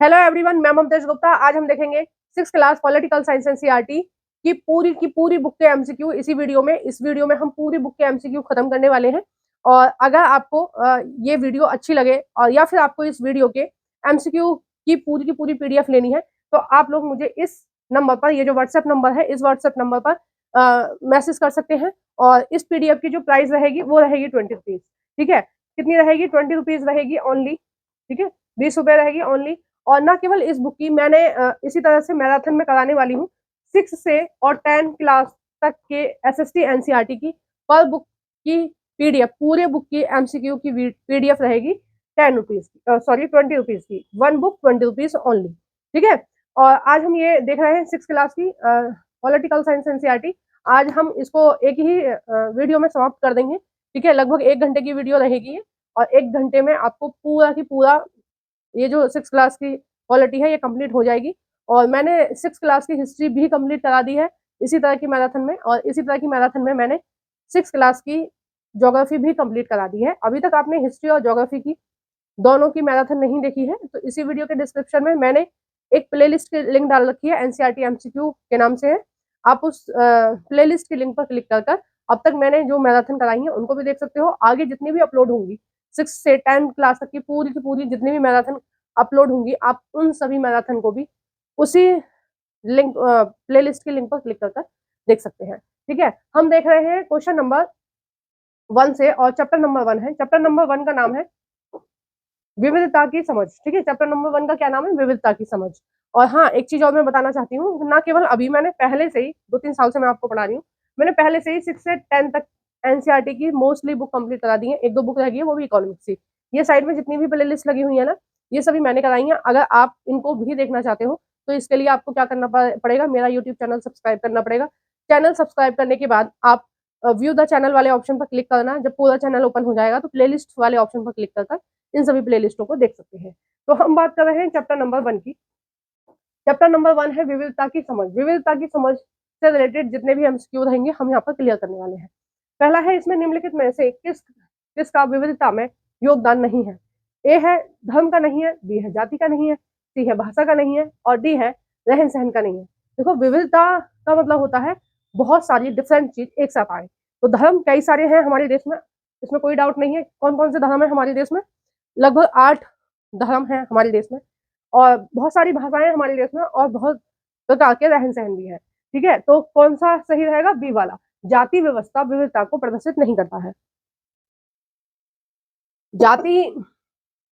Hello everyone, मैं ममतेज गुप्ता। आज हम देखेंगे 6th class political science NCERT की पूरी बुक के एमसीक्यू इसी वीडियो में। इस वीडियो में हम पूरी बुक के एमसीक्यू खत्म करने वाले हैं। और अगर आपको ये वीडियो अच्छी लगे और या फिर आपको इस वीडियो के एमसीक्यू की पूरी पीडीएफ लेनी है तो आप लोग मुझे इस नंबर पर, ये जो व्हाट्सएप नंबर है, इस व्हाट्सएप नंबर पर मैसेज कर सकते हैं। और इस पीडीएफ की जो प्राइस रहेगी वो रहेगी 20 रुपीज। ठीक है, कितनी रहेगी? 20 रुपीज रहेगी ओनली। ठीक है, 20 रुपए रहेगी ओनली। और ना केवल इस बुक की, मैंने इसी तरह से मैराथन में कराने वाली हूँ 6 से और 10 क्लास तक के एसएसटी एनसीईआरटी की पर बुक की पीडीएफ, पूरे बुक की एमसीक्यू की पीडीएफ रहेगी 10 रुपीज की, सॉरी 20 रुपीज की। One book 20 rupees only. ठीक है, और आज हम ये देख रहे हैं 6 क्लास की पॉलिटिकल साइंस एनसीईआरटी। आज हम इसको एक ही वीडियो में समाप्त कर देंगे। ठीक है, लगभग 1 घंटे की वीडियो रहेगी और 1 घंटे में आपको पूरा की पूरा ये जो 6 क्लास की पॉलिटी है ये कंप्लीट हो जाएगी। और मैंने 6 क्लास की हिस्ट्री भी कंप्लीट करा दी है इसी तरह की मैराथन में। और इसी तरह की मैराथन में मैंने 6 क्लास की ज्योग्राफी भी कंप्लीट करा दी है। अभी तक आपने हिस्ट्री और ज्योग्राफी की दोनों की मैराथन नहीं देखी है तो इसी वीडियो के डिस्क्रिप्शन में मैंने एक प्लेलिस्ट की लिंक डाल रखी है, एनसीईआरटी एमसीक्यू के नाम से है। आप उस प्लेलिस्ट की लिंक पर क्लिक कर अब तक मैंने जो मैराथन कराई है उनको भी देख सकते हो। आगे जितनी भी अपलोड होंगी 6 से 10 क्लास तक की पूरी जितनी भी मैराथन अपलोड होंगी, आप उन सभी मैराथन को भी उसी लिंक प्लेलिस्ट की लिंक पर क्लिक कर देख सकते हैं। ठीक है, हम देख रहे हैं क्वेश्चन नंबर 1 से, और चैप्टर नंबर 1 है। चैप्टर नंबर 1 का नाम है विविधता की समझ। ठीक है, चैप्टर नंबर 1 का क्या नाम है? विविधता की समझ। और हाँ, एक चीज और मैं बताना चाहती हूँ, ना केवल अभी, मैंने पहले से ही 2-3 साल से मैं आपको पढ़ा रही हूँ। मैंने पहले से ही 6 से 10 तक एनसीईआरटी की मोस्टली बुक कंप्लीट करा दी है। 1-2 बुक रह गई है, वो भी इकोनॉमिक्स की। ये साइड में जितनी भी प्ले लिस्ट लगी हुई है ना, ये सभी मैंने कराई है। अगर आप इनको भी देखना चाहते हो तो इसके लिए आपको क्या करना पड़ेगा? मेरा यूट्यूब चैनल सब्सक्राइब करना पड़ेगा। चैनल सब्सक्राइब करने के बाद आप व्यू द चैनल वाले ऑप्शन पर क्लिक करना। जब पूरा चैनल ओपन हो जाएगा तो प्लेलिस्ट वाले ऑप्शन पर क्लिक कर इन सभी प्लेलिस्टों को देख सकते हैं। तो हम बात कर रहे हैं चैप्टर नंबर 1 की। चैप्टर नंबर 1 है विविधता की समझ। विविधता की समझ से रिलेटेड जितने भी एमसीक्यू रहेंगे हम यहाँ पर क्लियर करने वाले हैं। पहला है, इसमें निम्नलिखित में से किसका विविधता में योगदान नहीं है? ए है धर्म का नहीं है, बी है जाति का नहीं है, सी है भाषा का नहीं है, और डी है रहन सहन का नहीं है। देखो, विविधता का मतलब होता है बहुत सारी डिफरेंट चीज एक साथ आए। तो धर्म कई सारे हैं हमारे देश में, इसमें कोई डाउट नहीं है। कौन कौन से धर्म है हमारे देश में? लगभग 8 धर्म है हमारे देश में। और बहुत सारी भाषाएं हमारे देश में, और बहुत प्रकार के रहन सहन भी है। ठीक है, तो कौन सा सही रहेगा? बी वाला। जाति व्यवस्था विविधता को प्रदर्शित नहीं करता है। जाति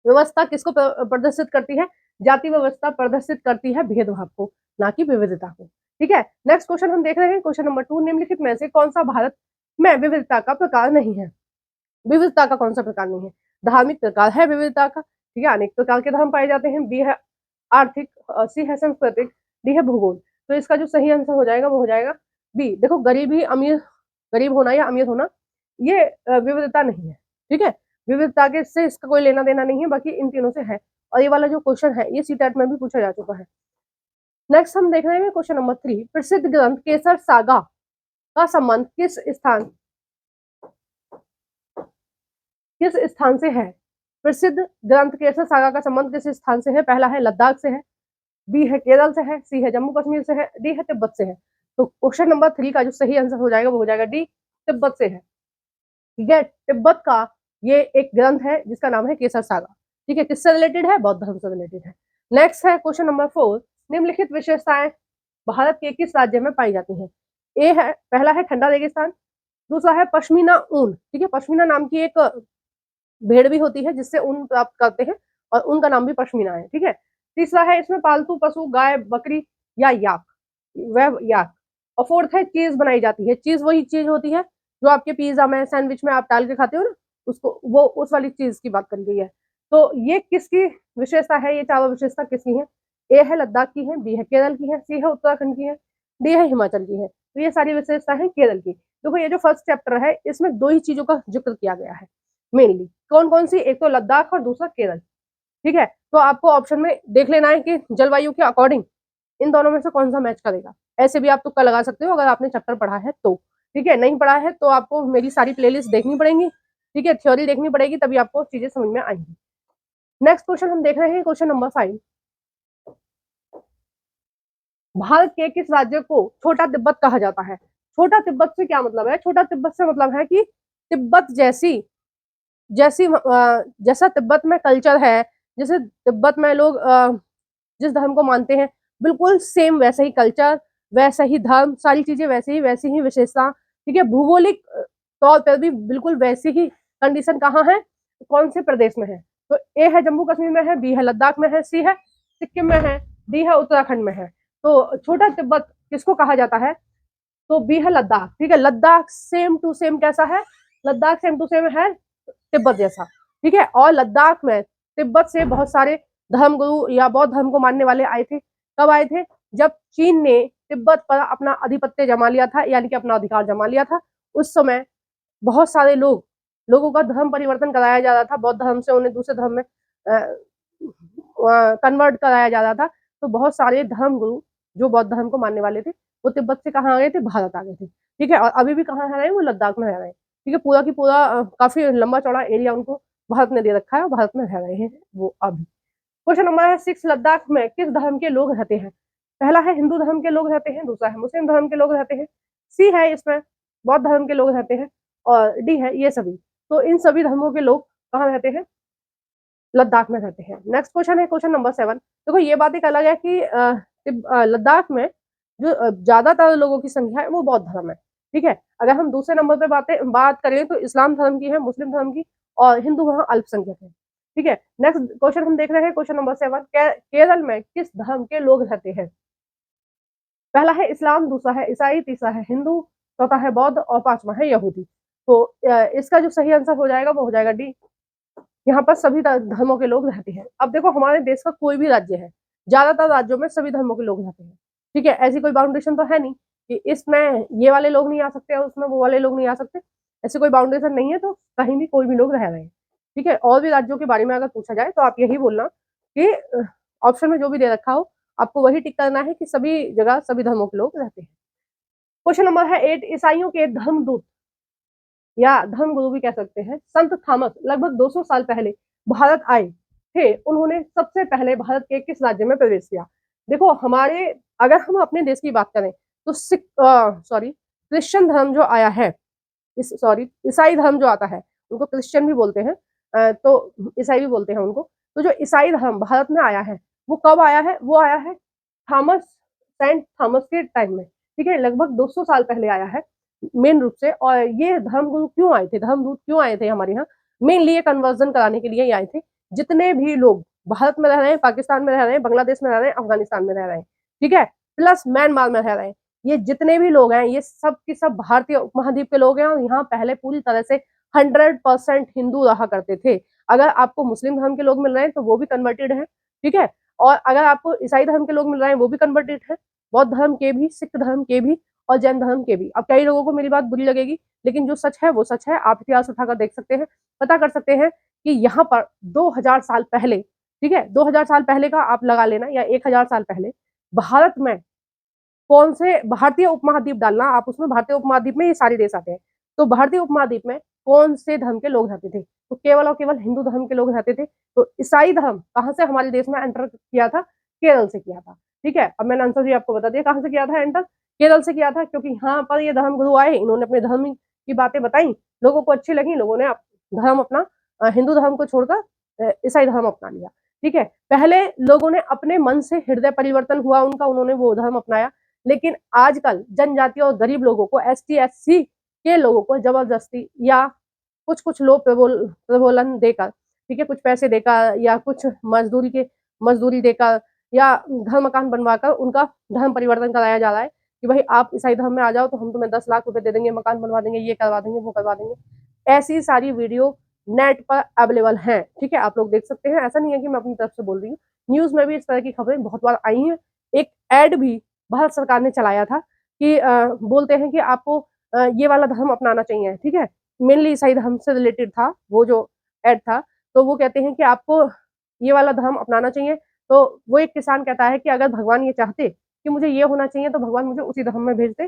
व्यवस्था किसको प्रदर्शित करती है? जाति व्यवस्था प्रदर्शित करती है भेदभाव को, ना कि विविधता को। ठीक है, नेक्स्ट क्वेश्चन हम देख रहे हैं, क्वेश्चन नंबर 2। निम्नलिखित में से कौन सा भारत में विविधता का प्रकार नहीं है? विविधता का कौन सा प्रकार नहीं है? धार्मिक प्रकार है विविधता का। ठीक है, अनेक प्रकार के धर्म पाए जाते हैं। बी है आर्थिक, सी है सांस्कृतिक, डी है भूगोल। तो इसका जो सही आंसर हो जाएगा वो हो जाएगा बी। देखो, गरीब होना या अमीर होना ये विविधता नहीं है। ठीक है, विविधता के से इसका कोई लेना देना नहीं है, बाकी इन तीनों से है। और ये वाला जो क्वेश्चन है ये सीटेट में भी पूछा जा चुका है। नेक्स्ट हम देख रहे हैं क्वेश्चन नंबर 3। प्रसिद्ध ग्रंथ केसर सागा का संबंध किस स्थान से है? प्रसिद्ध ग्रंथ केसर सागा का संबंध किस स्थान से है? पहला है लद्दाख से है, बी है केरल से है, सी है जम्मू कश्मीर से है, डी है तिब्बत से है। तो क्वेश्चन नंबर 3 का जो सही आंसर हो जाएगा वो हो जाएगा डी, तिब्बत से है। ठीक है, तिब्बत का ये एक ग्रंथ है जिसका नाम है केसर सागा। ठीक है, किससे रिलेटेड है? बौद्ध धर्म से रिलेटेड है। नेक्स्ट है क्वेश्चन नंबर 4। निम्नलिखित विशेषताएं भारत के किस राज्य में पाई जाती हैं? ए है, पहला है ठंडा रेगिस्तान, दूसरा है पश्मीना ऊन। ठीक है, पश्मीना नाम की एक भेड़ भी होती है जिससे ऊन प्राप्त करते हैं, और ऊन का नाम भी पश्मीना है। ठीक है, तीसरा है इसमें पालतू पशु गाय, बकरी या याक, वह याक। और फोर्थ है चीज बनाई जाती है। चीज वही चीज होती है जो आपके पिज्जा में, सैंडविच में आप डाल के खाते हो ना, उसको, वो उस वाली चीज की बात करी गई है। तो ये किसकी विशेषता है? ये चारों विशेषता किसकी है? ए है लद्दाख की है, बी है केरल की है, सी है उत्तराखंड की है, डी है हिमाचल की है। तो ये सारी विशेषता है केरल की। देखो, ये जो फर्स्ट चैप्टर है इसमें 2 ही चीजों का जिक्र किया गया है मेनली। कौन कौन सी? एक तो लद्दाख और दूसरा केरल। ठीक है, तो आपको ऑप्शन में देख लेना है कि जलवायु के अकॉर्डिंग इन दोनों में से कौन सा मैच करेगा। ऐसे भी आप तुक्का लगा सकते हो अगर आपने चैप्टर पढ़ा है तो। ठीक है, नहीं पढ़ा है तो आपको मेरी सारी प्लेलिस्ट देखनी पड़ेंगी। ठीक है, थ्योरी देखनी पड़ेगी, तभी आपको चीजें समझ में आएंगी। नेक्स्ट क्वेश्चन हम देख रहे हैं, क्वेश्चन नंबर 5। भारत के किस राज्य को छोटा तिब्बत कहा जाता है? छोटा तिब्बत से क्या मतलब है? छोटा तिब्बत से मतलब है कि तिब्बत जैसी जैसी जैसा तिब्बत में कल्चर है, जैसे तिब्बत में लोग जिस धर्म को मानते हैं, बिल्कुल सेम वैसा ही कल्चर, वैसा ही धर्म, सारी चीजें वैसी ही विशेषता, ठीक है। भौगोलिक तौर पर भी बिल्कुल वैसी ही कंडीशन कहाँ है, कौन से प्रदेश में है? तो ए है जम्मू कश्मीर में है, बी है लद्दाख में है, सी है सिक्किम में है, डी है उत्तराखंड में है। तो छोटा तिब्बत किसको कहा जाता है? तो बी है लद्दाख, ठीक है। लद्दाख सेम टू सेम कैसा है? लद्दाख सेम टू सेम है तिब्बत जैसा, ठीक है। और लद्दाख में तिब्बत से बहुत सारे धर्मगुरु या बौद्ध धर्म को मानने वाले आए थे। कब आए थे? जब चीन ने तिब्बत पर अपना आधिपत्य जमा लिया था, यानी कि अपना अधिकार जमा लिया था। उस समय बहुत सारे लोगों का धर्म परिवर्तन कराया जा रहा था, बौद्ध धर्म से उन्हें दूसरे धर्म में कन्वर्ट कराया जा रहा था। तो बहुत सारे धर्म गुरु जो बौद्ध धर्म को मानने वाले थे, वो तिब्बत से कहाँ आ गए थे? भारत आ गए थे, ठीक है। और अभी भी कहाँ रह रहे हैं? वो लद्दाख में रह रहे हैं, ठीक है। पूरा की पूरा काफी लंबा चौड़ा एरिया उनको भारत ने दे रखा है और भारत में रह रहे हैं वो अभी। क्वेश्चन नंबर है 6, लद्दाख में किस धर्म के लोग रहते हैं? पहला है हिंदू धर्म के लोग रहते हैं, दूसरा है मुस्लिम धर्म के लोग रहते हैं, सी है इसमें बौद्ध धर्म के लोग रहते हैं, और डी है ये सभी। तो इन सभी धर्मों के लोग कहाँ रहते हैं? लद्दाख में रहते हैं। नेक्स्ट क्वेश्चन है क्वेश्चन नंबर 7। देखो ये बात एक अलग है कि लद्दाख में जो ज्यादातर लोगों की संख्या है वो बौद्ध धर्म है, ठीक है। अगर हम दूसरे नंबर पे बात करें तो इस्लाम धर्म की है, मुस्लिम धर्म की, और हिंदू वहाँ अल्पसंख्यक है, ठीक है। नेक्स्ट क्वेश्चन हम देख रहे हैं क्वेश्चन नंबर 7। केरल में किस धर्म के लोग रहते हैं? पहला है इस्लाम, दूसरा है ईसाई, तीसरा है हिंदू, चौथा है बौद्ध और पांचवा है यहूदी। तो इसका जो सही आंसर हो जाएगा वो हो जाएगा डी। यहाँ पर सभी धर्मों के लोग रहते हैं। अब देखो हमारे देश का कोई भी राज्य है, ज्यादातर राज्यों में सभी धर्मों के लोग रहते हैं, ठीक है। ऐसी कोई बाउंडेशन तो है नहीं कि इसमें ये वाले लोग नहीं आ सकते और उसमें वो वाले लोग नहीं आ सकते, ऐसी कोई बाउंडेशन नहीं है। तो कहीं भी कोई भी लोग रह रहे हैं, ठीक है। और भी राज्यों के बारे में अगर पूछा जाए तो आप यही बोलना कि ऑप्शन में जो भी दे रखा हो आपको वही टिक करना है कि सभी जगह सभी धर्मों के लोग रहते हैं। क्वेश्चन नंबर है 8, ईसाइयों के धर्मदूत या धर्मगुरु भी कह सकते हैं संत थॉमस लगभग 200 साल पहले भारत आए थे। उन्होंने सबसे पहले भारत के किस राज्य में प्रवेश किया? देखो हमारे, अगर हम अपने देश की बात करें तो क्रिश्चियन धर्म जो आया है, ईसाई धर्म जो आता है उनको क्रिश्चियन भी बोलते हैं, तो ईसाई भी बोलते हैं उनको। तो जो ईसाई धर्म भारत में आया है वो कब आया है? वो आया है सेंट थॉमस के टाइम में, ठीक है। लगभग 200 साल पहले आया है मेन रूप से। और ये धर्मगुरु क्यों आए थे, धर्मदूत क्यों आए थे हमारे यहाँ? मेनली ये कन्वर्जन कराने के लिए ही आए थे। जितने भी लोग भारत में रह रहे हैं, पाकिस्तान में रह रहे हैं, बांग्लादेश में रह रहे हैं, अफगानिस्तान में रह रहे हैं, ठीक है, प्लस म्यांमार में रह रहे हैं, ये जितने भी लोग हैं ये सब की सब भारतीय उपमहाद्वीप के लोग हैं। और यहाँ पहले पूरी तरह से 100% हिंदू रहा करते थे। अगर आपको मुस्लिम धर्म के लोग मिल रहे हैं तो वो भी कन्वर्टेड है, ठीक है। और अगर आपको ईसाई धर्म के लोग मिल रहे हैं वो भी कन्वर्टेड है, बौद्ध धर्म के भी, सिख धर्म के भी, और जैन धर्म के भी। अब कई लोगों को मेरी बात बुरी लगेगी, लेकिन जो सच है वो सच है। आप इतिहास उठाकर देख सकते हैं, पता कर सकते हैं कि यहाँ पर 2000 साल पहले, ठीक है, 2000 साल पहले का आप लगा लेना या 1000 साल पहले भारत में कौन से भारतीय उपमहाद्वीप डालना आप, उसमें भारतीय उपमहाद्वीप में ये सारे देश आते हैं। तो भारतीय उपमहाद्वीप में कौन से धर्म के लोग रहते थे? तो केवल और केवल हिंदू धर्म के लोग रहते थे। तो ईसाई धर्म कहाँ से हमारे देश में एंटर किया था? केरल से किया था, ठीक है। अब मैंने आंसर भी आपको बता दिया कहाँ से किया था एंटर, केरल से किया था। क्योंकि यहाँ पर ये धर्म गुरु आए, इन्होंने अपने धर्म की बातें बताई, लोगों को अच्छी लगी, लोगों ने धर्म अपना हिंदू धर्म को छोड़कर ईसाई धर्म अपना लिया, ठीक है। पहले लोगों ने अपने मन से हृदय परिवर्तन हुआ उनका, उन्होंने वो धर्म अपनाया। लेकिन आजकल जनजाति और गरीब लोगों को, ST SC के लोगों को जबरदस्ती या कुछ कुछ लोग प्रबोलन देकर, ठीक है, कुछ पैसे देकर या कुछ मजदूरी देकर या घर मकान बनवाकर उनका धर्म परिवर्तन कराया जा रहा है कि भाई आप ईसाई धर्म में आ जाओ तो हम तुम्हें 10 लाख रुपए दे देंगे, मकान बनवा देंगे, ये करवा देंगे, वो करवा देंगे। ऐसी सारी वीडियो नेट पर अवेलेबल हैं, ठीक है, आप लोग देख सकते हैं। ऐसा नहीं है कि मैं अपनी तरफ से बोल रही हूँ, न्यूज में भी इस तरह की खबरें बहुत बार आई हैं। एक एड भी भारत सरकार ने चलाया था कि बोलते हैं कि आपको ये वाला धर्म अपनाना चाहिए, ठीक है। मेनली ईसाई धर्म से रिलेटेड था वो जो एड था। तो वो कहते हैं कि आपको ये वाला धर्म अपनाना चाहिए। तो वो एक किसान कहता है कि अगर भगवान ये चाहते कि मुझे ये होना चाहिए तो भगवान मुझे उसी धर्म में भेजते,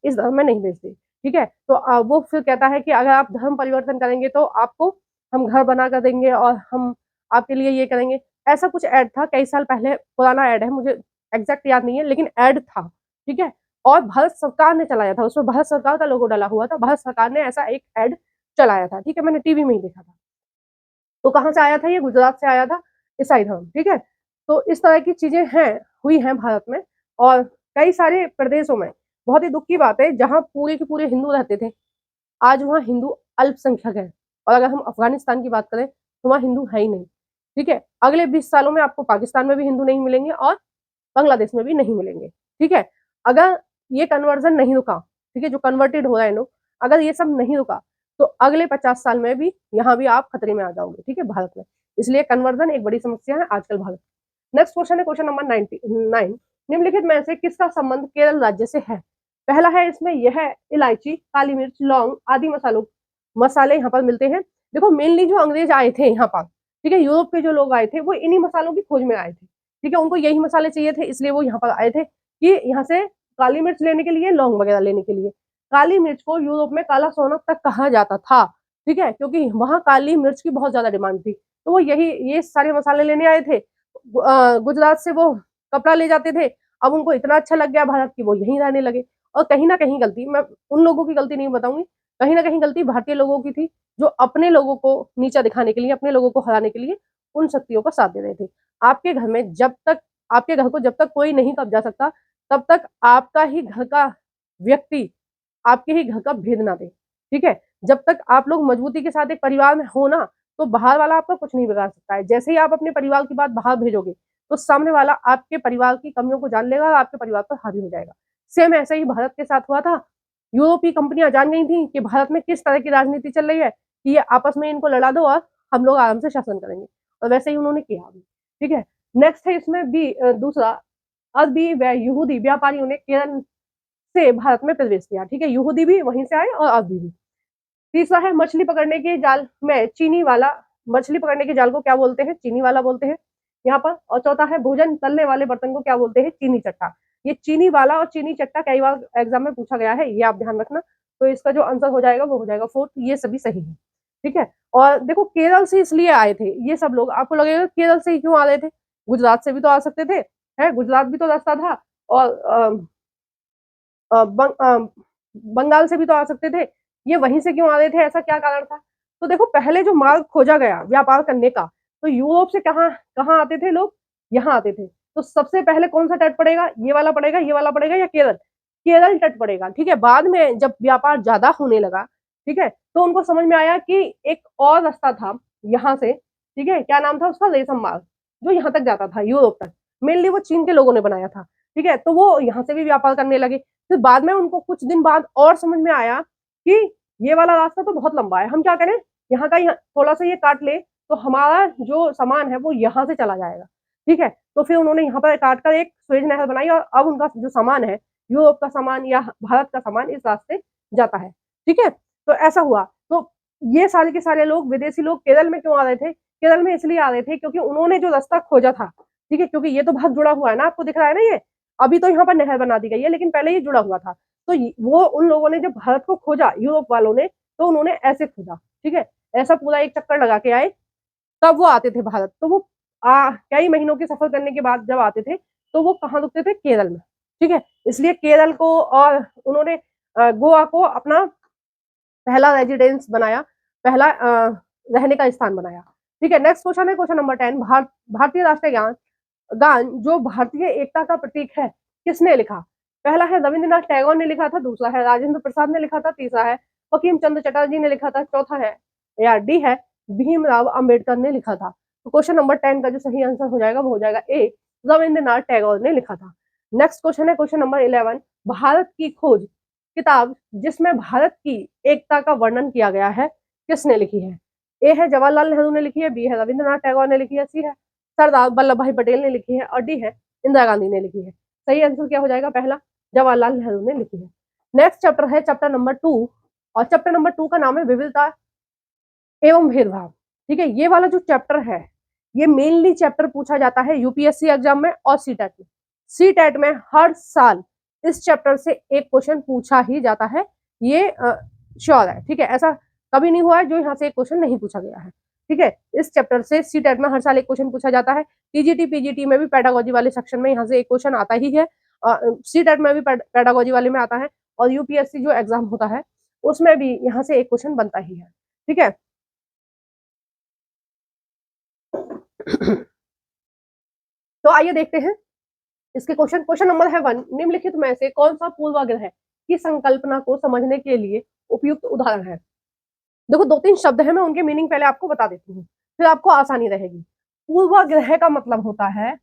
इस धर्म में नहीं भेजते, ठीक है। तो वो फिर कहता है कि अगर आप धर्म परिवर्तन करेंगे तो आपको हम घर बना कर देंगे और हम आपके लिए ये करेंगे। ऐसा कुछ ऐड था, कई साल पहले पुराना ऐड है, मुझे एग्जैक्ट याद नहीं है, लेकिन ऐड था, ठीक है, और भारत सरकार ने चलाया था, उसमें भारत सरकार का लोगो डाला हुआ था, भारत सरकार ने ऐसा एक ऐड चलाया था, ठीक है, मैंने टीवी में ही देखा था। तो कहाँ से आया था ये? गुजरात से आया था, ईसाई धर्म, ठीक है। तो इस तरह की चीजें हैं, हुई हैं भारत में, और कई सारे प्रदेशों में। बहुत ही दुख की बात है, जहाँ पूरे के पूरे हिंदू रहते थे, आज वहाँ हिंदू अल्पसंख्यक है। और अगर हम अफगानिस्तान की बात करें तो वहाँ हिंदू है ही नहीं, ठीक है। अगले 20 सालों में आपको पाकिस्तान में भी हिंदू नहीं मिलेंगे और बांग्लादेश में भी नहीं मिलेंगे, ठीक है। अगर ये कन्वर्जन नहीं रुका, ठीक है, जो कन्वर्टेड हो रहे हैं लोग, अगर ये सब नहीं रुका तो अगले 50 साल में भी यहाँ भी आप खतरे में आ जाओगे, ठीक है, भारत में। इसलिए कन्वर्जन एक बड़ी समस्या है आजकल भारत। नेक्स्ट क्वेश्चन है क्वेश्चन नंबर 99। निम्नलिखित में से किसका संबंध केरल राज्य से है? पहला है इसमें यह है इलायची, काली मिर्च, लौंग आदि मसाले यहाँ पर मिलते हैं। देखो मेनली जो अंग्रेज आए थे यहाँ पर, ठीक है, यूरोप के जो लोग आए थे वो इन्हीं मसालों की खोज में आए थे, ठीक है, उनको यही मसाले चाहिए थे, इसलिए वो यहाँ पर आए थे कि यहाँ से काली मिर्च लेने के लिए, लौंग वगैरह लेने के लिए। काली मिर्च को यूरोप में काला सोना तक कहा जाता था, ठीक है, क्योंकि वहां काली मिर्च की बहुत ज्यादा डिमांड थी। तो वो ये सारे मसाले लेने आए थे। गुजरात से वो कपड़ा ले जाते थे, अब उनको इतना अच्छा लग गया भारत की, वो यहीं रहने लगे। और कहीं ना कहीं गलती, मैं उन लोगों की गलती नहीं बताऊंगी, कहीं ना कहीं गलती भारतीय लोगों की थी, जो अपने लोगों को नीचा दिखाने के लिए, अपने लोगों को हराने के लिए उन शक्तियों का साथ दे रहे थे। आपके घर में जब तक, आपके घर को जब तक कोई नहीं कब्जा सकता, तब तक आपका ही घर का व्यक्ति आपके ही घर का भेद ना दे, ठीक है। जब तक आप लोग मजबूती के साथ एक परिवार में हो ना, तो बाहर वाला आपका कुछ नहीं बिगाड़ सकता है। जैसे ही आप अपने परिवार की बात बाहर भेजोगे, तो सामने वाला आपके परिवार की कमियों को जान लेगा और आपके परिवार पर हावी हो जाएगा। सेम ऐसा ही भारत के साथ हुआ था। यूरोपीय कंपनियां जान गई थी कि भारत में किस तरह की राजनीति चल रही है, कि ये आपस में इनको लड़ा दो और हम लोग आराम से शासन करेंगे, और वैसे ही उन्होंने किया भी, ठीक है। नेक्स्ट है इसमें भी दूसरा, अरबी व यहूदी व्यापारियों ने केरल से भारत में प्रवेश किया, ठीक है, यहूदी भी वहीं से आए और अरबी भी। तीसरा है मछली पकड़ने के जाल में चीनी वाला, मछली पकड़ने के जाल को क्या बोलते हैं? चीनी वाला बोलते हैं यहाँ पर। और चौथा है भोजन तलने वाले बर्तन को क्या बोलते हैं? चीनी चट्टा। ये चीनी वाला और चीनी चट्टा कई बार एग्जाम में पूछा गया है, ये आप ध्यान रखना। तो इसका जो आंसर हो जाएगा वो हो जाएगा फोर्थ, ये सभी सही है, ठीक है। और देखो केरल से इसलिए आए थे ये सब लोग, आपको लगेगा केरल से ही क्यों आ रहे थे? गुजरात से भी तो आ सकते थे, है, गुजरात भी तो रास्ता था, और बंगाल से भी तो आ सकते थे, ये वहीं से क्यों आ रहे थे? ऐसा क्या कारण था? तो देखो पहले जो मार्ग खोजा गया व्यापार करने का, तो यूरोप से कहाँ कहाँ आते थे लोग? यहाँ आते थे। तो सबसे पहले कौन सा तट पड़ेगा? ये वाला पड़ेगा, ये वाला पड़ेगा, या केरल? केरल तट पड़ेगा, ठीक है। बाद में जब व्यापार ज्यादा होने लगा, ठीक है, तो उनको समझ में आया कि एक और रास्ता था यहाँ से, ठीक है, क्या नाम था उसका? रेशम मार्ग, जो यहाँ तक जाता था यूरोप तक। मेनली वो चीन के लोगों ने बनाया था, ठीक है। तो वो यहाँ से भी व्यापार करने लगे। फिर बाद में उनको कुछ दिन बाद और समझ में आया कि ये वाला रास्ता तो बहुत लंबा है, हम क्या करें, यहाँ का थोड़ा सा ये काट ले, तो हमारा जो सामान है वो यहाँ से चला जाएगा, ठीक है। तो फिर उन्होंने यहाँ पर काट कर एक स्वेज नहर बनाई, और अब उनका जो सामान है, यूरोप का सामान या भारत का सामान, इस रास्ते जाता है, ठीक है। तो ऐसा हुआ। तो ये सारे के सारे लोग, विदेशी लोग केरल में क्यों आ रहे थे? केरल में इसलिए आ रहे थे क्योंकि उन्होंने जो रास्ता खोजा था, ठीक है, क्योंकि ये तो बहुत जुड़ा हुआ है ना, आपको दिख रहा है ना ये, अभी तो यहाँ पर नहर बना दी गई है, लेकिन पहले ये जुड़ा हुआ था। तो वो उन लोगों ने जब भारत को खोजा, यूरोप वालों ने, तो उन्होंने ऐसे खोजा, ठीक है, ऐसा पूरा एक चक्कर लगा के आए, तब वो आते थे भारत। तो वो कई महीनों के सफर करने के बाद जब आते थे, तो वो कहाँ रुकते थे? केरल में, ठीक है। इसलिए केरल को, और उन्होंने गोवा को अपना पहला रेजिडेंस बनाया, पहला रहने का स्थान बनाया, ठीक है। नेक्स्ट क्वेश्चन है क्वेश्चन नंबर 10। भारतीय राष्ट्रीय गान जो भारतीय एकता का प्रतीक है, किसने लिखा? पहला है रविंद्रनाथ टैगोर ने लिखा था, दूसरा है राजेंद्र प्रसाद ने लिखा था, तीसरा है बंकिम चंद्र चटर्जी ने लिखा था, चौथा है या डी है भीमराव अंबेडकर ने लिखा था। तो क्वेश्चन नंबर 10 का जो सही आंसर हो जाएगा वो हो जाएगा ए, रविंद्रनाथ टैगोर ने लिखा था। नेक्स्ट क्वेश्चन है क्वेश्चन नंबर 11। भारत की खोज किताब जिसमें भारत की एकता का वर्णन किया गया है, किसने लिखी है? ए है जवाहरलाल नेहरू ने लिखी है, बी है रविंद्रनाथ टैगोर ने लिखी है, सी है सरदार वल्लभ भाई पटेल ने लिखी है, और डी है इंदिरा गांधी ने लिखी है। सही आंसर क्या हो जाएगा? पहला, जवाहरलाल नेहरू ने लिखी है। नेक्स्ट चैप्टर है चैप्टर नंबर 2, और चैप्टर नंबर 2 का नाम है विविधता एवं भेदभाव, ठीक है। ये वाला जो चैप्टर है, ये मेनली चैप्टर पूछा जाता है यूपीएससी एग्जाम में और सीटेट में। सीटेट में हर साल इस चैप्टर से एक क्वेश्चन पूछा ही जाता है, ये श्योर है, ठीक है। ऐसा कभी नहीं हुआ है जो यहाँ से एक क्वेश्चन नहीं पूछा गया है, ठीक है। इस चैप्टर से सीटेट में हर साल एक क्वेश्चन पूछा जाता है। टीजीटी पीजीटी में भी पेडागोजी वाले सेक्शन में यहाँ से एक क्वेश्चन आता ही है। सीटेट में भी पेडागोजी वाले में आता है, और यूपीएससी जो एग्जाम होता है उसमें भी यहाँ से एक क्वेश्चन बनता ही है। ठीक है। तो आइए देखते हैं इसके क्वेश्चन। क्वेश्चन नंबर है 1, निम्नलिखित में से कौन सा पूर्वाग्रह की संकल्पना को समझने के लिए उपयुक्त उदाहरण है। देखो 2-3 शब्द है, मैं उनके मीनिंग पहले आपको बता देती हूँ, फिर आपको आसानी रहेगी। पूर्वाग्रह का मतलब होता है,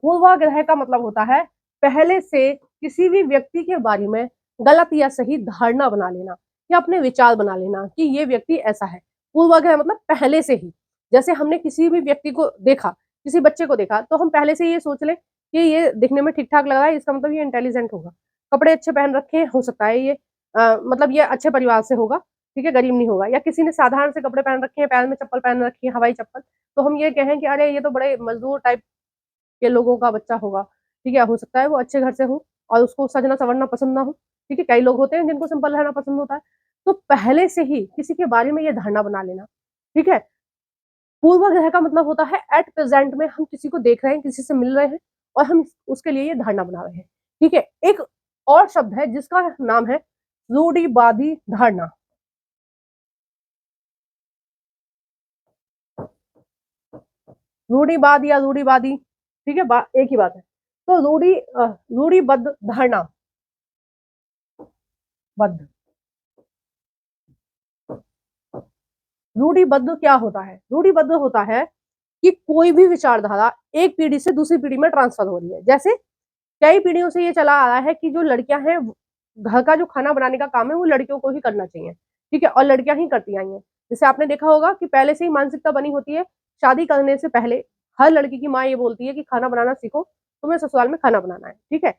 पूर्वाग्रह का मतलब होता है पहले से किसी भी व्यक्ति के बारे में गलत या सही धारणा बना लेना, या अपने विचार बना लेना कि ये व्यक्ति ऐसा है। पूर्वाग्रह मतलब पहले से ही, जैसे हमने किसी भी व्यक्ति को देखा, किसी बच्चे को देखा, तो हम पहले से ये सोच ले कि ये दिखने में ठीक ठाक लग रहा है, इसका मतलब ये इंटेलिजेंट होगा, कपड़े अच्छे पहन रखे हैं, हो सकता है ये मतलब ये अच्छे परिवार से होगा, ठीक है, गरीब नहीं होगा। या किसी ने साधारण से कपड़े पहन रखे हैं, पैर में चप्पल पहन रखी है, हवाई चप्पल, तो हम ये कहें कि अरे ये तो बड़े मजदूर टाइप के लोगों का बच्चा होगा, ठीक है, हो सकता है वो अच्छे घर से हो और उसको सजना संवरना पसंद ना हो, ठीक है, कई लोग होते हैं जिनको सिंपल रहना पसंद होता है। तो पहले से ही किसी के बारे में ये धारणा बना लेना, ठीक है। पूर्वाग्रह का मतलब होता है एट प्रेजेंट में हम किसी को देख रहे हैं, किसी से मिल रहे हैं और हम उसके लिए ये धारणा बना रहे हैं, ठीक है। एक और शब्द है जिसका नाम है रूढ़िवादी धारणा। रूढ़िवाद या रूढ़िवादी, ठीक है, एक ही बात है। तो रूढ़िबद्ध धारणा, बद्ध, रूढ़िबद्ध क्या होता है? रूढ़िबद्ध होता है कि कोई भी विचारधारा एक पीढ़ी से दूसरी पीढ़ी में ट्रांसफर हो रही है। जैसे कई पीढ़ियों से ये चला आ रहा है कि जो लड़कियां हैं, घर का जो खाना बनाने का काम है वो लड़कियों को ही करना चाहिए, ठीक है, और लड़कियां ही करती आई हैं। जैसे आपने देखा होगा कि पहले से ही मानसिकता बनी होती है, शादी करने से पहले हर लड़की की माँ ये बोलती है कि खाना बनाना सीखो, तुम्हें ससुराल में खाना बनाना है, ठीक है।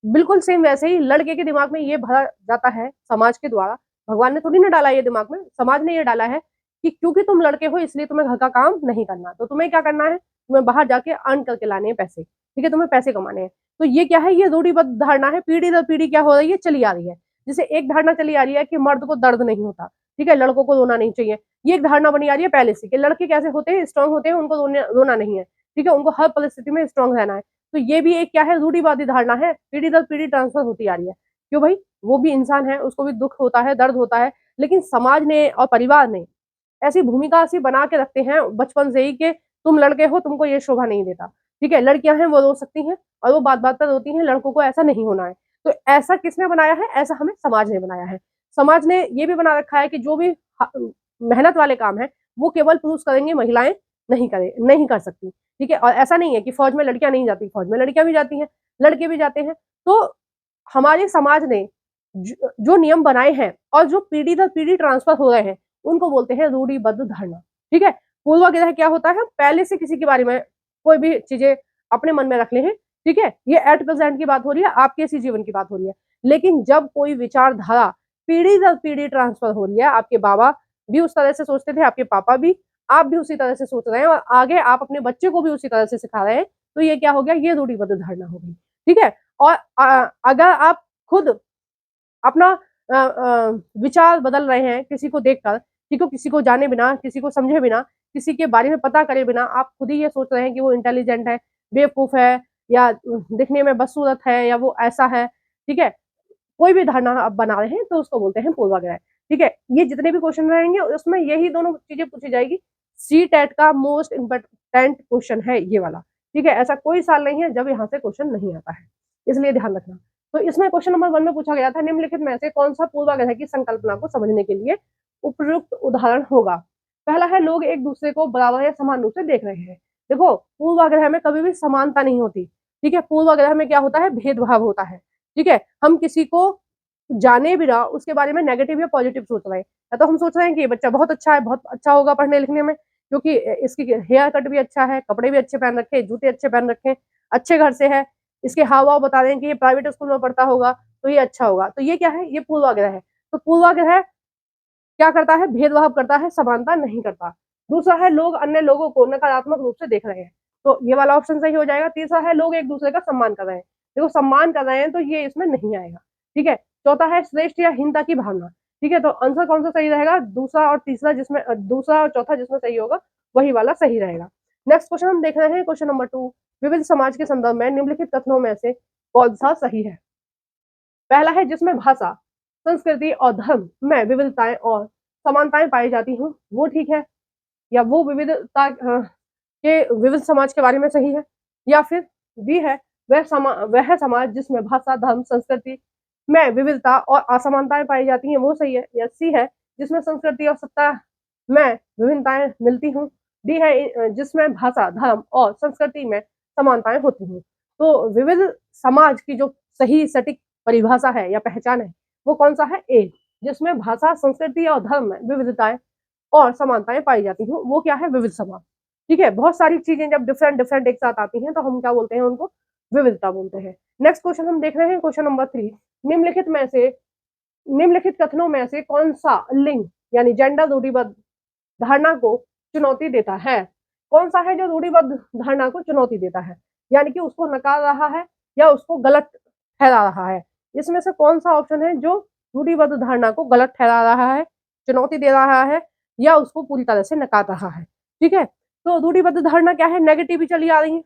बिल्कुल सेम वैसे ही लड़के के दिमाग में ये भरा जाता है समाज के द्वारा। भगवान ने थोड़ी ना डाला ये दिमाग में, समाज ने ये डाला है कि क्योंकि तुम लड़के हो इसलिए तुम्हें घर का काम नहीं करना, तो तुम्हें क्या करना है, तुम्हें बाहर जाके अर्न करके लाने हैं पैसे, ठीक है, तुम्हें पैसे कमाने हैं। तो ये क्या है, ये रूढ़िबद्ध धारणा है, पीढ़ी दर पीढ़ी क्या हो रही है, चली आ रही है। जैसे एक धारणा चली आ रही है कि मर्द को दर्द नहीं होता, ठीक है, लड़कों को रोना नहीं चाहिए। ये एक धारणा बनी आ रही है पहले से कि लड़के कैसे होते हैं, स्ट्रांग होते हैं, उनको रोना नहीं है, ठीक है, उनको हर परिस्थिति में स्ट्रांग रहना है। तो ये भी एक क्या है, रूढ़िवादी धारणा है, पीढ़ी दर पीढ़ी ट्रांसफर होती आ रही है। क्यों भाई, वो भी इंसान है, उसको भी दुख होता है, दर्द होता है, लेकिन समाज ने और परिवार ने ऐसी भूमिका ऐसी बना के रखते हैं बचपन से ही कि तुम लड़के हो, तुमको ये शोभा नहीं देता, ठीक है, लड़कियां हैं वो रो सकती हैं और वो बात बात पर रोती हैं, लड़कों को ऐसा नहीं होना है। तो ऐसा किसने बनाया है, ऐसा हमें समाज ने बनाया है। समाज ने ये भी बना रखा है कि जो भी मेहनत वाले काम है वो केवल पुरुष करेंगे, महिलाएं नहीं कर सकती, ठीक है। और ऐसा नहीं है कि फौज में लड़कियां नहीं जाती, फौज में लड़कियां भी जाती हैं, लड़के भी जाते हैं। तो हमारे समाज ने जो नियम बनाए हैं और जो पीढ़ी दर पीढ़ी ट्रांसफर हो रहे हैं उनको बोलते हैं रूढ़िबद्ध धारणा, ठीक है। पूर्वाग्रह क्या होता है, पहले से किसी के बारे में कोई भी चीजें अपने मन में रख ले हैं, ठीक है, ये एट प्रेजेंट की बात हो रही है, आपके इसी जीवन की बात हो रही है। लेकिन जब कोई विचारधारा पीढ़ी दर पीढ़ी ट्रांसफर हो रही है, आपके बाबा भी उस तरह से सोचते थे, आपके पापा भी, आप भी उसी तरह से सोच रहे हैं और आगे आप अपने बच्चे को भी उसी तरह से सिखा रहे हैं, तो ये क्या हो गया, ये रूढ़िबद्ध धारणा हो गई, ठीक है। और अगर आप खुद अपना विचार बदल रहे हैं किसी को देखकर, ठीक है, किसी को जाने बिना, किसी को समझे बिना, किसी के बारे में पता करे बिना आप खुद ही ये सोच रहे हैं कि वो इंटेलिजेंट है, बेवकूफ है, या दिखने में बदसूरत है, या वो ऐसा है, ठीक है, कोई भी धारणा आप बना रहे हैं तो उसको बोलते हैं पूर्वाग्रह, ठीक है। ये जितने भी क्वेश्चन रहेंगे उसमें यही दोनों चीजें पूछी जाएगी। सी टेट का मोस्ट इम्पोर्टेंट क्वेश्चन है ये वाला, ठीक है, ऐसा कोई साल नहीं है जब यहाँ से क्वेश्चन नहीं आता है, इसलिए ध्यान रखना। तो इसमें क्वेश्चन नंबर 1 में पूछा गया था, निम्नलिखित में से कौन सा पूर्वाग्रह की संकल्पना को समझने के लिए उपयुक्त उदाहरण होगा। पहला है, लोग एक दूसरे को बराबर या समान रूप से देख रहे हैं। देखो पूर्वाग्रह में कभी भी समानता नहीं होती, ठीक है, पूर्वाग्रह में क्या होता है, भेदभाव होता है, ठीक है। हम किसी को जाने बिना उसके बारे में नेगेटिव या पॉजिटिव सोच रहे हैं, या तो हम सोच रहे हैं कि ये बच्चा बहुत अच्छा है, बहुत अच्छा होगा पढ़ने लिखने में, क्योंकि इसकी हेयर कट भी अच्छा है, कपड़े भी अच्छे पहन रखे, जूते अच्छे पहन रखे, अच्छे घर से है, इसके हाव भाव बता रहे हैं कि ये प्राइवेट स्कूल में पढ़ता होगा तो ये अच्छा होगा। तो ये क्या है, ये पूर्वाग्रह है। तो पूर्वाग्रह क्या करता है, भेदभाव करता है, समानता नहीं करता। दूसरा है, लोग अन्य लोगों को नकारात्मक रूप से देख रहे हैं, तो ये वाला ऑप्शन सही हो जाएगा। तीसरा है, लोग एक दूसरे का सम्मान कर रहे हैं, देखो सम्मान कर रहे हैं तो ये इसमें नहीं आएगा, ठीक है। चौथा है, श्रेष्ठ या हीनता की भावना, ठीक है, तो आंसर कौन सा सही रहेगा? दूसरा और तीसरा, जिसमें दूसरा और चौथा जिसमें सही होगा वही वाला सही रहेगा। नेक्स्ट क्वेश्चन हम देख रहे हैं, क्वेश्चन नंबर 2। विविध समाज के संदर्भ में निम्नलिखित कथनों में से कौन सा सही है? पहला है जिसमें भाषा, संस्कृति और धर्म में विविधताएं और समानताएं पाई जाती हूँ, वो ठीक है, या वो विविधता के विविध समाज के बारे में सही है। या फिर बी है वह समाज जिसमें भाषा, धर्म, संस्कृति में विविधता और असमानताएं पाई जाती हैं, वो सही है। या सी है जिसमें संस्कृति और सत्ता में विभिन्नताएं मिलती हूँ। डी है जिसमें भाषा, धर्म और संस्कृति में समानताएं होती हैं। तो विविध समाज की जो सही सटीक परिभाषा है या पहचान है, वो कौन सा है? ए, जिसमें भाषा, संस्कृति और धर्म में विविधताएं और समानताएं पाई जाती हूँ, वो क्या है? विविध समाज। ठीक है, बहुत सारी चीजें जब डिफरेंट डिफरेंट एक साथ आती हैं तो हम क्या बोलते हैं? उनको विविधता बोलते हैं। नेक्स्ट क्वेश्चन हम देख रहे हैं, क्वेश्चन नंबर 3। निम्नलिखित कथनों में से कौन सा लिंग यानी जेंडर रूढ़िबद्ध धारणा को चुनौती देता है? कौन सा है जो रूढ़िबद्ध धारणा को चुनौती देता है, यानी कि उसको नकार रहा है या उसको गलत ठहरा रहा है? इसमें से कौन सा ऑप्शन है जो रूढ़िबद्ध धारणा को गलत ठहरा रहा है, चुनौती दे रहा है, या उसको पूरी तरह से नकार रहा है? ठीक है, तो रूढ़िबद्ध धारणा क्या है? नेगेटिव ही चली आ रही है।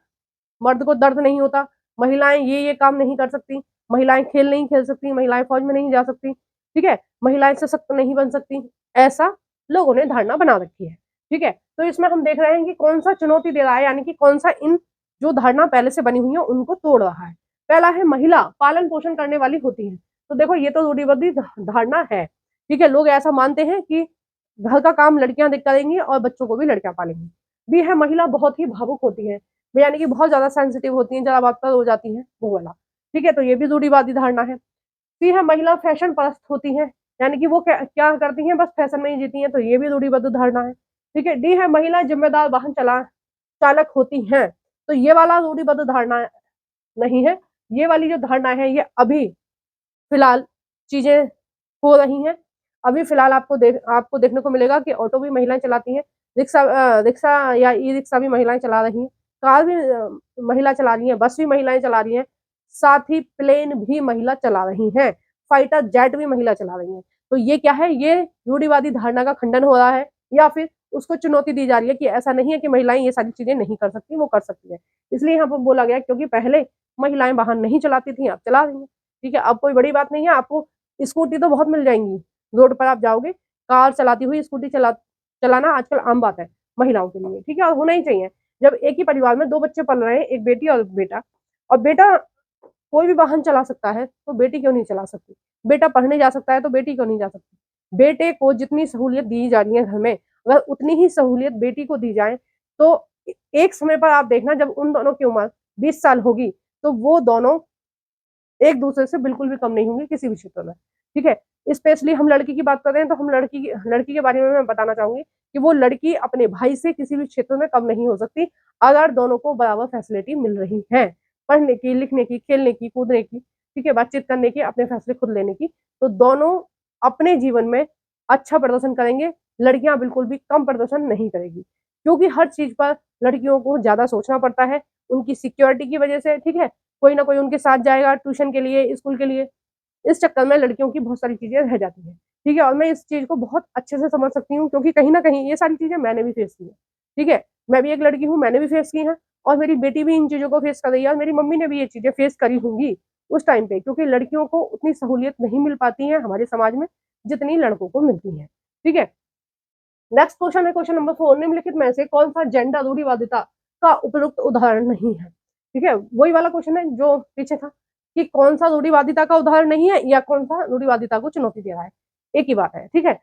मर्द को दर्द नहीं होता, महिलाएं ये काम नहीं कर सकती, महिलाएं खेल नहीं खेल सकती, महिलाएं फौज में नहीं जा सकती, ठीक है, महिलाएं सशक्त नहीं बन सकती, ऐसा लोगों ने धारणा बना रखी है। ठीक है, तो इसमें हम देख रहे हैं कि कौन सा चुनौती दे रहा है, यानी कि कौन सा इन जो धारणा पहले से बनी हुई है उनको तोड़ रहा है। पहला है महिला पालन पोषण करने वाली होती है, तो देखो ये तो रूढ़िबद्ध धारणा है। ठीक है, लोग ऐसा मानते हैं कि घर का काम लड़कियां करेंगी और बच्चों को भी लड़कियां पालेंगी। बी है महिला बहुत ही भावुक होती है, यानी कि बहुत ज्यादा सेंसिटिव होती है, जरा बात पर हो जाती है, वो वाला। ठीक है, तो ये भी रूढ़िवादी धारणा है। सी है महिला फैशन परस्त होती है, यानी कि वो क्या करती हैं? बस फैशन में ही जीती हैं, तो ये भी रूढ़िबद्ध धारणा है। ठीक है, डी है महिला जिम्मेदार वाहन चालक होती हैं, तो ये वाला रूढ़िबद्ध धारणा नहीं है। ये वाली जो धारणा है ये अभी फिलहाल चीजें हो रही हैं। अभी फिलहाल आपको देखने को मिलेगा कि ऑटो भी महिलाएं चलाती हैं, रिक्शा या ई रिक्शा भी महिलाएं चला रही हैं, कार भी महिला चला रही हैं, बस भी महिलाएं चला रही हैं, साथ ही प्लेन भी महिला चला रही हैं, फाइटर जेट भी महिला चला रही हैं। तो ये क्या है? ये रूढ़िवादी धारणा का खंडन हो रहा है, या फिर उसको चुनौती दी जा रही है कि ऐसा नहीं है कि महिलाएं ये सारी चीजें नहीं कर सकती, वो कर सकती है। इसलिए यहाँ पर बोला गया क्योंकि पहले महिलाएं वाहन नहीं चलाती थी, अब चला रही हैं। ठीक है, अब कोई बड़ी बात नहीं है, आपको स्कूटी तो बहुत मिल जाएंगी, रोड पर आप जाओगे, कार चलाती हुई स्कूटी चलाना आजकल आम बात है महिलाओं के लिए। ठीक है, और होना ही चाहिए। जब एक ही परिवार में 2 बच्चे पल रहे हैं, एक बेटी और एक बेटा, और बेटा कोई भी वाहन चला सकता है तो बेटी क्यों नहीं चला सकती? बेटा पढ़ने जा सकता है तो बेटी क्यों नहीं जा सकती? बेटे को जितनी सहूलियत दी जा रही है घर में, अगर उतनी ही सहूलियत बेटी को दी जाए तो एक समय पर आप देखना, जब उन दोनों की उम्र 20 साल होगी तो वो दोनों एक दूसरे से बिल्कुल भी कम नहीं होंगे किसी भी क्षेत्र में। ठीक है, स्पेशली हम लड़की की बात कर रहे हैं तो हम लड़की के बारे में मैं बताना चाहूंगी कि वो लड़की अपने भाई से किसी भी क्षेत्र में कम नहीं हो सकती, अगर दोनों को बराबर फैसिलिटी मिल रही है, पढ़ने की, लिखने की, खेलने की, कूदने की, ठीक है, बातचीत करने की, अपने फैसले खुद लेने की, तो दोनों अपने जीवन में अच्छा प्रदर्शन करेंगे। लड़कियां बिल्कुल भी कम प्रदर्शन नहीं करेगी, क्योंकि हर चीज पर लड़कियों को ज्यादा सोचना पड़ता है, उनकी सिक्योरिटी की वजह से। ठीक है, कोई ना कोई उनके साथ जाएगा ट्यूशन के लिए, स्कूल के लिए, इस चक्कर में लड़कियों की बहुत सारी चीजें रह जाती हैं। ठीक है, और मैं इस चीज को बहुत अच्छे से समझ सकती हूँ, क्योंकि कहीं ना कहीं ये सारी चीजें मैंने भी फेस की है। ठीक है, मैं भी एक लड़की हूँ, मैंने भी फेस की है, और मेरी बेटी भी इन चीजों को फेस कर रही है, और मेरी मम्मी ने भी ये चीजें फेस करी होंगी उस टाइम पे, क्योंकि लड़कियों को उतनी सहूलियत नहीं मिल पाती है हमारे समाज में जितनी लड़कों को मिलती है। ठीक है, नेक्स्ट क्वेश्चन है, क्वेश्चन नंबर 4। निम्नलिखित में से कौन सा जेंडर रूढ़िवादिता का उपयुक्त उदाहरण नहीं है? ठीक है, वही वाला क्वेश्चन है जो पीछे था, कि कौन सा रूढ़िवादिता का उदाहरण नहीं है या कौन सा रूढ़िवादिता को चुनौती दे रहा है, एक ही बात है। ठीक है,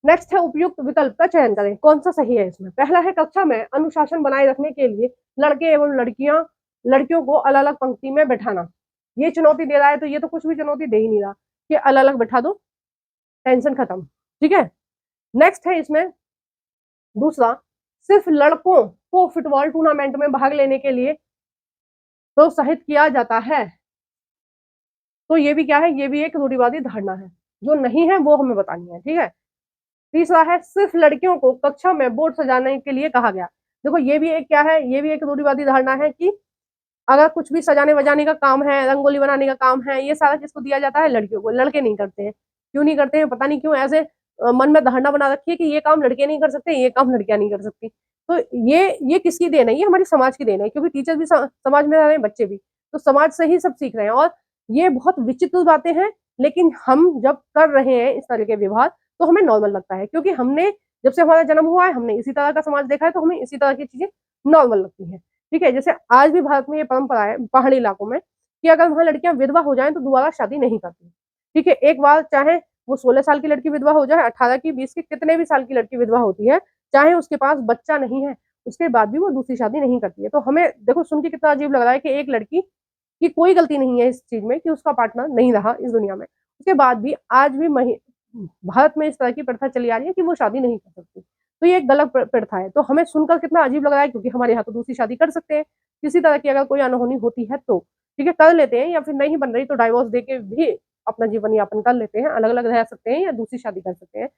नेक्स्ट है उपयुक्त विकल्प का चयन करें, कौन सा सही है इसमें? पहला है कक्षा में अनुशासन बनाए रखने के लिए लड़के एवं लड़कियों को अलग अलग पंक्ति में बैठाना, ये चुनौती दे रहा है, तो ये तो कुछ भी चुनौती दे ही नहीं रहा, कि अलग अलग बैठा दो, टेंशन खत्म। ठीक है, नेक्स्ट है इसमें दूसरा, सिर्फ लड़कों को फुटबॉल टूर्नामेंट में भाग लेने के लिए प्रोत्साहित किया जाता है, तो ये भी क्या है? ये भी एक रूढ़िवादी धारणा है, जो नहीं है वो हमें बतानी है। ठीक है, तीसरा है सिर्फ लड़कियों को कक्षा में बोर्ड सजाने के लिए कहा गया, देखो ये भी एक क्या है? ये भी एक रूढ़िवादी धारणा है कि अगर कुछ भी सजाने वजाने का काम है, रंगोली बनाने का काम है, ये सारा किसको दिया जाता है? लड़कियों को, लड़के नहीं करते हैं। क्यों नहीं करते हैं, पता नहीं क्यों ऐसे मन में धारणा बना रखी है कि ये काम लड़के नहीं कर सकते, ये काम लड़कियां नहीं कर सकती। तो ये किसकी देन है? ये हमारी समाज की देन है, क्योंकि टीचर भी समाज में रह रहे हैं, बच्चे भी, तो समाज से ही सब सीख रहे हैं। और ये बहुत विचित्र बातें हैं, लेकिन हम जब कर रहे हैं इस तरह के व्यवहार तो हमें नॉर्मल लगता है, क्योंकि हमने जब से हमारा जन्म हुआ है हमने इसी तरह का समाज देखा है, तो हमें इसी तरह की चीजें नॉर्मल लगती है। ठीक है, जैसे आज भी भारत में ये परंपरा है पहाड़ी इलाकों में कि अगर वहां लड़कियां विधवा हो जाएं तो दोबारा शादी नहीं करती। ठीक है, एक बार चाहे वो 16 साल की लड़की विधवा हो जाए, 18 की, 20 की, कितने भी साल की लड़की विधवा होती है, चाहे उसके पास बच्चा नहीं है, उसके बाद भी वो दूसरी शादी नहीं करती है। तो हमें देखो सुन के कितना अजीब लग रहा है कि एक लड़की की कोई गलती नहीं है इस चीज में कि उसका पार्टनर नहीं रहा इस दुनिया में, उसके बाद भी आज भी भारत में इस तरह की प्रथा चली आ रही है कि वो शादी नहीं कर सकती। तो ये एक गलत प्रथा है। तो हमें सुनकर कितना अजीब लग रहा है, क्योंकि हमारे यहाँ तो दूसरी शादी कर सकते हैं, किसी तरह की अगर कोई अनहोनी होती है तो ठीक है कर लेते हैं, या फिर नहीं बन रही तो डाइवोर्स देके भी अपना जीवन यापन कर लेते हैं, अलग अलग रह सकते हैं या दूसरी शादी कर सकते हैं।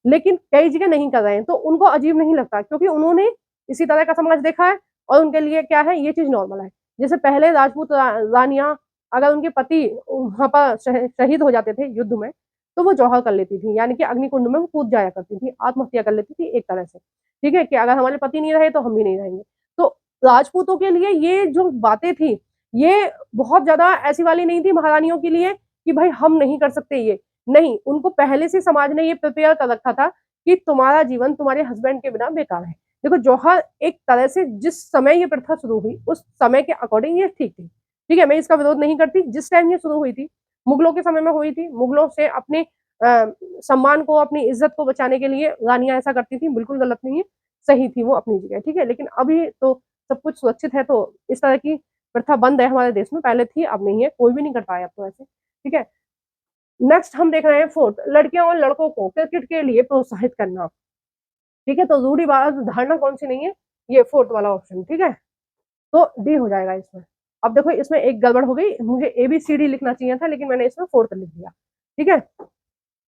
लेकिन कई जगह नहीं कर रहे हैं, तो उनको अजीब नहीं लगता, क्योंकि उन्होंने इसी तरह का समाज देखा है और उनके लिए क्या है, ये चीज नॉर्मल है। जैसे पहले राजपूत रानियां, अगर उनके पति वहां पर शहीद हो जाते थे युद्ध में, तो वो जौहर कर लेती थी, यानी कि अग्निकुंड में वो कूद जाया करती थी, आत्महत्या कर लेती थी एक तरह से। ठीक है, कि अगर हमारे पति नहीं रहे तो हम भी नहीं रहेंगे। तो राजपूतों के लिए ये जो बातें थी, ये बहुत ज्यादा ऐसी वाली नहीं थी महारानियों के लिए कि भाई हम नहीं कर सकते ये, नहीं, उनको पहले से समाज ने ये प्रिपेयर कर रखा था कि तुम्हारा जीवन तुम्हारे हस्बैंड के बिना बेकार है। देखो जौहर एक तरह से जिस समय ये प्रथा शुरू हुई उस समय के अकॉर्डिंग ये ठीक थी। ठीक है, मैं इसका विरोध नहीं करती, जिस टाइम ये शुरू हुई थी मुगलों के समय में हुई थी, मुगलों से अपने सम्मान को, अपनी इज्जत को बचाने के लिए रानियां ऐसा करती थी, बिल्कुल गलत नहीं है, सही थी वो अपनी जगह। ठीक है, लेकिन अभी तो सब कुछ सुरक्षित है, तो इस तरह की प्रथा बंद है हमारे देश में, पहले थी अब नहीं है, कोई भी नहीं कर पाया अब तो ऐसे। ठीक है, नेक्स्ट हम देख रहे हैं फोर्थ, लड़कियों और लड़कों को क्रिकेट के लिए प्रोत्साहित करना। ठीक है, तो रूढ़िवाद धारणा कौन सी नहीं है, ये फोर्थ वाला ऑप्शन। ठीक है, तो डी हो जाएगा इसमें। अब देखो इसमें एक गड़बड़ हो गई, मुझे ABCD लिखना चाहिए था, लेकिन मैंने इसमें फोर्थ लिख दिया। ठीक है,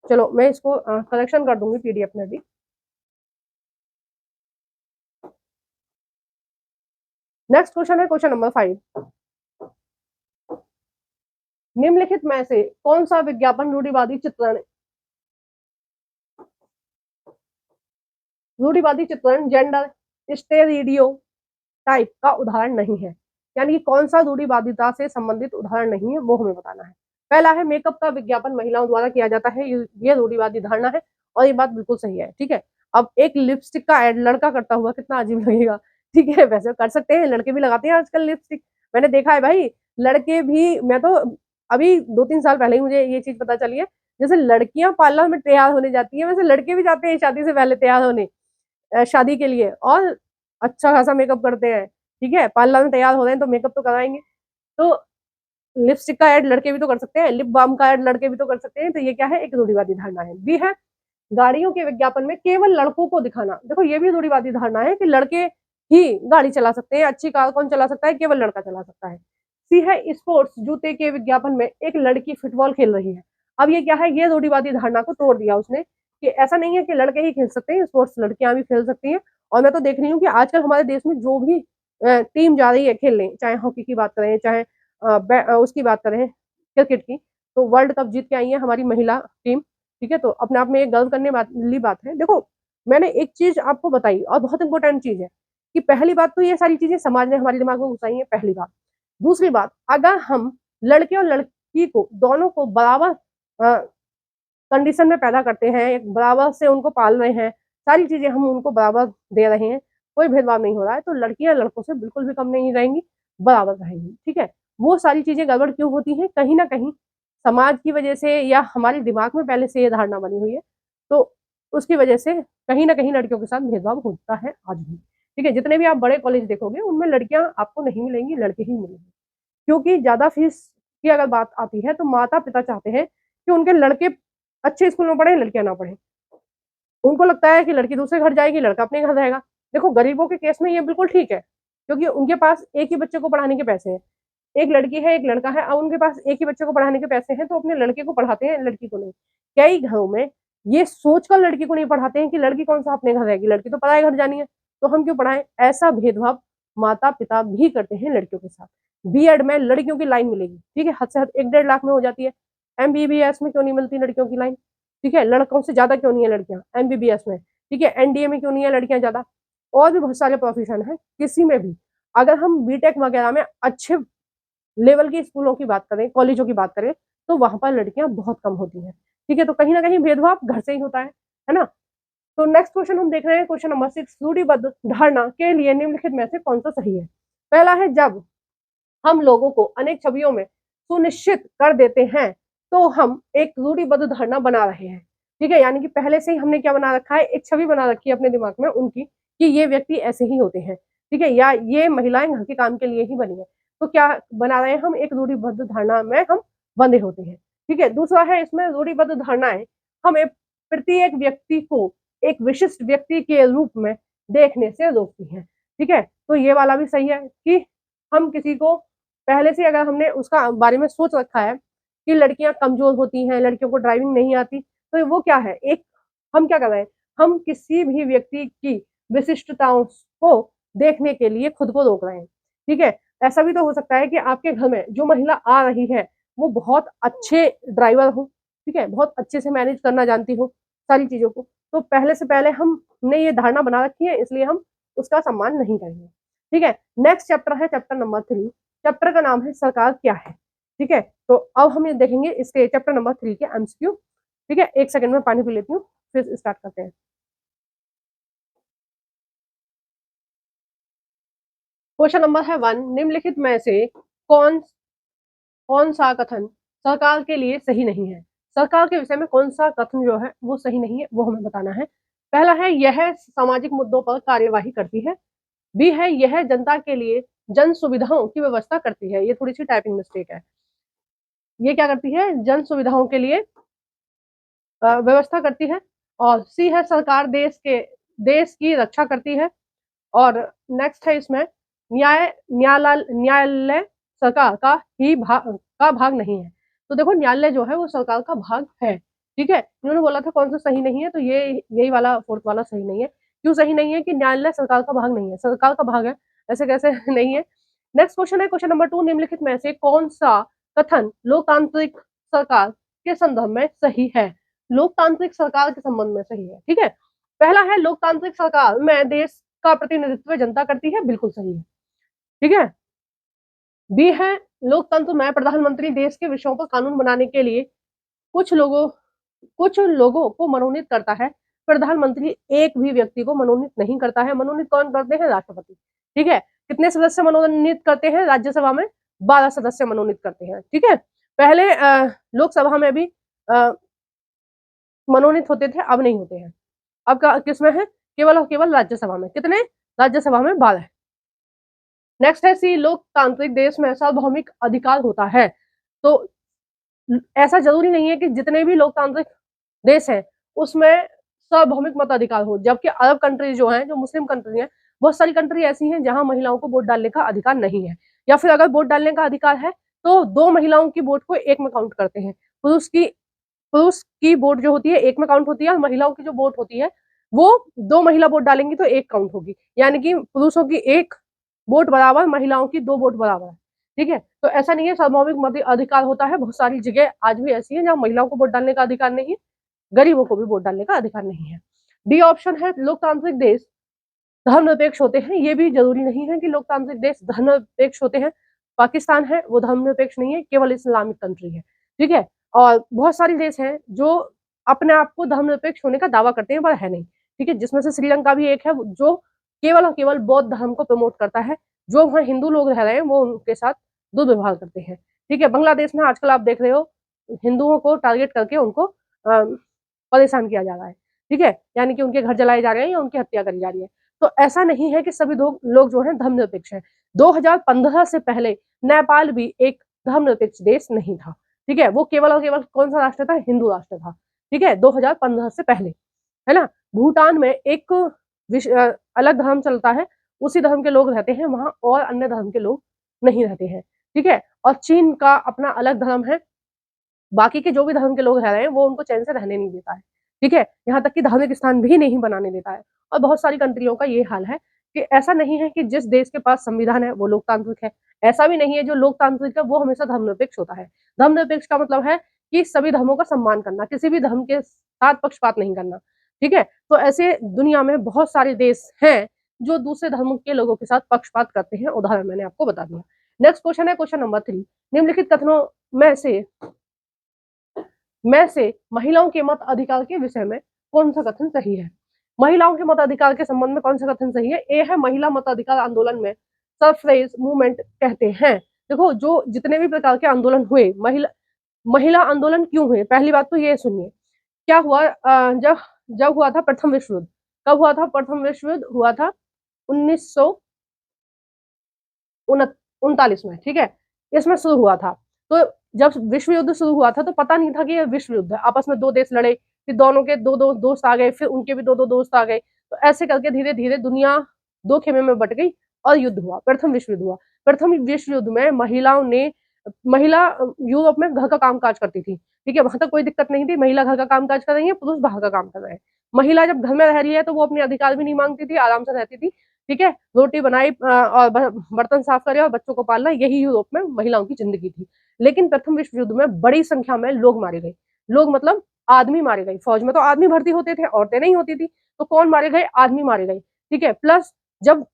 चलो मैं इसको करेक्शन कर दूंगी PDF में भी। नेक्स्ट क्वेश्चन है क्वेश्चन नंबर 5, निम्नलिखित में से कौन सा विज्ञापन रूढ़िवादी चित्रण जेंडर स्टेरियो टाइप का उदाहरण नहीं है, यानी कि कौन सा रूढ़िवादिता से संबंधित उदाहरण नहीं है वो हमें बताना है। पहला है मेकअप का विज्ञापन महिलाओं द्वारा किया जाता है, ये रूढ़िवादी धारणा है और ये बात बिल्कुल सही है। ठीक है, अब एक लिपस्टिक का एड लड़का करता हुआ कितना अजीब लगेगा। ठीक है, वैसे कर सकते हैं, लड़के भी लगाते हैं आजकल लिपस्टिक, मैंने देखा है भाई, लड़के भी, मैं तो अभी 2-3 साल पहले ही मुझे ये चीज पता चली है, जैसे लड़कियां पार्लर में तैयार होने जाती है, वैसे लड़के भी जाते हैं शादी से पहले तैयार होने, शादी के लिए, और अच्छा खासा मेकअप करते हैं। ठीक है, पार्लर में तैयार हो रहे हैं तो मेकअप तो कराएंगे। तो लिपस्टिक का ऐड लड़के भी तो कर सकते हैं, लिप बाम का ऐड लड़के भी तो कर सकते हैं, तो ये क्या है, एक रूढ़िवादी धारणा है। बी है गाड़ियों के विज्ञापन में केवल लड़कों को दिखाना। देखो ये भी रूढ़िवादी धारणा है कि लड़के ही गाड़ी चला सकते हैं, अच्छी कार कौन चला सकता है, केवल लड़का चला सकता है। सी है स्पोर्ट्स जूते के विज्ञापन में एक लड़की फुटबॉल खेल रही है। अब ये क्या है, ये रूढ़िवादी धारणा को तोड़ दिया उसने कि ऐसा नहीं है कि लड़के ही खेल सकते हैं, स्पोर्ट्स लड़कियां भी खेल सकती हैं। और मैं तो देख रही हूँ कि आजकल हमारे देश में जो भी टीम जा रही है खेलने, चाहे हॉकी की बात करें, चाहे उसकी बात करें क्रिकेट की, तो वर्ल्ड कप जीत के आई है हमारी महिला टीम। ठीक है, तो अपने आप में एक गर्व करने वाली बात है। देखो मैंने एक चीज आपको बताई और बहुत इंपॉर्टेंट चीज है कि पहली बात तो ये सारी चीजें समाज ने हमारे दिमाग में घुसाई है, पहली बात। दूसरी बात, अगर हम लड़के और लड़की को दोनों को बराबर कंडीशन में पैदा करते हैं, एक बराबर से उनको पाल रहे हैं, सारी चीजें हम उनको बराबर दे रहे हैं, कोई भेदभाव नहीं हो रहा है, तो लड़कियां लड़कों से बिल्कुल भी कम नहीं रहेंगी, बराबर रहेंगी। ठीक है, वो सारी चीजें गड़बड़ क्यों होती हैं, कहीं ना कहीं समाज की वजह से या हमारे दिमाग में पहले से ये धारणा बनी हुई है, तो उसकी वजह से कहीं ना कहीं लड़कियों के साथ भेदभाव होता है आज भी। ठीक है, जितने भी आप बड़े कॉलेज देखोगे उनमें लड़कियां आपको नहीं मिलेंगी, लड़के ही मिलेंगे, क्योंकि ज्यादा फीस की अगर बात आती है तो माता पिता चाहते हैं कि उनके लड़के अच्छे स्कूल में पढ़े, लड़कियां ना पढ़े। उनको लगता है कि लड़की दूसरे घर जाएगी, लड़का अपने घर रहेगा। देखो गरीबों के केस में ये बिल्कुल ठीक है, क्योंकि उनके पास एक ही बच्चे को पढ़ाने के पैसे हैं, एक लड़की है एक लड़का है, अब उनके पास एक ही बच्चे को पढ़ाने के पैसे हैं तो अपने लड़के को पढ़ाते हैं, लड़की को नहीं। कई घरों में ये सोचकर लड़की को नहीं पढ़ाते हैं कि लड़की कौन सा अपने घर रहेगी, लड़की तो पराए घर जानी है, तो हम क्यों पढ़ाएं। ऐसा भेदभाव माता पिता भी करते हैं लड़कियों के साथ। B.Ed में लड़कियों की लाइन मिलेगी, ठीक है, हद से हद 1-1.5 लाख में हो जाती है, MBBS में क्यों नहीं मिलती लड़कियों की लाइन, ठीक है, लड़कों से ज्यादा क्यों नहीं है लड़कियां एमबीबीएस में, ठीक है, एनडीए में क्यों नहीं है लड़कियां ज्यादा, और भी बहुत सारे प्रोफेशन है, किसी में भी अगर हम बीटेक वगैरह में अच्छे लेवल के स्कूलों की बात करें, कॉलेजों की बात करें, तो वहां पर लड़कियां बहुत कम होती हैं, ठीक है, तो कहीं ना कहीं भेदभाव घर से ही होता है ना। तो नेक्स्ट क्वेश्चन हम देख रहे हैं, क्वेश्चन नंबर 6, रूढ़िबद्ध धारणा के लिए निम्नलिखित में से कौन सा सही है। पहला है, जब हम लोगों को अनेक छवियों में सुनिश्चित कर देते हैं तो हम एक रूढ़िबद्ध धारणा बना रहे हैं, ठीक है, यानी कि पहले से ही हमने क्या बना रखा है, एक छवि बना रखी है अपने दिमाग में उनकी कि ये व्यक्ति ऐसे ही होते हैं, ठीक है, या ये महिलाएं घर के काम के लिए ही बनी है, तो क्या बना रहे हैं हम, एक रूढ़िबद्ध धारणा में हम बंधे होते हैं, ठीक है। दूसरा है इसमें, रूढ़िबद्ध धारणाएं हमें प्रत्येक व्यक्ति को एक विशिष्ट व्यक्ति के रूप में देखने से रोकती हैं, ठीक है, तो ये वाला भी सही है कि हम किसी को पहले से अगर हमने उसका बारे में सोच रखा है कि लड़कियां कमजोर होती हैं, लड़कियों को ड्राइविंग नहीं आती, तो वो क्या है, एक हम क्या कर रहे हैं, हम किसी भी व्यक्ति की विशिष्टताओं को देखने के लिए खुद को रोक रहे हैं, ठीक है। ऐसा भी तो हो सकता है कि आपके घर में जो महिला आ रही है वो बहुत अच्छे ड्राइवर हो, ठीक है, बहुत अच्छे से मैनेज करना जानती हो सारी चीजों को, तो पहले से पहले हमने ये धारणा बना रखी है, इसलिए हम उसका सम्मान नहीं करेंगे, ठीक है। नेक्स्ट चैप्टर है चैप्टर नंबर 3, चैप्टर का नाम है सरकार क्या है, ठीक है, तो अब हम ये देखेंगे इसके चैप्टर नंबर 3 के एमसीक्यू, ठीक है, एक सेकंड में पानी पी लेती हूँ फिर स्टार्ट करते हैं। क्वेश्चन नंबर है 1, निम्नलिखित में से कौन कौन सा कथन सरकार के लिए सही नहीं है, सरकार के विषय में कौन सा कथन जो है वो सही नहीं है, वो हमें बताना है। पहला है, यह सामाजिक मुद्दों पर कार्यवाही करती है। बी है, यह जनता के लिए जन सुविधाओं की व्यवस्था करती है, ये थोड़ी सी टाइपिंग मिस्टेक है, ये क्या करती है, जन सुविधाओं के लिए व्यवस्था करती है। और सी है, सरकार देश की रक्षा करती है। और नेक्स्ट है इसमें, न्यायालय सरकार का भाग नहीं है। तो देखो, न्यायालय जो है वो सरकार का भाग है, ठीक है, इन्होंने बोला था कौन सा सही नहीं है, तो ये यही वाला फोर्थ वाला सही नहीं है। क्यों सही नहीं है कि न्यायालय सरकार का भाग नहीं है, सरकार का भाग है, ऐसे कैसे नहीं है। नेक्स्ट क्वेश्चन है क्वेश्चन नंबर 2, निम्नलिखित में से कौन सा कथन लोकतांत्रिक सरकार के संदर्भ में सही है, लोकतांत्रिक सरकार के संबंध में सही है, ठीक है। पहला है, लोकतांत्रिक सरकार में देश का प्रतिनिधित्व जनता करती है, बिल्कुल सही है, ठीक है। बी है, लोकतंत्र में प्रधानमंत्री देश के विषयों पर कानून बनाने के लिए कुछ लोगों को मनोनीत करता है, प्रधानमंत्री एक भी व्यक्ति को मनोनीत नहीं करता है, मनोनीत कौन करते हैं, राष्ट्रपति, ठीक है। कितने सदस्य मनोनीत करते हैं, राज्यसभा में 12 सदस्य मनोनीत करते हैं, ठीक है। पहले लोकसभा में भी मनोनीत होते थे, अब नहीं होते हैं, अब किसमें है, केवल और केवल राज्यसभा में, कितने, राज्यसभा में 12। नेक्स्ट है सी, लोकतांत्रिक देश में सार्वभौमिक अधिकार होता है। तो ऐसा जरूरी नहीं है कि जितने भी लोकतांत्रिक देश हैं उसमें सार्वभौमिक मताधिकार हो, जबकि अरब कंट्री जो है, जो मुस्लिम कंट्री है, बहुत सारी कंट्री ऐसी हैं जहां महिलाओं को वोट डालने का अधिकार नहीं है, या फिर अगर वोट डालने का अधिकार है तो 2 महिलाओं की वोट को एक में काउंट करते हैं, पुरुष की वोट जो होती है एक में काउंट होती है, और महिलाओं की जो वोट होती है वो 2 महिला वोट डालेंगी तो एक काउंट होगी, यानी कि पुरुषों की 1 वोट बराबर, महिलाओं की 2 वोट बराबर है, ठीक है। तो ऐसा नहीं है, सार्वभौमिक मत अधिकार होता है, बहुत सारी जगह आज भी ऐसी है जहाँ महिलाओं को वोट डालने का अधिकार नहीं है, गरीबों को भी वोट डालने का अधिकार नहीं है। डी ऑप्शन है, लोकतांत्रिक देश धर्मनिरपेक्ष होते हैं, ये भी जरूरी नहीं है कि लोकतांत्रिक देश धर्मनिरपेक्ष होते हैं, पाकिस्तान है वो धर्मनिरपेक्ष नहीं है, केवल इस्लामिक कंट्री है, ठीक है। और बहुत सारे देश हैं जो अपने आप को धर्मनिरपेक्ष होने का दावा करते हैं पर है नहीं, ठीक है, जिसमें से श्रीलंका भी एक है जो केवल और केवल बौद्ध धर्म को प्रमोट करता है, जो वहाँ हिंदू लोग रह रहे हैं वो उनके साथ दुर्व्यवहार करते हैं, ठीक है। बांग्लादेश में आजकल आप देख रहे हो हिंदुओं को टारगेट करके उनको परेशान किया जा रहा है, ठीक है, यानी कि उनके घर जलाए जा रहे हैं या उनकी हत्या करी जा रही है। तो ऐसा नहीं है कि सभी लोग जो है धर्मनिरपेक्ष है। 2015 से पहले नेपाल भी एक धर्मनिरपेक्ष देश नहीं था, ठीक है, वो केवल और केवल कौन सा राष्ट्र था, हिंदू राष्ट्र था, ठीक है, 2015 से पहले, है ना। भूटान में एक अलग धर्म चलता है, उसी धर्म के लोग रहते हैं वहां, और अन्य धर्म के लोग नहीं रहते हैं, ठीक है। और चीन का अपना अलग धर्म है, बाकी के जो भी धर्म के लोग रह रहे हैं वो उनको चैन से रहने नहीं देता है, ठीक है, यहाँ तक कि धार्मिक स्थान भी नहीं बनाने देता है। और बहुत सारी कंट्रियों का ये हाल है कि ऐसा नहीं है कि जिस देश के पास संविधान है वो लोकतांत्रिक है, ऐसा भी नहीं है जो लोकतांत्रिक है वो हमेशा धर्मनिरपेक्ष होता है। धर्मनिरपेक्ष का मतलब है कि सभी धर्मों का सम्मान करना, किसी भी धर्म के साथ पक्षपात नहीं करना, ठीक है। तो ऐसे दुनिया में बहुत सारे देश हैं जो दूसरे धर्म के लोगों के साथ पक्षपात करते हैं, उदाहरण मैंने आपको बता दिया। नेक्स्ट क्वेश्चन है क्वेश्चन नंबर 3, निम्नलिखित कथनों में से महिलाओं के मत अधिकार के विषय में कौन सा कथन सही है? महिलाओं के मत अधिकार के संबंध में कौन सा कथन सही है? ए है महिला मत अधिकार आंदोलन में सफरेज मूवमेंट कहते हैं। देखो, जो जितने भी प्रकार के आंदोलन हुए, महिला आंदोलन क्यों हुए? पहली बात तो ये सुनिए, क्या हुआ जब जब हुआ था प्रथम विश्व युद्ध। कब हुआ था प्रथम विश्व युद्ध? हुआ था 1939 में, ठीक है, इसमें शुरू हुआ था। तो जब विश्व युद्ध शुरू हुआ था तो पता नहीं था कि ये विश्व युद्ध है, आपस में दो देश लड़े, फिर दोनों के दो दो दोस्त आ गए, फिर उनके भी दो दो दोस्त आ गए, तो ऐसे करके धीरे धीरे दुनिया दो खेमे में बट गई और युद्ध हुआ, प्रथम विश्व युद्ध हुआ। प्रथम विश्व युद्ध में महिला यूरोप में घर का काम काज करती थी, ठीक है, वहां तक कोई दिक्कत नहीं थी, महिला घर का काम काज कर रही है, पुरुष बाहर का काम कर रहे हैं। महिला जब घर में रह रही है तो वो अपने अधिकार भी नहीं मांगती थी, आराम से रहती थी, ठीक है, रोटी बनाई और बर्तन साफ करे और बच्चों को पालना, यही यूरोप में महिलाओं की जिंदगी थी। लेकिन प्रथम विश्व युद्ध में बड़ी संख्या में लोग मारे गए, लोग मतलब आदमी मारे गए। फौज में तो आदमी भर्ती होते थे, औरतें नहीं होती थी, तो कौन मारे गए? आदमी मारे गए, ठीक है। प्लस जब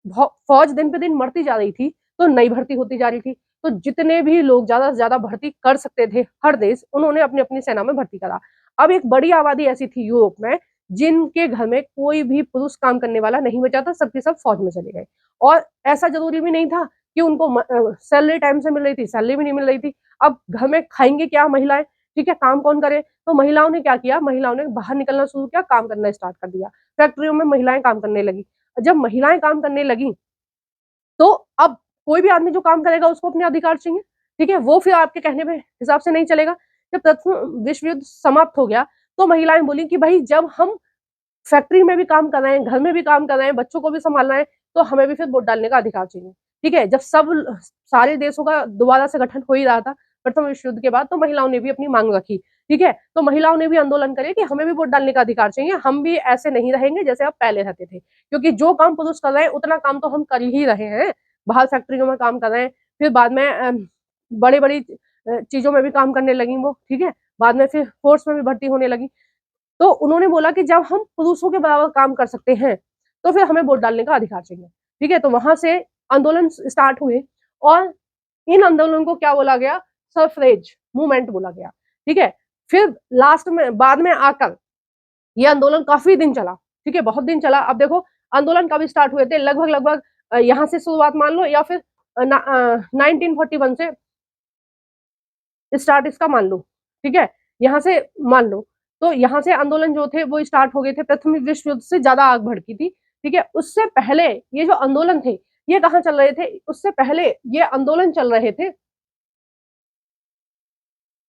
फौज दिन पे दिन मरती जा रही थी तो नई भर्ती होती जा रही थी, तो जितने भी लोग ज्यादा से ज्यादा भर्ती कर सकते थे हर देश, उन्होंने अपनी अपनी सेना में भर्ती करा। अब एक बड़ी आबादी ऐसी थी यूरोप में जिनके घर में कोई भी पुरुष काम करने वाला नहीं बचा था, सबके सब फौज में चले गए। और ऐसा जरूरी भी नहीं था कि उनको सैलरी टाइम से मिल रही थी, सैलरी भी नहीं मिल रही थी। अब घर में खाएंगे क्या महिलाएं, ठीक है, काम कौन करे? तो महिलाओं ने क्या किया, महिलाओं ने बाहर निकलना शुरू किया, काम करना स्टार्ट कर दिया, फैक्ट्रियों में महिलाएं काम करने लगी। जब महिलाएं काम करने लगी तो अब कोई भी आदमी जो काम करेगा उसको अपने अधिकार चाहिए, ठीक है, वो फिर आपके कहने पे हिसाब से नहीं चलेगा। जब प्रथम विश्व युद्ध समाप्त हो गया तो महिलाएं बोली कि भाई जब हम फैक्ट्री में भी काम कर रहे हैं, घर में भी काम कर रहे हैं, बच्चों को भी संभालना है, तो हमें भी फिर वोट डालने का अधिकार चाहिए, ठीक है। जब सब सारे देशों का दोबारा से गठन हो ही रहा था प्रथम विश्व युद्ध के बाद, तो महिलाओं ने भी अपनी मांग रखी, ठीक है, तो महिलाओं ने भी आंदोलन करे कि हमें भी वोट डालने का अधिकार चाहिए, हम भी ऐसे नहीं रहेंगे जैसे आप पहले रहते थे, क्योंकि जो काम पुरुष कर रहे हैं उतना काम तो हम कर ही रहे हैं, बाहर फैक्ट्रियों में काम कर रहे हैं, फिर बाद में बड़ी बड़ी चीजों में भी काम करने लगी वो, ठीक है, बाद में फिर फोर्स में भी भर्ती होने लगी। तो उन्होंने बोला कि जब हम पुरुषों के बराबर काम कर सकते हैं तो फिर हमें वोट डालने का अधिकार चाहिए, ठीक है। तो वहां से आंदोलन स्टार्ट हुए और इन आंदोलनों को क्या बोला गया? सफरेज मूवमेंट बोला गया, ठीक है। फिर लास्ट में बाद में आकर ये आंदोलन काफी दिन चला, ठीक है, बहुत दिन चला। अब देखो आंदोलन कब स्टार्ट हुए थे, लगभग लगभग यहाँ से शुरुआत मान लो या फिर 1941 से स्टार्ट इसका मान लो, ठीक है, यहाँ से मान लो। तो यहाँ से आंदोलन जो थे वो स्टार्ट हो गए थे, प्रथम विश्व युद्ध से ज्यादा आग भड़की थी, ठीक है। उससे पहले ये जो आंदोलन थे ये कहाँ चल रहे थे? उससे पहले ये आंदोलन चल रहे थे,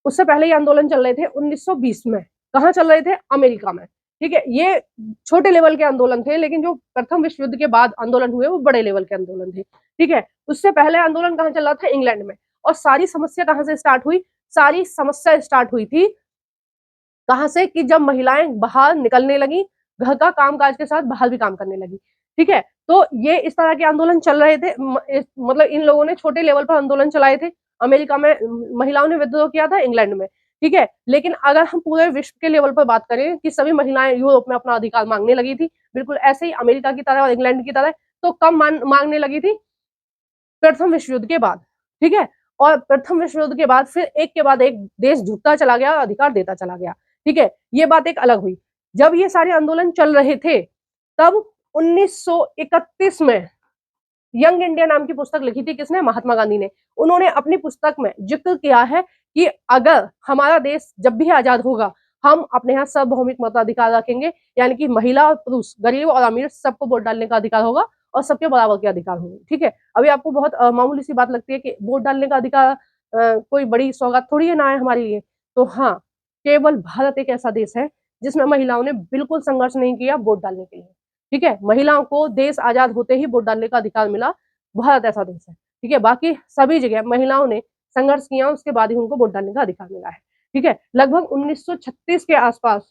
उससे पहले ये आंदोलन चल रहे थे 1920 में। कहाँ चल रहे थे? अमेरिका में, ठीक है। ये छोटे लेवल के आंदोलन थे, लेकिन जो प्रथम विश्व युद्ध के बाद आंदोलन हुए वो बड़े लेवल के आंदोलन थे, ठीक है। उससे पहले आंदोलन कहाँ चल रहा था? इंग्लैंड में। और सारी समस्या कहाँ से स्टार्ट हुई? सारी समस्या स्टार्ट हुई थी कहाँ से? कि जब महिलाएं बाहर निकलने लगी, घर का काम काज के साथ बाहर भी काम करने लगी, ठीक है। तो ये इस तरह के आंदोलन चल रहे थे, मतलब इन लोगों ने छोटे लेवल पर आंदोलन चलाए थे। अमेरिका में महिलाओं ने विद्रोह किया था, इंग्लैंड में, ठीक है। लेकिन अगर हम पूरे विश्व के लेवल पर बात करें कि सभी महिलाएं यूरोप में अपना अधिकार मांगने लगी थी, बिल्कुल ऐसे ही अमेरिका की तरह और इंग्लैंड की तरह, तो कब मांगने लगी थी? प्रथम विश्व युद्ध के बाद, ठीक है। और प्रथम विश्व युद्ध के बाद फिर एक के बाद एक देश झुकता चला गया, अधिकार देता चला गया, ठीक है। ये बात एक अलग हुई। जब ये सारे आंदोलन चल रहे थे तब 1931 में यंग इंडिया नाम की पुस्तक लिखी थी, किसने? महात्मा गांधी ने। उन्होंने अपनी पुस्तक में जिक्र किया है कि अगर हमारा देश जब भी आजाद होगा हम अपने यहाँ सार्वभौमिक मताधिकार रखेंगे, यानी कि महिला और पुरुष, गरीब और अमीर, सबको वोट डालने का अधिकार होगा और सबके बराबर के अधिकार होंगे, ठीक है। अभी आपको बहुत मामूली सी बात लगती है कि वोट डालने का अधिकार कोई बड़ी सौगात थोड़ी है ना है हमारे लिए। तो हाँ, केवल भारत एक ऐसा देश है जिसमें महिलाओं ने बिल्कुल संघर्ष नहीं किया वोट डालने के लिए, ठीक है। महिलाओं को देश आजाद होते ही वोट डालने का अधिकार मिला, भारत ऐसा देश है, ठीक है। बाकी सभी जगह महिलाओं ने संघर्ष किया, उसके बाद ही उनको वोट डालने का अधिकार मिला है, ठीक है। लगभग 1936 के आसपास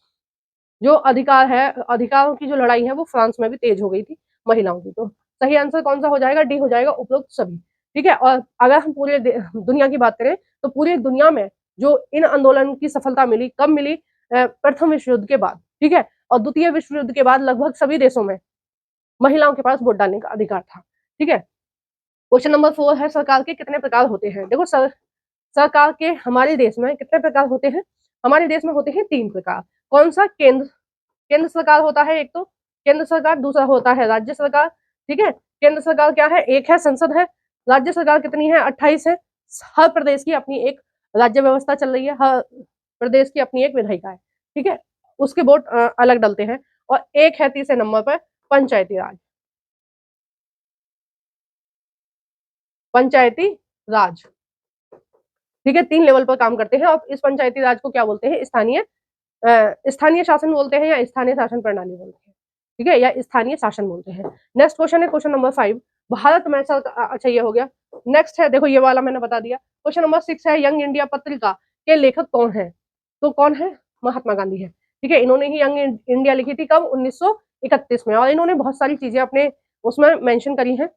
जो अधिकार है, अधिकारों की जो लड़ाई है वो फ्रांस में भी तेज हो गई थी महिलाओं की। तो सही आंसर कौन सा हो जाएगा? डी हो जाएगा, उपरोक्त सभी, ठीक है। और अगर हम पूरे दुनिया की बात करें तो पूरी दुनिया में जो इन आंदोलन की सफलता मिली कब मिली? प्रथम विश्व युद्ध के बाद, ठीक है। और द्वितीय विश्व युद्ध के बाद लगभग सभी देशों में महिलाओं के पास वोट डालने का अधिकार था, ठीक है। क्वेश्चन नंबर 4 है, सरकार के कितने प्रकार होते हैं? देखो सरकार के हमारे देश में कितने प्रकार होते हैं? हमारे देश में होते हैं 3 प्रकार। कौन सा? केंद्र सरकार होता है एक तो, केंद्र सरकार, दूसरा होता है राज्य सरकार, ठीक है। केंद्र सरकार क्या है? एक है संसद है। राज्य सरकार कितनी है? 28 है। हर प्रदेश की अपनी एक राज्य व्यवस्था चल रही है, हर प्रदेश की अपनी एक विधायिका है, ठीक है। उसके वोट अलग डलते हैं। और एक है तीसरे नंबर पर पंचायती राज, पंचायती राज, ठीक है। 3 लेवल पर काम करते हैं और इस पंचायती राज को क्या बोलते हैं? स्थानीय शासन बोलते हैं या स्थानीय शासन प्रणाली बोलते हैं, ठीक है, या स्थानीय शासन बोलते हैं। नेक्स्ट क्वेश्चन है क्वेश्चन नंबर 5, भारत में अच्छा ये हो गया। नेक्स्ट है, देखो ये वाला मैंने बता दिया। क्वेश्चन नंबर 6 है, यंग इंडिया पत्रिका के लेखक कौन है? तो कौन है? महात्मा गांधी है, ठीक है। इन्होंने ही यंग इंडिया लिखी थी कब? 1931 में, और इन्होंने बहुत सारी चीजें अपने उसमें मेंशन करी हैं।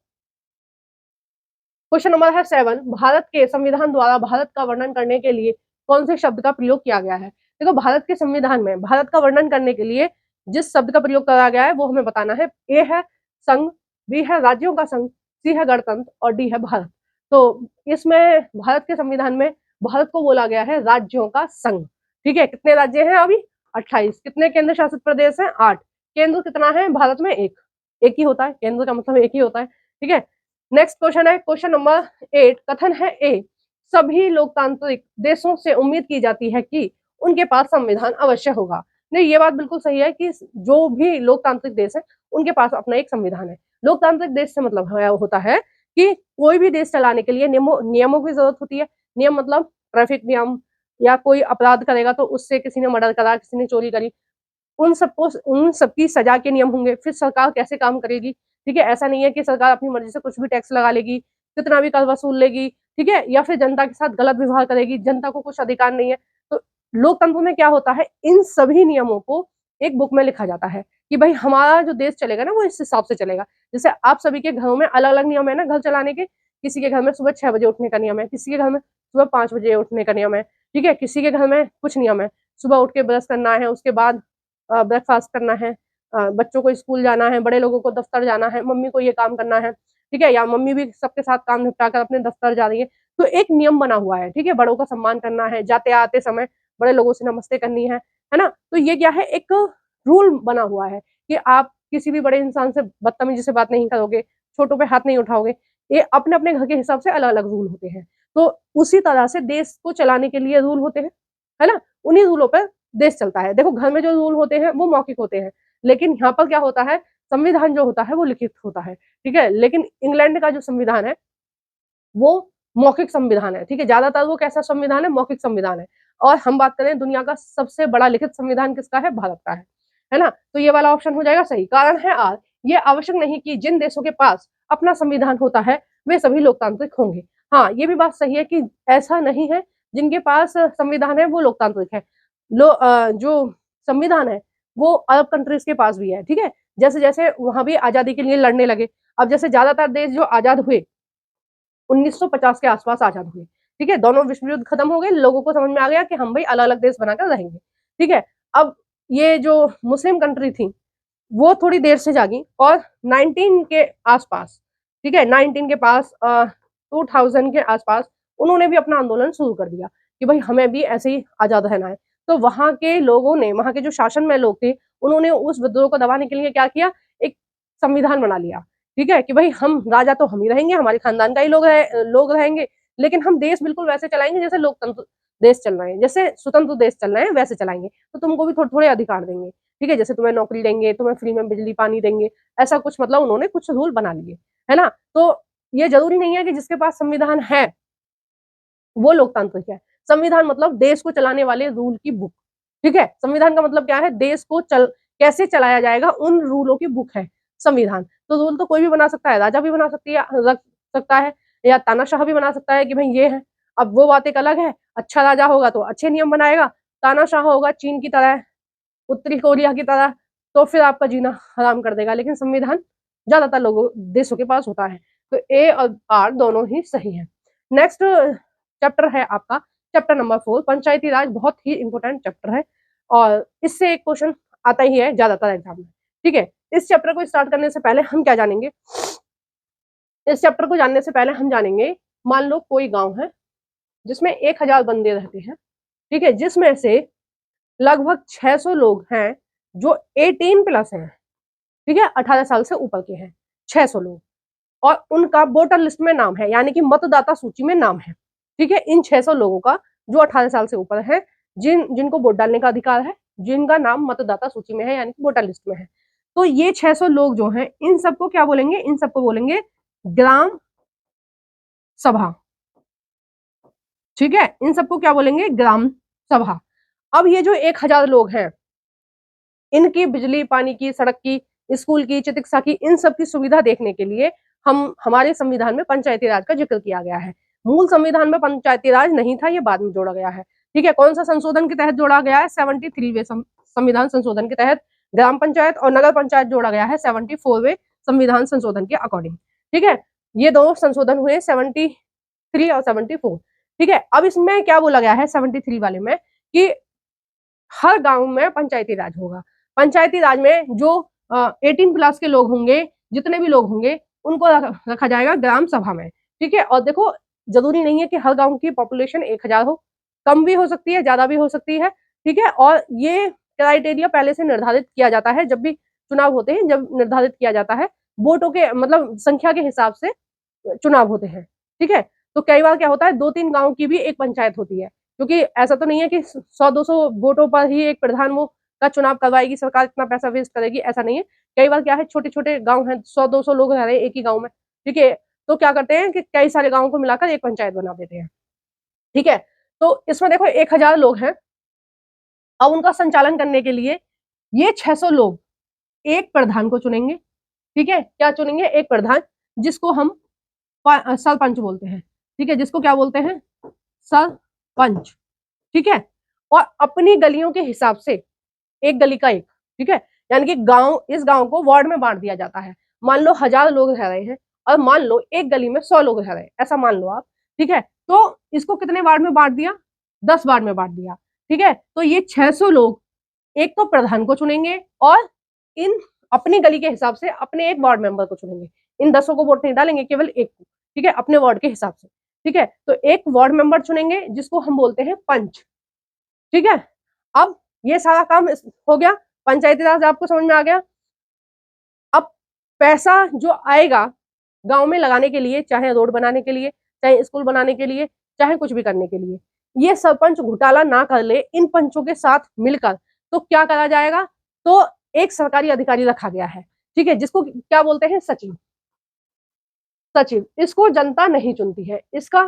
क्वेश्चन नंबर है 7, भारत के संविधान द्वारा भारत का वर्णन करने के लिए कौन से शब्द का प्रयोग किया गया है? देखो भारत के संविधान में भारत का वर्णन करने के लिए जिस शब्द का प्रयोग करा गया है वो हमें बताना है। ए है संघ, बी है राज्यों का संघ, सी है गणतंत्र और डी है भारत। तो इसमें भारत के संविधान में भारत को बोला गया है राज्यों का संघ, ठीक है। कितने राज्य हैं अभी? 28। कितने केंद्र शासित प्रदेश हैं? 8। केंद्र कितना है भारत में? एक ही होता है, केंद्र का मतलब एक ही होता है, ठीक है। नेक्स्ट क्वेश्चन है क्वेश्चन नंबर 8, कथन है ए, सभी लोकतांत्रिक देशों से उम्मीद की जाती है कि उनके पास संविधान अवश्य होगा। नहीं, ये बात बिल्कुल सही है कि जो भी लोकतांत्रिक देश है उनके पास अपना एक संविधान है। लोकतांत्रिक देश से मतलब होता है कि कोई भी देश चलाने के लिए नियमों की जरूरत होती है। नियम मतलब ट्रैफिक नियम, या कोई अपराध करेगा तो उससे, किसी ने मर्डर करा, किसी ने चोरी करी, उन सबकी सजा के नियम होंगे। फिर सरकार कैसे काम करेगी, ठीक है। ऐसा नहीं है कि सरकार अपनी मर्जी से कुछ भी टैक्स लगा लेगी, कितना भी कर वसूल लेगी, ठीक है, या फिर जनता के साथ गलत व्यवहार करेगी, जनता को कुछ अधिकार नहीं है। तो लोकतंत्र में क्या होता है, इन सभी नियमों को एक बुक में लिखा जाता है कि भाई हमारा जो देश चलेगा ना वो इस हिसाब से चलेगा। जैसे आप सभी के घरों में अलग अलग नियम है ना घर चलाने के। किसी के घर में सुबह 6 बजे उठने का नियम है, किसी के घर में सुबह 5 बजे उठने का नियम है, ठीक है। किसी के घर में कुछ नियम है, सुबह उठ के ब्रश करना है, उसके बाद ब्रेकफास्ट करना है, बच्चों को स्कूल जाना है, बड़े लोगों को दफ्तर जाना है, मम्मी को ये काम करना है, ठीक है, या मम्मी भी सबके साथ काम निपटा कर अपने दफ्तर जा रही है। तो एक नियम बना हुआ है, ठीक है। बड़ों का सम्मान करना है, जाते आते समय बड़े लोगों से नमस्ते करनी है ना। तो ये क्या है, एक रूल बना हुआ है कि आप किसी भी बड़े इंसान से बदतमीजी से बात नहीं करोगे, छोटों पे हाथ नहीं उठाओगे। ये अपने अपने घर के हिसाब से अलग अलग रूल होते हैं। तो उसी तरह से देश को चलाने के लिए रूल होते हैं, है ना। उन्हीं रूलों पर देश चलता है। देखो घर में जो रूल होते हैं वो मौखिक होते हैं, लेकिन यहाँ पर क्या होता है, संविधान जो होता है वो लिखित होता है, ठीक है। लेकिन इंग्लैंड का जो संविधान है वो मौखिक संविधान है, ठीक है। ज्यादातर वो कैसा संविधान है, मौखिक संविधान है। और हम बात करें दुनिया का सबसे बड़ा लिखित संविधान किसका है, भारत का है ना। तो ये वाला ऑप्शन हो जाएगा सही। कारण है आर, ये आवश्यक नहीं कि जिन देशों के पास अपना संविधान होता है वे सभी लोकतांत्रिक होंगे। हाँ, ये भी बात सही है कि ऐसा नहीं है जिनके पास संविधान है वो लोकतांत्रिक है। जो संविधान है वो अरब कंट्रीज के पास भी है, ठीक है। जैसे जैसे वहां भी आजादी के लिए लड़ने लगे। अब जैसे ज्यादातर देश जो आजाद हुए 1950 के आसपास आजाद हुए, ठीक है। दोनों विश्व युद्ध खत्म हो गए, लोगों को समझ में आ गया कि हम भाई अलग अलग देश बनाकर रहेंगे, ठीक है। अब ये जो मुस्लिम कंट्री थी वो थोड़ी देर से जागी और 19 के आसपास, ठीक है, 19 के पास 2000 के आसपास उन्होंने भी अपना आंदोलन शुरू कर दिया कि भाई हमें भी ऐसे ही आजाद रहना है। तो वहां के लोगों ने, वहां के जो शासन में लोग थे, उन्होंने उस विद्रोह को दबाने के लिए क्या किया, एक संविधान बना लिया, ठीक है, कि भाई हम राजा तो हम ही रहेंगे, हमारे खानदान का ही लोग रहेंगे, लेकिन हम देश बिल्कुल वैसे चलाएंगे जैसे लोकतंत्र देश चल रहे हैं, जैसे स्वतंत्र देश चल रहे हैं वैसे चलाएंगे। तो तुमको भी थोड़े थोड़े अधिकार देंगे, ठीक है, जैसे तुम्हें नौकरी देंगे, तुम्हें फ्री में बिजली पानी देंगे, ऐसा कुछ मतलब उन्होंने कुछ रूल बना लिए, है ना। तो ये जरूरी नहीं है कि जिसके पास संविधान है वो लोकतांत्रिक है। संविधान मतलब देश को चलाने वाले रूल की बुक, ठीक है। संविधान का मतलब क्या है, देश को कैसे चलाया जाएगा उन रूलों की बुक है संविधान। तो रूल तो कोई भी बना सकता है, राजा भी बना रख सकता है, या तानाशाह भी बना सकता है कि भाई ये है। अब वो बात एक अलग है, अच्छा राजा होगा तो अच्छे नियम बनाएगा, तानाशाह होगा चीन की तरह, उत्तरी कोरिया की तरह, तो फिर आपका जीना हराम कर देगा। लेकिन संविधान ज्यादातर लोगों देशों के पास होता है। तो ए और आर दोनों ही सही है। नेक्स्ट चैप्टर है आपका चैप्टर नंबर 4 पंचायती राज बहुत ही इंपॉर्टेंट चैप्टर है और इससे एक क्वेश्चन आता ही है ज्यादातर एग्जाम में। ठीक है, इस चैप्टर को स्टार्ट करने से पहले हम क्या जानेंगे, इस चैप्टर को जानने से पहले हम जानेंगे, मान लो कोई गांव है जिसमें 1000 बंदे रहते हैं। ठीक है, जिसमें से लगभग 600 लोग हैं जो 18+ हैं। ठीक है, 18 साल से ऊपर के हैं 600 लोग, और उनका वोटर लिस्ट में नाम है, यानी कि मतदाता सूची में नाम है। ठीक है, इन 600 लोगों का जो 18 साल से ऊपर है, जिनको वोट डालने का अधिकार है, जिनका नाम मतदाता सूची में है यानी कि वोटर लिस्ट में है, तो ये 600 लोग जो हैं इन सबको क्या बोलेंगे, इन सबको बोलेंगे ग्राम सभा। ठीक है, इन सबको क्या बोलेंगे, ग्राम सभा। अब ये जो 1000 लोग हैं, इनकी बिजली, पानी की, सड़क की, स्कूल की, चिकित्सा की, इन सब की सुविधा देखने के लिए हमारे संविधान में पंचायती राज का जिक्र किया गया है। मूल संविधान में पंचायती राज नहीं था, ये बाद में जोड़ा गया है। ठीक है, कौन सा संशोधन के तहत जोड़ा गया है, 73वें संविधान संशोधन के तहत ग्राम पंचायत और नगर पंचायत जोड़ा गया है 74वें संविधान संशोधन के अकॉर्डिंग। ठीक है, ये दो संशोधन हुए 73 और 74। ठीक है, अब इसमें क्या बोला गया है 73 वाले में कि हर गांव में पंचायती राज होगा। पंचायती राज में जो 18+ के लोग होंगे, जितने भी लोग होंगे, उनको रखा जाएगा ग्राम सभा में। ठीक है, और देखो जरूरी नहीं है कि हर गांव की पॉपुलेशन 1000 हो, कम भी हो सकती है, ज्यादा भी हो सकती है। ठीक है, और ये क्राइटेरिया पहले से निर्धारित किया जाता है, जब भी चुनाव होते हैं, जब निर्धारित किया जाता है वोटों के मतलब संख्या के हिसाब से चुनाव होते हैं। ठीक है, तो कई बार क्या होता है 2-3 गांव की भी एक पंचायत होती है, क्योंकि ऐसा तो नहीं है कि 100-200 वोटों पर ही एक प्रधान वो का चुनाव करवाएगी सरकार, इतना पैसा वेस्ट करेगी, ऐसा नहीं है। कई बार क्या है छोटे छोटे गांव हैं, 100-200 लोग रह रहे हैं एक ही गांव में। ठीक है, तो क्या करते हैं कि कई सारे गांवों को मिलाकर एक पंचायत बना देते हैं। ठीक है, तो इसमें देखो 1000 लोग हैं, अब उनका संचालन करने के लिए ये 600 लोग एक प्रधान को चुनेंगे। ठीक है, क्या चुनेंगे, एक प्रधान, जिसको हम सरपंच बोलते हैं। ठीक है, जिसको क्या बोलते हैं, सरपंच। ठीक है, और अपनी गलियों के हिसाब से एक गली का एक। ठीक है, यानी कि गांव, इस गांव को वार्ड में बांट दिया जाता है। मान लो 1000 लोग रह रहे हैं और मान लो एक गली में 100 लोग रह रहे हैं, ऐसा मान लो आप। ठीक है, तो इसको कितने वार्ड में बांट दिया, 10 वार्ड में बांट दिया। ठीक है, तो ये 600 लोग एक तो प्रधान को चुनेंगे और इन अपनी गली के हिसाब से अपने एक वार्ड मेंबर को चुनेंगे। इन 10 को वोट नहीं डालेंगे, केवल एक को। ठीक है, अपने वार्ड के हिसाब से। ठीक है, तो एक वार्ड मेंबर चुनेंगे जिसको हम बोलते हैं पंच। ठीक है, अब ये सारा काम हो गया, पंचायती राज आपको समझ में आ गया। अब पैसा जो आएगा गांव में लगाने के लिए, चाहे रोड बनाने के लिए, चाहे स्कूल बनाने के लिए, चाहे कुछ भी करने के लिए, ये सरपंच घोटाला ना कर ले इन पंचों के साथ मिलकर, तो क्या करा जाएगा, तो एक सरकारी अधिकारी रखा गया है। ठीक है, जिसको क्या बोलते हैं, सचिव। सचिव, इसको जनता नहीं चुनती है, इसका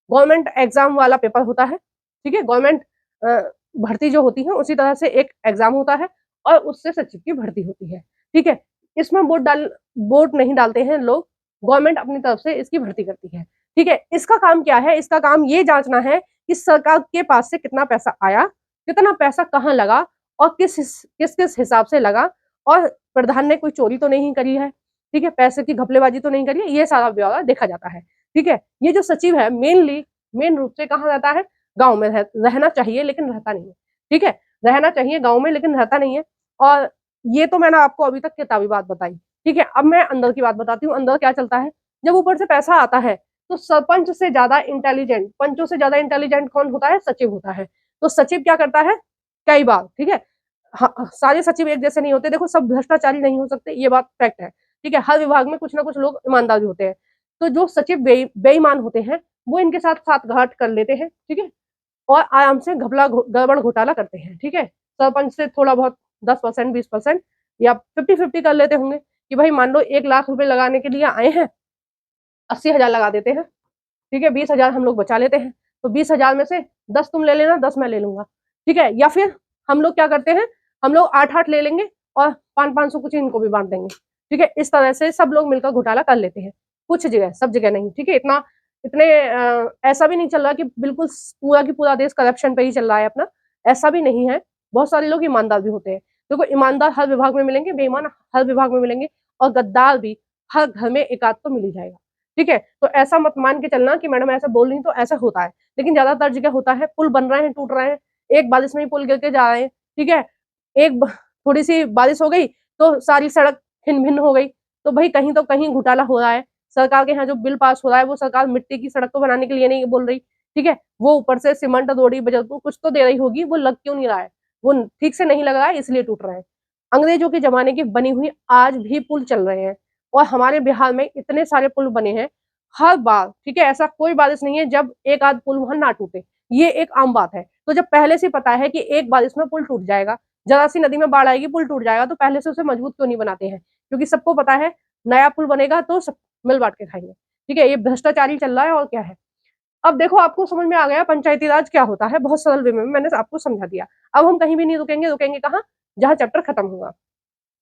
गवर्नमेंट एग्जाम वाला पेपर होता है। ठीक है, गवर्नमेंट भर्ती जो होती है उसी तरह से एक एग्जाम होता है और उससे सचिव की भर्ती होती है। ठीक है, इसमें वोट नहीं डालते हैं लोग, गवर्नमेंट अपनी तरफ से इसकी भर्ती करती है। ठीक है, इसका काम क्या है, इसका काम ये जांचना है कि सरकार के पास से कितना पैसा आया, कितना पैसा कहाँ लगा और किस किस हिसाब से लगा, और प्रधान ने कोई चोरी तो नहीं करी है। ठीक है, पैसे की घपलेबाजी तो नहीं करी है, ये सारा ब्यौरा देखा जाता है। ठीक है, ये जो सचिव है मेन रूप से कहाँ रहता है, गांव में रहना चाहिए लेकिन रहता नहीं है। ठीक है, रहना चाहिए गांव में लेकिन रहता नहीं है। और ये तो मैंने आपको अभी तक किताबी बात बताई। ठीक है, अब मैं अंदर की बात बताती हूँ, अंदर क्या चलता है। जब ऊपर से पैसा आता है तो सरपंच से ज्यादा इंटेलिजेंट, पंचों से ज्यादा इंटेलिजेंट कौन होता है, सचिव होता है। तो सचिव क्या करता है, कई बार, ठीक है, सारे सचिव एक जैसे नहीं होते, देखो सब भ्रष्टाचारी नहीं हो सकते, ये बात फैक्ट है। ठीक है, हर विभाग में कुछ ना कुछ लोग ईमानदार भी होते हैं, तो जो सचिव बेईमान होते हैं वो इनके साथ साठगांठ कर लेते हैं। ठीक है, और आराम से गड़बड़ घोटाला करते हैं। ठीक है, सरपंच से थोड़ा बहुत 10%, 20% या 50-50 कर लेते होंगे कि भाई मान लो 1 लाख रुपए लगाने के लिए आए हैं, 80,000 लगा देते हैं। ठीक है, 20,000 हम लोग बचा लेते हैं, तो 20,000 में से 10 तुम ले लेना, 10 मैं ले लूंगा। ठीक है, या फिर हम लोग क्या करते हैं, हम लोग 8-8 ले लेंगे और 500-500 कुछ इनको भी बांट देंगे। ठीक है, इस तरह से सब लोग मिलकर घोटाला कर लेते हैं, कुछ जगह, सब जगह नहीं। ठीक है, इतने ऐसा भी नहीं चल रहा कि बिल्कुल पूरा की पूरा देश करप्शन पे ही चल रहा है अपना, ऐसा भी नहीं है। बहुत सारे लोग ईमानदार भी होते हैं, देखो ईमानदार हर विभाग में मिलेंगे, बेईमान हर विभाग में मिलेंगे, और गद्दार भी हर घर में एक आध तो मिल ही जाएगा। ठीक है। तो ऐसा मत मान के चलना कि मैडम ऐसा बोल रही तो ऐसा होता है, लेकिन ज्यादातर जगह होता है, पुल बन रहे हैं, टूट रहे हैं, एक बारिश में ही पुल गिर के जा रहे हैं, ठीक है। थोड़ी सी बारिश हो गई तो सारी सड़क छिन्न भिन्न हो गई। तो भाई कहीं तो कहीं घोटाला हो रहा है। सरकार के यहाँ जो बिल पास हो रहा है वो सरकार मिट्टी की सड़क तो बनाने के लिए नहीं बोल रही, ठीक है, वो ऊपर से सीमेंट रोड़ी बजट को कुछ तो दे रही होगी, वो लग क्यों नहीं रहा है, वो ठीक से नहीं लग रहा है इसलिए टूट रहे हैं। अंग्रेजों के जमाने की बनी हुई आज भी पुल चल रहे हैं, और हमारे बिहार में इतने सारे पुल बने हैं हर बार, ठीक है, ऐसा कोई बारिश नहीं है जब एक आध पुल वहां ना टूटे, ये एक आम बात है। तो जब पहले से पता है कि एक बारिश में पुल टूट जाएगा, जरा सी नदी में बाढ़ आएगी पुल टूट जाएगा, तो पहले से उसे मजबूत क्यों नहीं बनाते हैं, क्योंकि सबको पता है नया पुल बनेगा तो सब मिल बांट के खाएंगे, ठीक है, ये भ्रष्टाचारी चल रहा है और क्या है। अब देखो आपको समझ में आ गया पंचायती राज क्या होता है, बहुत सरल वे में मैंने आपको समझा दिया। अब हम कहीं भी नहीं रुकेंगे, रुकेंगे कहाँ, जहां चैप्टर खत्म होगा,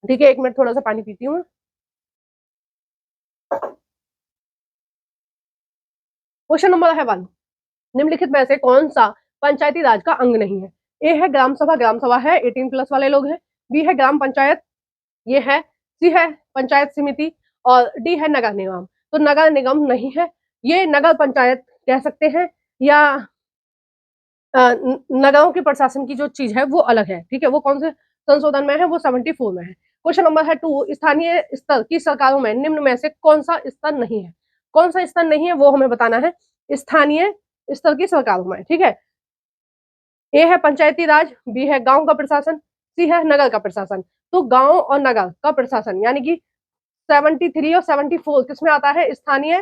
ठीक है। 1 मिनट थोड़ा सा पानी पीती हूँ। क्वेश्चन नंबर है 1, निम्नलिखित में से कौन सा पंचायती राज का अंग नहीं है। ए है ग्राम सभा, ग्राम सभा है 18+ वाले लोग हैं। बी है ग्राम पंचायत, ये है। सी है पंचायत समिति, और डी है नगर निगम। तो नगर निगम नहीं है, ये नगर पंचायत कह सकते हैं, या नगरों के प्रशासन की जो चीज है वो अलग है, ठीक है। वो कौन से संशोधन में है, वो 74 में है। क्वेश्चन नंबर है 2, स्थानीय स्तर की सरकारों में निम्न में से कौन सा स्तर नहीं है। कौन सा स्तर नहीं है वो हमें बताना है, स्थानीय स्तर की सरकारों में, ठीक है। ए है पंचायती राज, बी है गांव का प्रशासन, सी है नगर का प्रशासन। तो गांव और नगर का प्रशासन यानी कि 73 और 74 किसमें आता है, स्थानीय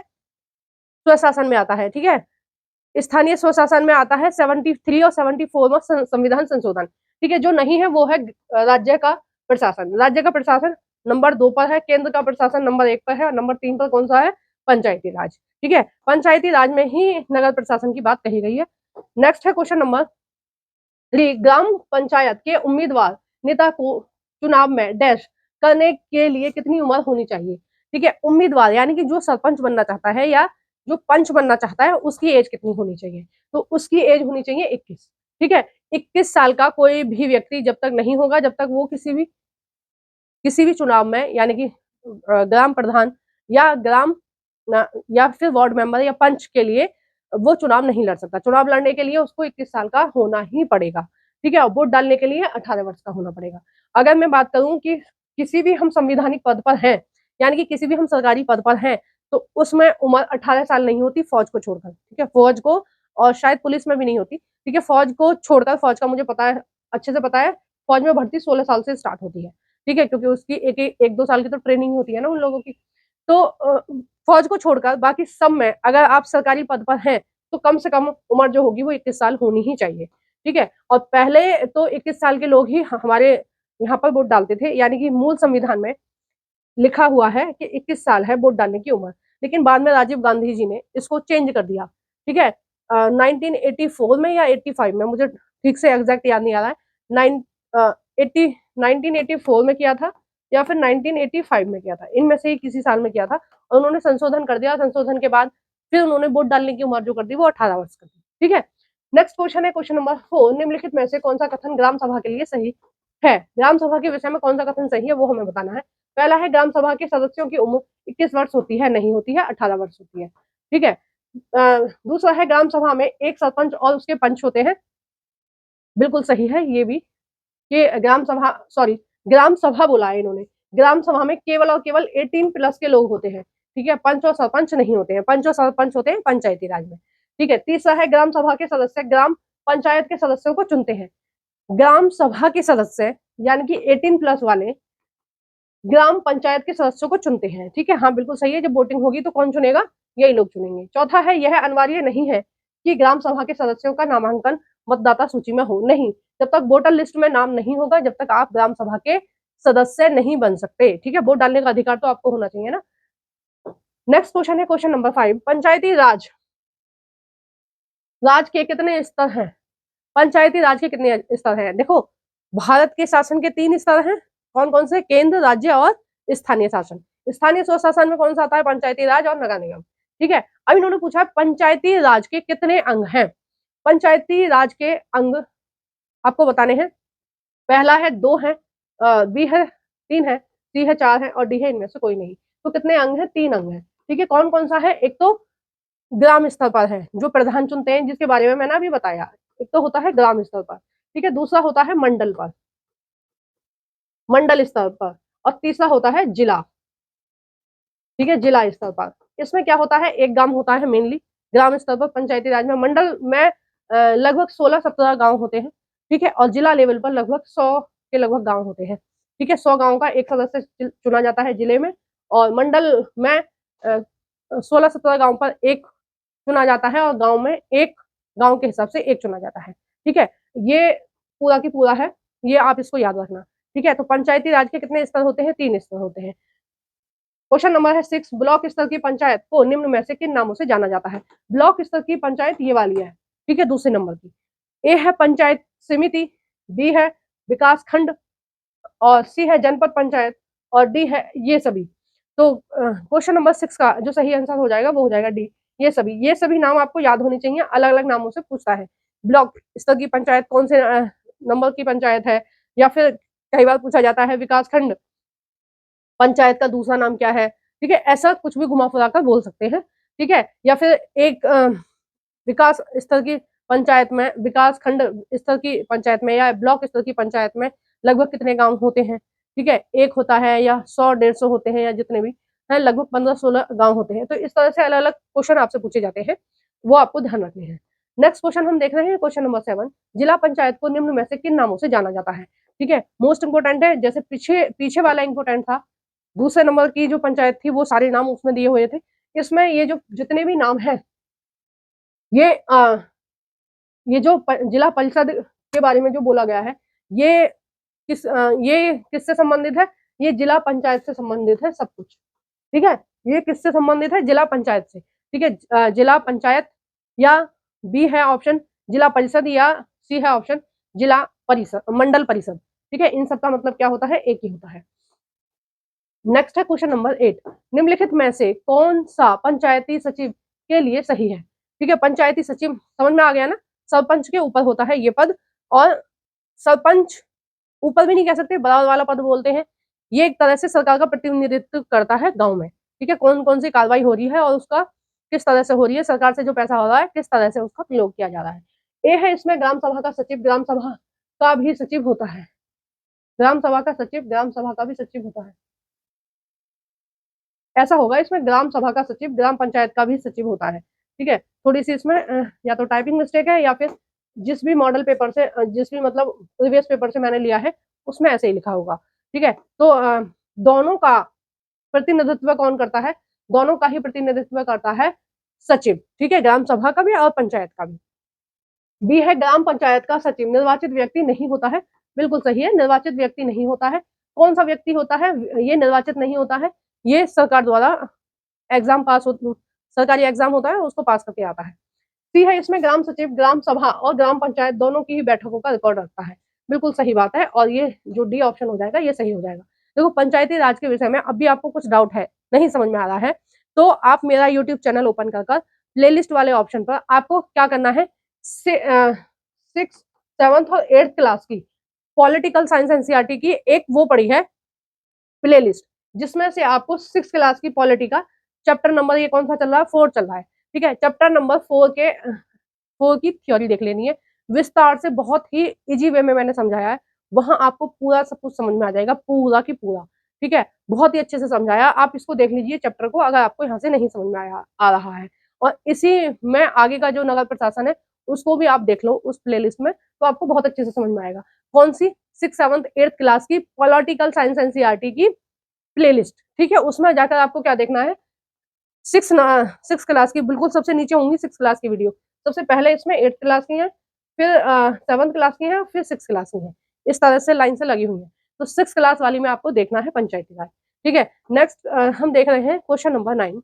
स्वशासन में आता है, ठीक है। स्थानीय स्वशासन में आता है 73 और 74 में संविधान संशोधन, ठीक है। जो नहीं है वो है राज्य का प्रशासन। राज्य का प्रशासन नंबर 2 पर है, केंद्र का प्रशासन नंबर 1 पर है, और नंबर 3 पर कौन सा है, पंचायती राज, ठीक है। पंचायती राज में ही नगर प्रशासन की बात कही गई है। नेक्स्ट है क्वेश्चन नंबर 3, ग्राम पंचायत के उम्मीदवार नेता को चुनाव में डैश करने के लिए कितनी उम्र होनी चाहिए, ठीक है। उम्मीदवार यानी कि जो सरपंच बनना चाहता है या जो पंच बनना चाहता है उसकी एज कितनी होनी चाहिए, तो उसकी एज होनी चाहिए 21, ठीक है। 21 साल का कोई भी व्यक्ति जब तक नहीं होगा, जब तक वो किसी भी चुनाव में यानी कि ग्राम प्रधान या या फिर वार्ड मेंबर या पंच के लिए वो चुनाव नहीं लड़ सकता। चुनाव लड़ने के लिए उसको 21 साल का होना ही पड़ेगा, ठीक है। और वोट डालने के लिए 18 वर्ष का होना पड़ेगा। अगर मैं बात करूं कि किसी भी हम संविधानिक पद पर हैं, यानी कि किसी भी हम सरकारी पद पर हैं, तो उसमें उम्र 18 साल नहीं होती, फौज को छोड़कर, ठीक है। फौज को, और शायद पुलिस में भी नहीं होती, ठीक है। फौज को छोड़कर, फौज का मुझे पता है, अच्छे से पता है, फौज में भर्ती 16 साल से स्टार्ट होती है, ठीक है, क्योंकि उसकी एक दो साल की तो ट्रेनिंग होती है ना उन लोगों की। तो फौज को छोड़कर बाकी सब में अगर आप सरकारी पद पर हैं तो कम से कम उम्र जो होगी वो 21 साल होनी ही चाहिए, ठीक है। और पहले तो 21 साल के लोग ही हमारे यहाँ पर वोट डालते थे, यानी कि मूल संविधान में लिखा हुआ है कि 21 साल है वोट डालने की उम्र। लेकिन बाद में राजीव गांधी जी ने इसको चेंज कर दिया, ठीक है। 1984 में या 85 में, मुझे ठीक से एग्जैक्ट याद नहीं आ रहा है, 1984 में किया था या फिर 1985 में किया था, इनमें से ही किसी साल में किया था, और उन्होंने संशोधन कर दिया। संशोधन के बाद फिर उन्होंने वोट डालने की उम्र जो कर दी वो 18 वर्ष कर दी, ठीक है। नेक्स्ट क्वेश्चन है क्वेश्चन नंबर 4, निम्नलिखित में से कौन सा कथन ग्राम सभा के लिए सही है। ग्राम सभा के विषय में कौन सा कथन सही है वो हमें बताना है। पहला है ग्राम सभा के सदस्यों की उम्र 21 वर्ष होती है, नहीं होती है, 18 वर्ष होती है, ठीक है। दूसरा है ग्राम सभा में एक सरपंच और उसके पंच होते हैं, बिल्कुल सही है ये भी, कि ग्राम सभा बोला है इन्होंने, ग्राम सभा में केवल और केवल 18+ के लोग होते हैं, ठीक है। पंच और सरपंच नहीं होते हैं, पंच और सरपंच होते हैं पंचायती राज में, ठीक है। तीसरा है ग्राम सभा के सदस्य ग्राम पंचायत के सदस्यों को चुनते हैं। ग्राम सभा के सदस्य यानी कि 18+ वाले ग्राम पंचायत के सदस्यों को चुनते हैं, ठीक है। हाँ बिल्कुल सही है, जब वोटिंग होगी तो कौन चुनेगा, यही लोग चुनेंगे। चौथा है यह अनिवार्य नहीं है कि ग्राम सभा के सदस्यों का नामांकन मतदाता सूची में हो, नहीं, जब तक वोटर लिस्ट में नाम नहीं होगा जब तक आप ग्राम सभा के सदस्य नहीं बन सकते, ठीक है। वोट डालने का अधिकार तो आपको होना चाहिए ना। नेक्स्ट क्वेश्चन है क्वेश्चन नंबर 5, पंचायती राज राज के कितने स्तर हैं। पंचायती राज के कितने स्तर हैं, देखो भारत के शासन के 3 स्तर हैं, कौन कौन से, केंद्र, राज्य और स्थानीय शासन। स्थानीय स्वशासन में कौन सा आता है, पंचायती राज और नगर निगम, ठीक है। अब इन्होंने पूछा पंचायती राज के कितने अंग हैं। पंचायती राज के अंग आपको बताने हैं, पहला है 2 है, बी है 3 है, सी है 4 है, और डी है इनमें से कोई नहीं। तो कितने अंग हैं, 3 अंग हैं, ठीक है, कौन कौन सा है? एक तो ग्राम स्तर पर है, जो प्रधान चुनते हैं, जिसके बारे में मैंने अभी बताया। एक तो होता है ग्राम स्तर पर, ठीक है, दूसरा होता है मंडल पर, मंडल स्तर पर, और तीसरा होता है जिला, ठीक है, जिला स्तर पर। इसमें क्या होता है, एक गांव होता है मेनली ग्राम स्तर पर, पंचायती राज में। मंडल में लगभग 16-17 गांव होते हैं, ठीक है, और जिला लेवल पर लगभग 100 के लगभग गांव होते हैं, ठीक है। 100 गांव का एक सदस्य चुना जाता है जिले में, और मंडल में 16-17 गांव पर एक चुना जाता है, और गांव में एक, गांव के हिसाब से एक चुना जाता है, ठीक है। ये पूरा की पूरा है, ये आप इसको याद रखना, ठीक है। तो पंचायती राज के कितने स्तर होते हैं? 3 स्तर होते हैं। क्वेश्चन नंबर है 6, ब्लॉक स्तर की पंचायत को निम्न में से किन नामों से जाना जाता है? ब्लॉक स्तर की पंचायत ये वाली है, ठीक है, दूसरे नंबर की। ए है पंचायत समिति, बी है विकास खंड, और सी है जनपद पंचायत, और डी है ये सभी। तो क्वेश्चन नंबर 6 का जो सही आंसर हो जाएगा वो हो जाएगा डी, ये सभी नाम आपको याद होने चाहिए। अलग अलग नामों से पूछता है। ब्लॉक स्तर की पंचायत कौन से नंबर की पंचायत है, या फिर कई बार पूछा जाता है विकास खंड पंचायत का दूसरा नाम क्या है, ठीक है, ऐसा कुछ भी घुमा फिरा कर बोल सकते हैं, ठीक है। या फिर एक विकास स्तर की पंचायत में, विकास खंड स्तर की पंचायत में, या ब्लॉक स्तर की पंचायत में लगभग कितने गांव होते हैं, ठीक है, एक होता है, या 100-150 होते हैं, या जितने भी हैं, लगभग 15-16 गांव होते हैं। तो इस तरह से अलग अलग क्वेश्चन आपसे पूछे जाते हैं, वो आपको ध्यान रखने हैं। नेक्स्ट क्वेश्चन हम देख रहे हैं, क्वेश्चन नंबर 7, जिला पंचायत को निम्न में से किन नामों से जाना जाता है? ठीक है, मोस्ट इंपोर्टेंट है, जैसे पीछे पीछे वाला इंपोर्टेंट था, दूसरे नंबर की जो पंचायत थी वो सारे नाम उसमें दिए हुए थे। इसमें ये जो जितने भी नाम हैं, ये ये जो जिला परिषद के बारे में जो बोला गया है, ये ये किससे संबंधित है? ये जिला पंचायत से संबंधित है सब कुछ, ठीक है। ये किससे संबंधित है? जिला पंचायत से, ठीक है। जिला पंचायत, या बी है ऑप्शन जिला परिषद, या सी है ऑप्शन जिला परिषद, मंडल परिषद, ठीक है। इन सब का मतलब क्या होता है? एक ही होता है। नेक्स्ट है क्वेश्चन नंबर 8, निम्नलिखित में से कौन सा पंचायती सचिव के लिए सही है? ठीक है, पंचायती सचिव समझ में आ गया ना, सरपंच के ऊपर होता है ये पद, और सरपंच ऊपर भी नहीं कह सकते, बराबर वाला पद बोलते हैं। ये एक तरह से सरकार का प्रतिनिधित्व करता है गांव में, ठीक है, कौन कौन सी कार्रवाई हो रही है और उसका किस तरह से हो रही है, सरकार से जो पैसा हो रहा है किस तरह से उसका प्रयोग किया जा रहा है। ए है इसमें ग्राम सभा का सचिव, ग्राम सभा का भी सचिव होता है, ग्राम सभा का सचिव ग्राम सभा का भी सचिव होता है, ऐसा होगा इसमें, ग्राम सभा का सचिव ग्राम पंचायत का भी सचिव होता है, ठीक है। थोड़ी सी इसमें या तो टाइपिंग मिस्टेक है, या फिर जिस भी मॉडल पेपर से, जिस भी मतलब प्रीवियस पेपर से मैंने लिया है उसमें ऐसे ही लिखा होगा, ठीक है। तो दोनों का प्रतिनिधित्व कौन करता है? दोनों का ही प्रतिनिधित्व करता है सचिव, ठीक है, ग्राम सभा का भी और पंचायत का भी। बी है ग्राम पंचायत का सचिव निर्वाचित व्यक्ति नहीं होता है, बिल्कुल सही है, निर्वाचित व्यक्ति नहीं होता है। कौन सा व्यक्ति होता है? ये निर्वाचित नहीं होता है, ये सरकार द्वारा एग्जाम पास हो, सरकारी एग्जाम होता है उसको पास करके आता है। सी है इसमें ग्राम सचिव ग्राम सभा और ग्राम पंचायत दोनों की ही बैठकों का रिकॉर्ड रखता है, बिल्कुल सही बात है, और ये जो डी ऑप्शन हो जाएगा ये सही हो जाएगा। देखो, पंचायती राज के विषय में अभी आपको कुछ डाउट है, नहीं समझ में आ रहा है, तो आप मेरा यूट्यूब चैनल ओपन कर प्लेलिस्ट वाले ऑप्शन पर आपको क्या करना है, 6th 7th और 8th क्लास की पॉलिटिकल साइंस एनसीईआरटी की एक वो पड़ी है प्लेलिस्ट, जिसमें से आपको 6th क्लास की पॉलिटी का चैप्टर नंबर, ये कौन सा चल रहा है? 4 चल रहा है, ठीक है, चैप्टर नंबर 4 की थ्योरी देख लेनी है विस्तार से, बहुत ही इजी वे में मैंने समझाया है, वहां आपको पूरा सब कुछ समझ में आ जाएगा, पूरा की पूरा, ठीक है, बहुत ही अच्छे से समझाया। आप इसको देख लीजिए चैप्टर को, अगर आपको यहाँ से नहीं समझ में आ रहा है, और इसी में आगे का जो नगर प्रशासन है उसको भी आप देख लो उस प्लेलिस्ट में, तो आपको बहुत अच्छे से समझ में आएगा। कौन सी? 6th 7th 8th क्लास की पॉलिटिकल साइंस एनसीईआरटी की प्लेलिस्ट, ठीक है, उसमें जाकर आपको क्या देखना है, 6 क्लास की बिल्कुल सबसे नीचे होंगी 6 क्लास की वीडियो, सबसे पहले इसमें 8th क्लास की है, फिर 7th क्लास की है, फिर 6 क्लास की है, इस तरह से लाइन से लगी हुई है। तो 6 क्लास वाली में आपको देखना है पंचायती राज, ठीक है। नेक्स्ट हम देख रहे हैं क्वेश्चन नंबर 9,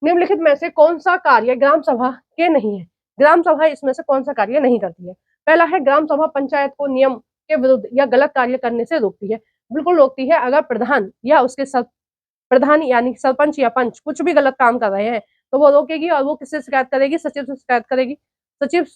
निम्नलिखित में से कौन सा कार्य ग्राम सभा के नहीं है? ग्राम सभा इसमें से कौन सा कार्य नहीं करती है? पहला है ग्राम सभा पंचायत को नियम के विरुद्ध या गलत कार्य करने से रोकती है, बिल्कुल रोकती है। अगर प्रधान या उसके प्रधान यानी सरपंच या पंच कुछ भी गलत काम कर रहे हैं तो वो रोकेगी, और वो किससे शिकायत करेगी? सचिव से शिकायत करेगी। सचिव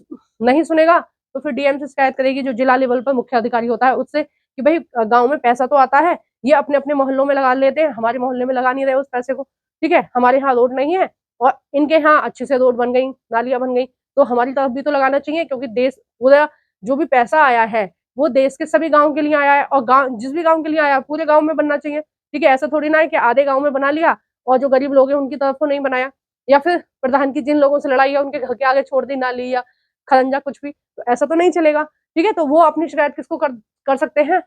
नहीं सुनेगा तो फिर डीएम से शिकायत करेगी, जो जिला लेवल पर मुख्य अधिकारी होता है उससे, कि भाई गांव में पैसा तो आता है, ये अपने अपने मोहल्लों में लगा लेते हैं, हमारे मोहल्ले में लगा नहीं रहे उस पैसे को, ठीक है, हमारे यहाँ रोड नहीं है और इनके यहाँ अच्छे से रोड बन गई, नालियां बन गई, तो हमारी तरफ भी तो लगाना चाहिए, क्योंकि देश पूरा जो भी पैसा आया है वो देश के सभी गाँव के लिए आया है, और गाँव जिस भी गाँव के लिए आया है पूरे गाँव में बनना चाहिए। ठीक है, ऐसा थोड़ी ना है कि आधे गाँव में बना लिया और जो गरीब लोग हैं उनकी तरफ को नहीं बनाया, या फिर प्रधान की जिन लोगों से लड़ाई है उनके घर के आगे छोड़ दी नाली या खरंजा कुछ भी, तो ऐसा तो नहीं चलेगा। ठीक है, तो वो अपनी शिकायत किसको कर सकते हैं,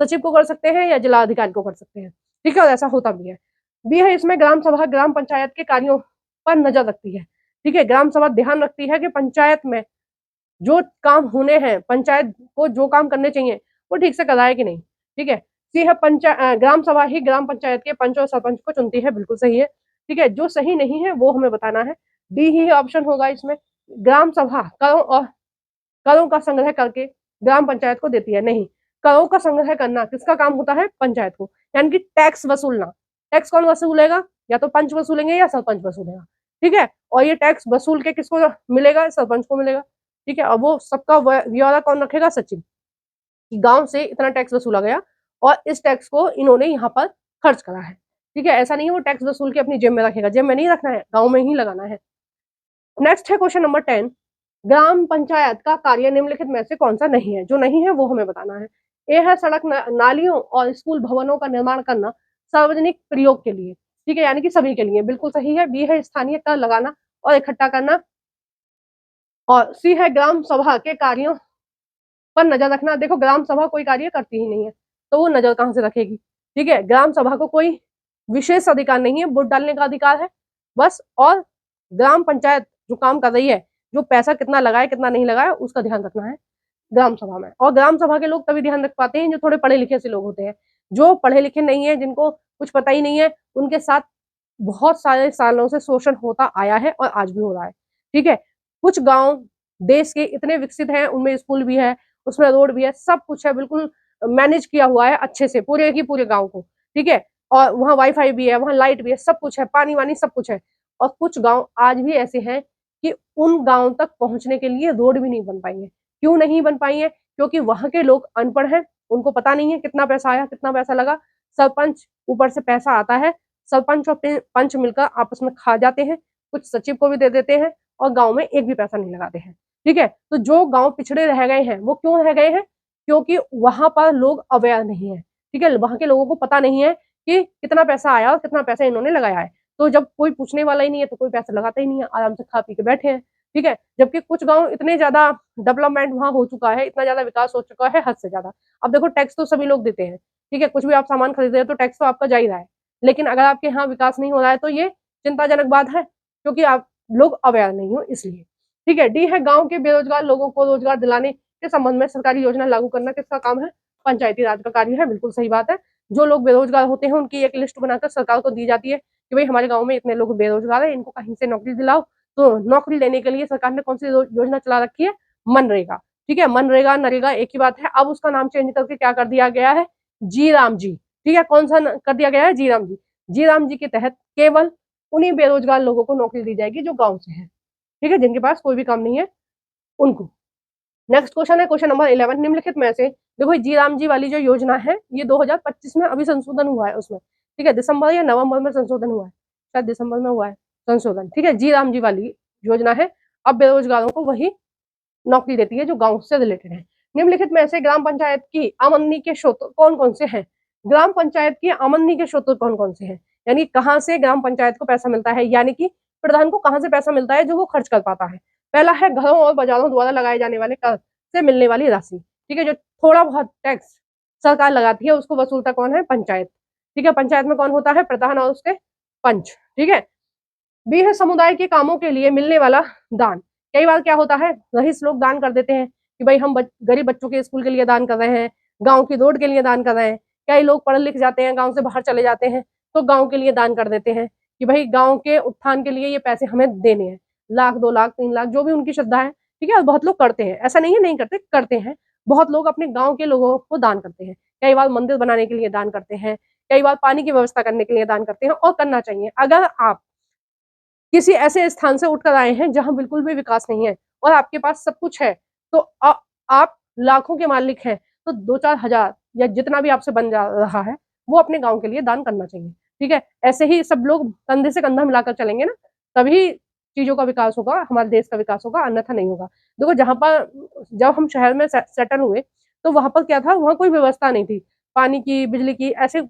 सचिव को कर सकते हैं या जिला अधिकारी को कर सकते हैं। ठीक है, और ऐसा होता भी है। इसमें ग्राम सभा ग्राम पंचायत के कार्यों पर नजर रखती है। ठीक है, ग्राम सभा ध्यान रखती है कि पंचायत में जो काम होने हैं, पंचायत को जो काम करने चाहिए वो ठीक से कराए कि नहीं। ठीक है, सी है ग्राम सभा ही ग्राम पंचायत के पंच और सरपंच को चुनती है, बिल्कुल सही है। ठीक है, जो सही नहीं है वो हमें बताना है। डी ही ऑप्शन होगा इसमें। ग्राम सभा करों का संग्रह करके ग्राम पंचायत को देती है, नहीं। करों का संग्रह करना किसका काम होता है, पंचायत को, यानी कि टैक्स वसूलना। टैक्स कौन वसूलेगा, या तो पंच वसूलेंगे या सरपंच वसूलेगा। ठीक है, और ये टैक्स वसूल के किसको मिलेगा, सरपंच को मिलेगा। ठीक है, और वो सबका ब्यौरा कौन रखेगा, सचिव, कि गांव से इतना टैक्स वसूला गया और इस टैक्स को इन्होंने यहाँ पर खर्च करा है। ठीक है, ऐसा नहीं है वो टैक्स वसूल के अपनी जेब में रखेगा, जेब में नहीं रखना है, गाँव में ही लगाना है। नेक्स्ट है क्वेश्चन नंबर 10, ग्राम पंचायत का कार्य निम्नलिखित में से कौन सा नहीं है, जो नहीं है वो हमें बताना है। ए है सड़क नालियों और स्कूल भवनों का निर्माण करना सार्वजनिक प्रयोग के लिए। ठीक है, यानी कि सभी के लिए, बिल्कुल सही है। बी है स्थानीय कर लगाना और इकट्ठा करना, और सी है ग्राम सभा के कार्यों पर नजर रखना। देखो, ग्राम सभा कोई कार्य करती ही नहीं है तो वो नजर कहाँ से रखेगी। ठीक है, ग्राम सभा को कोई विशेष अधिकार नहीं है, वोट डालने का अधिकार है बस, और ग्राम पंचायत जो काम कर रही है, जो पैसा कितना लगाए कितना नहीं लगाए उसका ध्यान रखना है ग्राम सभा में। और ग्राम सभा के लोग तभी ध्यान रख पाते हैं जो थोड़े पढ़े लिखे से लोग होते हैं। जो पढ़े लिखे नहीं है, जिनको कुछ पता ही नहीं है, उनके साथ बहुत सारे सालों से शोषण होता आया है और आज भी हो रहा है। ठीक है, कुछ गांव देश के इतने विकसित हैं, उनमें स्कूल भी है, उसमें रोड भी है, सब कुछ है, बिल्कुल मैनेज किया हुआ है अच्छे से पूरे की पूरे गांव को। ठीक है, और वहाँ वाईफाई भी है, वहाँ लाइट भी है, सब कुछ है, पानी वानी सब कुछ है। और कुछ गांव आज भी ऐसे हैं कि उन गांव तक पहुंचने के लिए रोड भी नहीं बन पाई है। क्यों नहीं बन पाई है, क्योंकि वहां के लोग अनपढ़ हैं, उनको पता नहीं है कितना पैसा आया कितना पैसा लगा। सरपंच ऊपर से पैसा आता है, सरपंच और पंच मिलकर आपस में खा जाते हैं, कुछ सचिव को भी दे देते हैं और गांव में एक भी पैसा नहीं लगाते हैं। ठीक है, तो जो गांव पिछड़े रह गए हैं वो क्यों रह गए हैं, क्योंकि वहां पर लोग अवेयर नहीं है। ठीक है, वहां के लोगों को पता नहीं है कि कितना पैसा आया और कितना पैसा इन्होंने लगाया है। तो जब कोई पूछने वाला ही नहीं है तो कोई पैसा लगाता ही नहीं है, आराम से खा पी के बैठे हैं। ठीक है, जबकि कुछ गांव इतने ज्यादा डेवलपमेंट वहां हो चुका है, इतना ज्यादा विकास हो चुका है हद से ज्यादा। अब देखो, टैक्स तो सभी लोग देते हैं। ठीक है, कुछ भी आप सामान खरीद रहे हो तो टैक्स तो आपका जा ही रहा है, लेकिन अगर आपके यहाँ विकास नहीं हो रहा है तो ये चिंताजनक बात है, क्योंकि आप लोग अवेयर नहीं हो इसलिए। ठीक है, डी है गांव के बेरोजगार लोगों को रोजगार दिलाने के संबंध में सरकारी योजना लागू करना किसका काम है, पंचायती राज का कार्य है, बिल्कुल सही बात है। जो लोग बेरोजगार होते हैं उनकी एक लिस्ट बनाकर सरकार को दी जाती है कि भाई हमारे गांव में इतने लोग बेरोजगार है, इनको कहीं से नौकरी दिलाओ। तो नौकरी लेने के लिए सरकार ने कौन सी योजना चला रखी है, मनरेगा। ठीक है, मनरेगा नरेगा एक ही बात है, अब उसका नाम चेंज करके क्या कर दिया गया है, जी राम जी। ठीक है, कौन सा कर दिया गया है, जी राम जी। जी राम जी के तहत केवल उन्हीं बेरोजगार लोगों को नौकरी दी जाएगी जो गांव से है। ठीक है, जिनके पास कोई भी काम नहीं है उनको। नेक्स्ट क्वेश्चन है क्वेश्चन नंबर 11, निम्नलिखित में से देखो जी राम जी वाली जो योजना है ये 2025 में अभी संशोधन हुआ है उसमें। ठीक है, दिसंबर या नवंबर में संशोधन हुआ है, शायद दिसंबर में हुआ है संशोधन। ठीक है, जी राम जी वाली योजना है, अब बेरोजगारों को वही नौकरी देती है जो गांव से रिलेटेड है। निम्नलिखित में से ग्राम पंचायत की आमदनी के स्रोत कौन कौन से हैं, ग्राम पंचायत की आमदनी के स्रोत कौन कौन से हैं, यानी कहाँ से ग्राम पंचायत को पैसा मिलता है, यानी कि प्रधान को कहाँ से पैसा मिलता है जो वो खर्च कर पाता है। पहला है घरों और बाजारों द्वारा लगाए जाने वाले कर से मिलने वाली राशि। ठीक है, जो थोड़ा बहुत टैक्स सरकार लगाती है उसको वसूलता कौन है, पंचायत। ठीक है, पंचायत में कौन होता है, प्रधान और उसके पंच। ठीक है, बी है समुदाय के कामों के लिए मिलने वाला दान। कई बार क्या होता है, रईस लोग दान कर देते हैं कि भाई हम गरीब बच्चों के स्कूल के लिए दान कर रहे हैं, गांव की रोड के लिए दान कर रहे हैं। कई लोग पढ़ लिख जाते हैं, गांव से बाहर चले जाते हैं, तो गांव के लिए दान कर देते हैं कि भाई गांव के उत्थान के लिए ये पैसे हमें देने हैं, 1 लाख 2 लाख 3 लाख जो भी उनकी श्रद्धा है। ठीक है, बहुत लोग करते हैं, ऐसा नहीं है नहीं करते, करते हैं। बहुत लोग अपने गाँव के लोगों को दान करते हैं, कई बार मंदिर बनाने के लिए दान करते हैं, कई बार पानी की व्यवस्था करने के लिए दान करते हैं, और करना चाहिए। अगर आप किसी ऐसे स्थान से उठकर आए हैं जहां बिल्कुल भी विकास नहीं है और आपके पास सब कुछ है, तो आप लाखों के मालिक हैं, तो 2-4 हजार या जितना भी आपसे बन जा रहा है वो अपने गांव के लिए दान करना चाहिए। ठीक है, ऐसे ही सब लोग कंधे से कंधा मिलाकर चलेंगे ना, तभी चीजों का विकास होगा, हमारे देश का विकास होगा, अन्यथा नहीं होगा। देखो जहां पर जब हम शहर में सेटल हुए तो वहां पर क्या था, वहां कोई व्यवस्था नहीं थी पानी की, बिजली की। ऐसे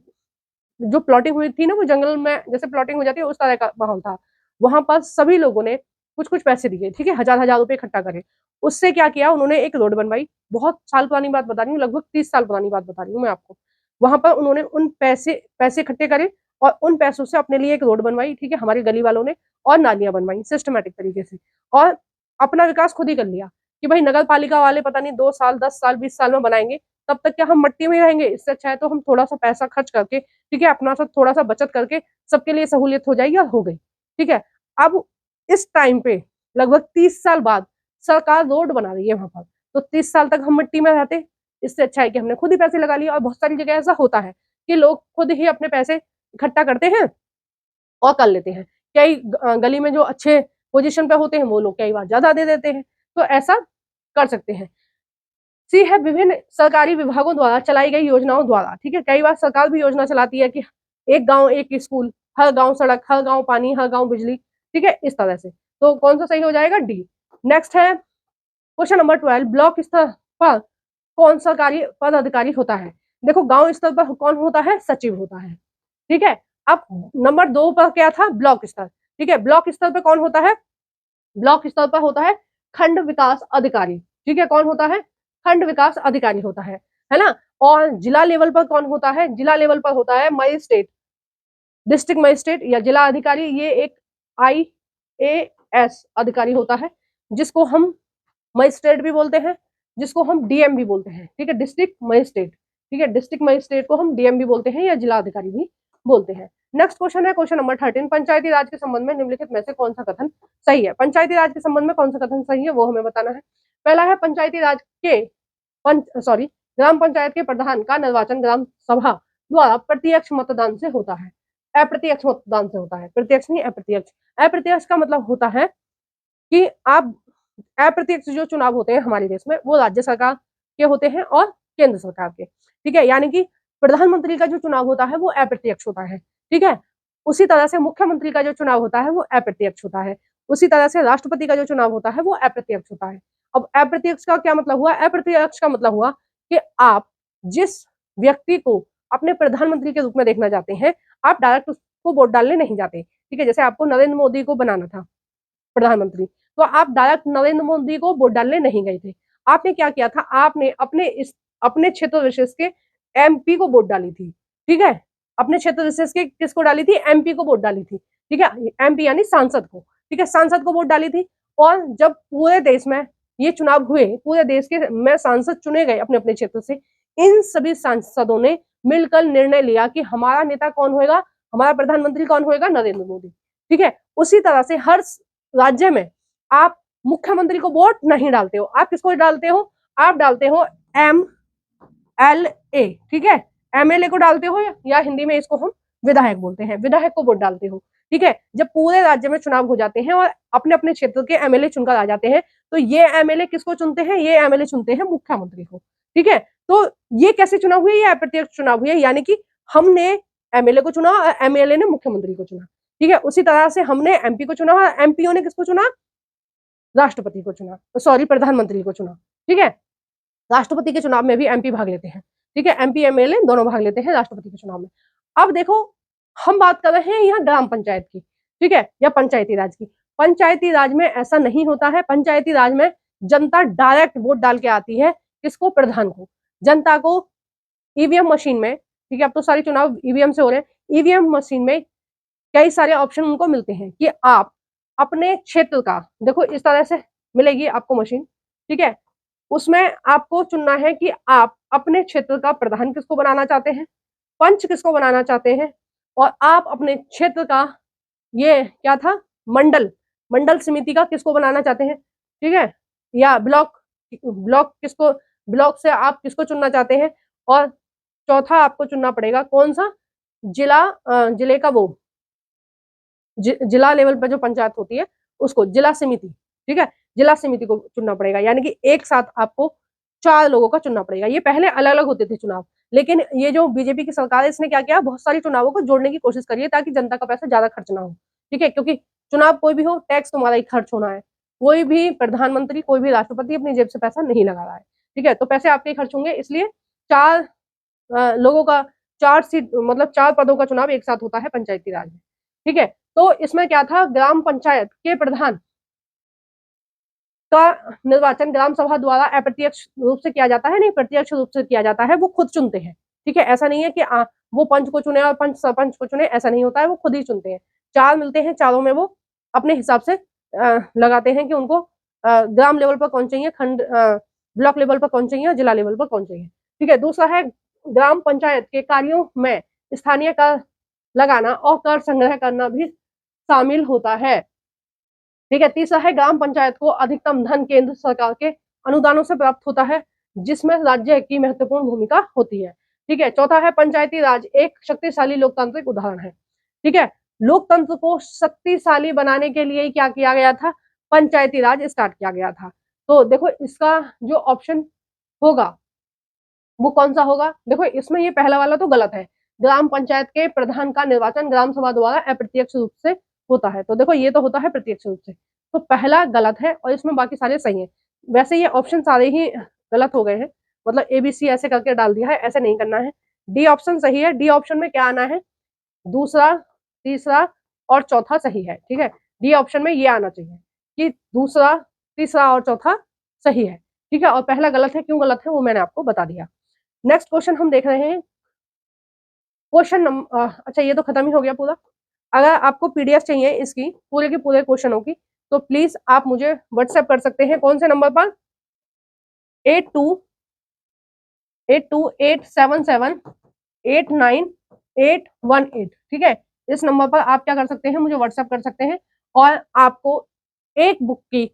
जो प्लॉटिंग हुई थी ना, वो जंगल में जैसे प्लॉटिंग हो जाती है, उस तरह का माहौल था। वहां पर सभी लोगों ने कुछ कुछ पैसे दिए, ठीक है, हजार हजार रुपए इकट्ठा करे। उससे क्या किया उन्होंने, एक रोड बनवाई। बहुत साल पुरानी बात बता रही हूँ, लगभग 30 साल पुरानी बात बता रही हूँ मैं आपको। वहां पर उन्होंने उन पैसे पैसे इकट्ठे करे और उन पैसों से अपने लिए एक रोड बनवाई, ठीक है, हमारी गली वालों ने, और नालियां बनवाई सिस्टमेटिक तरीके से। और अपना विकास खुद ही कर लिया कि भाई नगर पालिका वाले पता नहीं 2 साल, 10 साल, 20 साल में बनाएंगे, तब तक क्या हम मट्टी में रहेंगे? इससे अच्छा है तो हम थोड़ा सा पैसा खर्च करके, ठीक है, अपना सा थोड़ा सा बचत करके सबके लिए सहूलियत हो जाएगी और हो गई, ठीक है। अब इस टाइम पे लगभग 30 साल बाद सरकार रोड बना रही है वहां पर, तो 30 साल तक हम मिट्टी में रहते। इससे अच्छा है कि हमने खुद ही पैसे लगा लिए। और बहुत सारी जगह ऐसा होता है कि लोग खुद ही अपने पैसे इकट्ठा करते हैं और कर लेते हैं। कई गली में जो अच्छे पोजीशन पे होते हैं वो लोग कई बार ज्यादा दे देते हैं, तो ऐसा कर सकते हैं। सी है विभिन्न सरकारी विभागों द्वारा चलाई गई योजनाओं द्वारा, ठीक है, कई बार सरकार भी योजना चलाती है कि एक गांव एक स्कूल, हर गांव सड़क, हर गांव पानी, हर गांव बिजली, ठीक है, इस तरह से। तो कौन सा सही हो जाएगा? डी। नेक्स्ट है क्वेश्चन नंबर 12, ब्लॉक स्तर पर कौन सरकारी पद अधिकारी होता है? देखो गांव स्तर पर कौन होता है? सचिव होता है, ठीक है। अब नंबर 2 पर क्या था? ब्लॉक स्तर, ठीक है। ब्लॉक स्तर पर कौन होता है? ब्लॉक स्तर पर होता है खंड विकास अधिकारी, ठीक है। कौन होता है? खंड विकास अधिकारी होता है ना। और जिला लेवल पर कौन होता है? जिला लेवल पर होता है मजिस्ट्रेट, डिस्ट्रिक्ट मजिस्ट्रेट या जिला अधिकारी। ये एक IAS अधिकारी होता है, जिसको हम मजिस्ट्रेट भी बोलते हैं, जिसको हम DM भी बोलते हैं, ठीक है, डिस्ट्रिक्ट मजिस्ट्रेट, ठीक है। डिस्ट्रिक्ट मजिस्ट्रेट को हम DM भी बोलते हैं या जिला अधिकारी भी बोलते हैं। नेक्स्ट क्वेश्चन है क्वेश्चन नंबर 13, पंचायती राज के संबंध में निम्नलिखित में से कौन सा कथन सही है? पंचायती राज के संबंध में कौन सा कथन सही है वो हमें बताना है। पहला है पंचायती राज के ग्राम पंचायत के प्रधान का निर्वाचन ग्राम सभा द्वारा प्रत्यक्ष मतदान से होता है, अप्रत्यक्ष मतदान से होता है। प्रत्यक्ष नहीं, अप्रत्यक्ष। अप्रत्यक्ष का मतलब होता है कि आप अप्रत्यक्ष जो चुनाव होते हैं हमारे देश में, वो राज्य सरकार के होते हैं और केंद्र सरकार के, ठीक है। यानी कि प्रधानमंत्री का जो चुनाव होता है वो अप्रत्यक्ष होता है, ठीक है। उसी तरह से मुख्यमंत्री का जो चुनाव होता है वो अप्रत्यक्ष होता है। उसी तरह से राष्ट्रपति का जो चुनाव होता है वो अप्रत्यक्ष होता है। अब अप्रत्यक्ष का क्या मतलब हुआ? अप्रत्यक्ष का मतलब हुआ कि आप जिस व्यक्ति को अपने प्रधानमंत्री के रूप में देखना चाहते हैं, आप डायरेक्ट उसको वोट डालने नहीं जाते, ठीक है। जैसे आपको नरेंद्र मोदी को बनाना था प्रधानमंत्री, तो आप डायरेक्ट नरेंद्र मोदी को वोट डालने नहीं गए थे। आपने क्या किया था? आपने अपने क्षेत्र विशेष के MP को वोट डाली थी, ठीक है। अपने क्षेत्र विशेष के किसको डाली थी? MP को वोट डाली थी, ठीक है। MP यानी सांसद को, ठीक है, सांसद को वोट डाली थी। और जब पूरे देश में ये चुनाव हुए, पूरे देश के में सांसद चुने गए अपने अपने क्षेत्र से, इन सभी सांसदों ने मिलकर निर्णय लिया कि हमारा नेता कौन होगा, हमारा प्रधानमंत्री कौन होगा? नरेंद्र मोदी, ठीक है। उसी तरह से हर राज्य में आप मुख्यमंत्री को वोट नहीं डालते हो, आप किसको डालते हो? आप डालते हो MLA, ठीक है। MLA को डालते हो, या हिंदी में इसको हम विधायक बोलते हैं, विधायक को वोट डालते हो, ठीक है। जब पूरे राज्य में चुनाव हो जाते हैं और अपने अपने क्षेत्र के MLA चुनकर आ जाते हैं, तो ये MLA किसको चुनते हैं? ये MLA चुनते हैं मुख्यमंत्री को, ठीक है। तो ये कैसे चुनाव हुए? ये अप्रत्यक्ष चुनाव हुए, यानी कि हमने MLA को चुना और MLA ने मुख्यमंत्री को चुना, ठीक है। उसी तरह से हमने MP को चुना और MPO ने किसको चुना? राष्ट्रपति को चुना, सॉरी, प्रधानमंत्री को चुना, ठीक है। राष्ट्रपति के चुनाव में भी MP भाग लेते हैं, ठीक है। MP MLA दोनों भाग लेते हैं राष्ट्रपति के चुनाव में। अब देखो हम बात कर रहे हैं यहाँ ग्राम पंचायत की, ठीक है, या पंचायती राज की। पंचायती राज में ऐसा नहीं होता है। पंचायती राज में जनता डायरेक्ट वोट डाल के आती है, किसको? प्रधान को। जनता को EVM मशीन में, ठीक है, अब तो सारे चुनाव EVM से हो रहे हैं। EVM मशीन में कई सारे ऑप्शन उनको मिलते हैं कि आप अपने क्षेत्र का, देखो इस तरह से मिलेगी आपको मशीन, ठीक है। उसमें आपको चुनना है कि आप अपने क्षेत्र का प्रधान किसको बनाना चाहते हैं, पंच किसको बनाना चाहते हैं, और आप अपने क्षेत्र का, ये क्या था, मंडल समिति का किसको बनाना चाहते हैं, ठीक है, या ब्लॉक किसको, ब्लॉक से आप किसको चुनना चाहते हैं। और चौथा आपको चुनना पड़ेगा कौन सा? जिले का वो जिला लेवल पर जो पंचायत होती है उसको जिला समिति, ठीक है, जिला समिति को चुनना पड़ेगा। यानी कि एक साथ आपको 4 लोगों का चुनना पड़ेगा। ये पहले अलग अलग होते थे चुनाव, लेकिन ये जो बीजेपी की सरकार है इसने क्या किया, बहुत सारी चुनावों को जोड़ने की कोशिश करी है ताकि जनता का पैसा ज्यादा खर्च ना हो। ठीक है, क्योंकि चुनाव कोई भी हो, टैक्स तुम्हारा ही खर्च होना है। कोई भी प्रधानमंत्री, कोई भी राष्ट्रपति अपनी जेब से पैसा नहीं लगा रहा है। ठीक है, तो पैसे आपके ही खर्च होंगे, इसलिए 4 लोगों का 4 सीट, मतलब 4 पदों का चुनाव एक साथ होता है पंचायती राज में। ठीक है, तो इसमें क्या था, ग्राम पंचायत के प्रधान का निर्वाचन ग्राम सभा द्वारा अप्रत्यक्ष रूप से किया जाता है, नहीं प्रत्यक्ष रूप से किया जाता है, वो खुद चुनते हैं। ठीक है, ऐसा नहीं है कि वो पंच को चुने और पंच सरपंच को चुने, ऐसा नहीं होता है, वो खुद ही चुनते हैं। 4 मिलते हैं, चारों में वो अपने हिसाब से लगाते हैं कि उनको ग्राम लेवल पर कौन चाहिए, खंड ब्लॉक लेवल पर कौन चाहिए, जिला लेवल पर कौन चाहिए। ठीक है, दूसरा है ग्राम पंचायत के कार्यों में स्थानीय कर लगाना और कर संग्रह करना भी शामिल होता है। ठीक है, तीसरा है ग्राम पंचायत को अधिकतम धन केंद्र सरकार के अनुदानों से प्राप्त होता है, जिसमें राज्य की महत्वपूर्ण भूमिका होती है। ठीक है, चौथा है पंचायती राज एक शक्तिशाली लोकतांत्रिक उदाहरण है। ठीक है, लोकतंत्र को शक्तिशाली बनाने के लिए क्या किया गया था, पंचायती राज स्टार्ट किया गया था। तो देखो इसका जो ऑप्शन होगा वो कौन सा होगा, देखो इसमें ये पहला वाला तो गलत है। ग्राम पंचायत के प्रधान का निर्वाचन ग्राम सभा द्वारा अप्रत्यक्ष रूप से होता है, तो देखो ये तो होता है प्रत्यक्ष रूप से, तो पहला गलत है और इसमें बाकी सारे सही हैं। वैसे ये ऑप्शन सारे ही गलत हो गए हैं, मतलब ABC ऐसे करके डाल दिया है, ऐसे नहीं करना है। डी ऑप्शन सही है, डी ऑप्शन में क्या आना है, दूसरा, तीसरा और चौथा सही है। ठीक है, डी ऑप्शन में ये आना चाहिए कि दूसरा, तीसरा और चौथा सही है। ठीक है, और पहला गलत है, क्यों गलत है वो मैंने आपको बता दिया। नेक्स्ट क्वेश्चन हम देख रहे हैं, क्वेश्चन नंबर, अच्छा ये तो खत्म ही हो गया पूरा। अगर आपको PDF चाहिए इसकी पूरे के पूरे क्वेश्चनों की, तो प्लीज आप मुझे व्हाट्सएप कर सकते हैं, कौन से नंबर पर, 8287789818। ठीक है, इस नंबर पर आप क्या कर सकते हैं, मुझे व्हाट्सएप कर सकते हैं, और आपको एक बुक की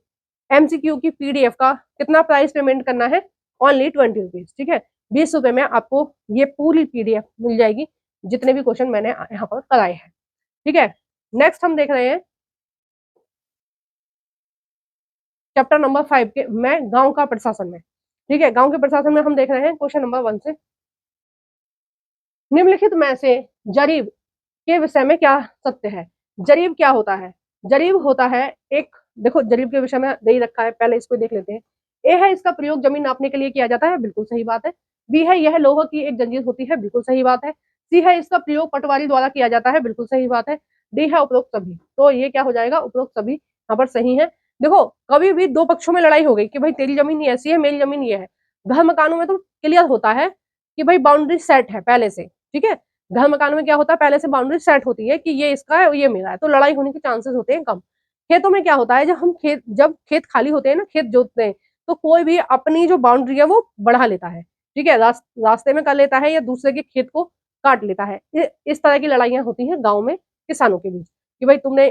MCQ की PDF का कितना प्राइस पेमेंट करना है, ओनली 20 रुपीज। ठीक है, 20 रुपए में आपको ये पूरी PDF मिल जाएगी, जितने भी क्वेश्चन मैंने यहाँ पर कराए हैं। ठीक है, नेक्स्ट हम देख रहे हैं चैप्टर नंबर 5 के में गांव का प्रशासन में। ठीक है, गांव के प्रशासन में हम देख रहे हैं क्वेश्चन नंबर 1 से, निम्नलिखित में से जरीब के विषय में क्या सत्य है। जरीब क्या होता है, जरीब होता है एक, देखो जरीब के विषय में दे ही रखा है, पहले इसको देख लेते हैं। ए है, इसका प्रयोग जमीन नापने के लिए किया जाता है, बिल्कुल सही बात है। बी है, यह लोहा की एक जंजीर होती है, बिल्कुल सही बात है। सी है, इसका प्रयोग पटवारी द्वारा किया जाता है, बिल्कुल सही बात है। डी है, उपरोक्त सभी, तो ये क्या हो जाएगा, उपरोक्त सभी यहाँ पर सही है। देखो कभी भी दो पक्षों में लड़ाई हो गई कि भाई तेरी जमीन ये ऐसी है, मेरी जमीन ये है, घर मकानों में तो क्लियर होता है कि भाई बाउंड्री सेट है पहले से। ठीक है, घर मकान में क्या होता है, पहले से बाउंड्री सेट होती है कि ये इसका है ये मेरा है, तो लड़ाई होने के चांसेस होते हैं कम। खेतों में क्या होता है, जब खेत खाली होते हैं ना, खेत जोतते हैं, तो कोई भी अपनी जो बाउंड्री है वो बढ़ा लेता है। ठीक है, रास्ते में कर लेता है या दूसरे के खेत को काट लेता है। इस तरह की लड़ाइयां होती हैं गाँव में किसानों के बीच कि भाई तुमने,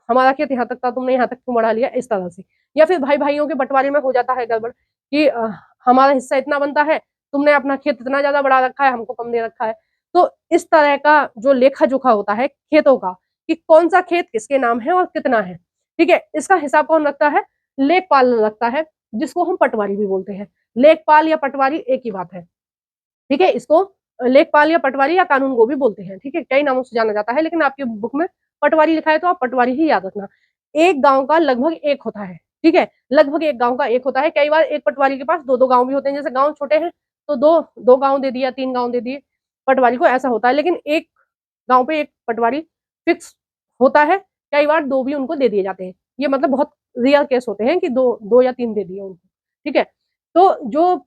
हमारा खेत यहाँ तक था, तुमने यहाँ तक क्यों बढ़ा लिया, इस तरह से। या फिर भाई भाइयों के बंटवारे में हो जाता है गड़बड़ कि हमारा हिस्सा इतना बनता है, तुमने अपना खेत इतना ज्यादा बढ़ा रखा है, हमको कम दे रखा है। तो इस तरह का जो लेखा जोखा होता है खेतों का, कि कौन सा खेत किसके नाम है और कितना है। ठीक है, इसका हिसाब कौन रखता है, लेखपाल रखता है, जिसको हम पटवारी भी बोलते हैं। लेखपाल या पटवारी एक ही बात है। ठीक है, इसको लेखपाल या पटवारी या कानून को भी बोलते हैं। ठीक है, कई नामों से जाना जाता है, लेकिन आपकी बुक में पटवारी लिखा है तो आप पटवारी ही याद रखना। एक गांव का लगभग एक होता है। ठीक है, लगभग एक गांव का एक होता है। कई बार एक पटवारी के पास दो दो गांव भी होते हैं, जैसे गांव छोटे हैं तो दो दो गांव दे दिया, 3 गांव दे दिए पटवारी को, ऐसा होता है। लेकिन एक गांव पे एक पटवारी फिक्स होता है, कई बार 2 भी उनको दे दिए जाते हैं। ये मतलब बहुत रियल केस होते हैं कि 2 या 3 दे दिए उनको। ठीक है, तो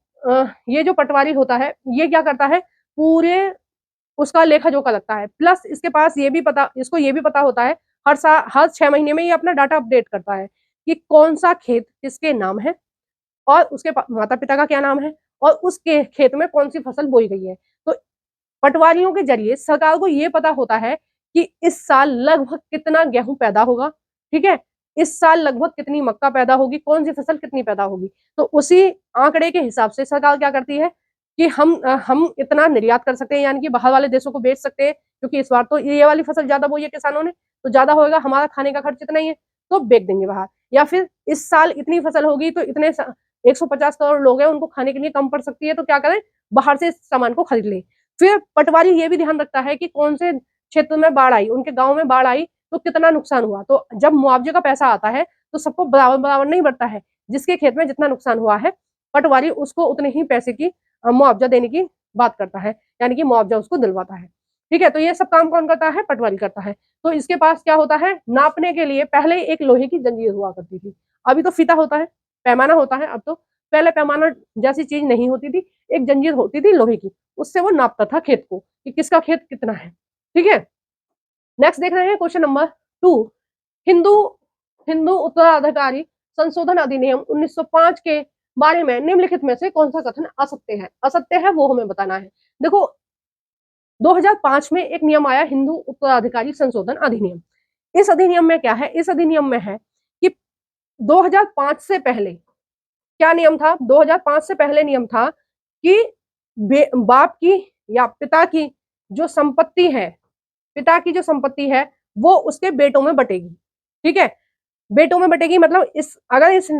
ये जो पटवारी होता है ये क्या करता है, पूरे उसका लेखा जोखा लगता है, प्लस इसके पास इसको ये भी पता होता है, हर 6 महीने में ये अपना डाटा अपडेट करता है कि कौन सा खेत किसके नाम है और उसके माता पिता का क्या नाम है और उसके खेत में कौन सी फसल बोई गई है। तो पटवारियों के जरिए सरकार को ये पता होता है कि इस साल लगभग कितना गेहूं पैदा होगा। ठीक है, इस साल लगभग कितनी मक्का पैदा होगी, कौन सी फसल कितनी पैदा होगी। तो उसी आंकड़े के हिसाब से सरकार क्या करती है कि हम इतना निर्यात कर सकते हैं, यानी कि बाहर वाले देशों को बेच सकते हैं, क्योंकि इस बार तो ये वाली फसल ज्यादा बोई है किसानों ने, तो ज्यादा होगा, हमारा खाने का खर्च इतना ही है, तो बेच देंगे बाहर। या फिर इस साल इतनी फसल होगी तो इतने 150 करोड़ लोग हैं, उनको खाने के लिए कम पड़ सकती है, तो क्या करें, बाहर से सामान को खरीद ले। फिर पटवारी ये भी ध्यान रखता है कि कौन से क्षेत्र में बाढ़ आई, उनके गांव में बाढ़ आई तो कितना नुकसान हुआ। तो जब मुआवजे का पैसा आता है तो सबको बराबर बराबर नहीं बढ़ता है, जिसके खेत में जितना नुकसान हुआ है पटवारी उसको उतने ही पैसे की मुआवजा देने की बात करता है, यानी कि मुआवजा उसको दिलवाता है। ठीक है, तो ये सब काम कौन करता है? पटवारी करता है। तो इसके पास क्या होता है? नापने के लिए पहले एक लोहे की जंजीर हुआ करती थी, अभी तो फीता होता है, पैमाना होता है अब तो। पहले पैमाना जैसी चीज नहीं होती थी, एक जंजीर होती थी लोहे की, उससे वो नापता था खेत को कि किसका खेत कितना है। ठीक है, नेक्स्ट देख रहे हैं क्वेश्चन नंबर 2। हिंदू हिंदू उत्तराधिकारी संशोधन अधिनियम 1905 के बारे में निम्नलिखित में से कौन सा कथन असत्य है वो हमें बताना है। देखो 2005 में एक नियम आया, हिंदू उत्तराधिकारी संशोधन अधिनियम। इस अधिनियम में क्या है? इस अधिनियम में है कि 2005 से पहले क्या नियम था? 2005 से पहले नियम था कि बाप की या पिता की जो संपत्ति है, पिता की जो संपत्ति है वो उसके बेटों में बटेगी। ठीक है, बेटों में बटेगी मतलब अगर इस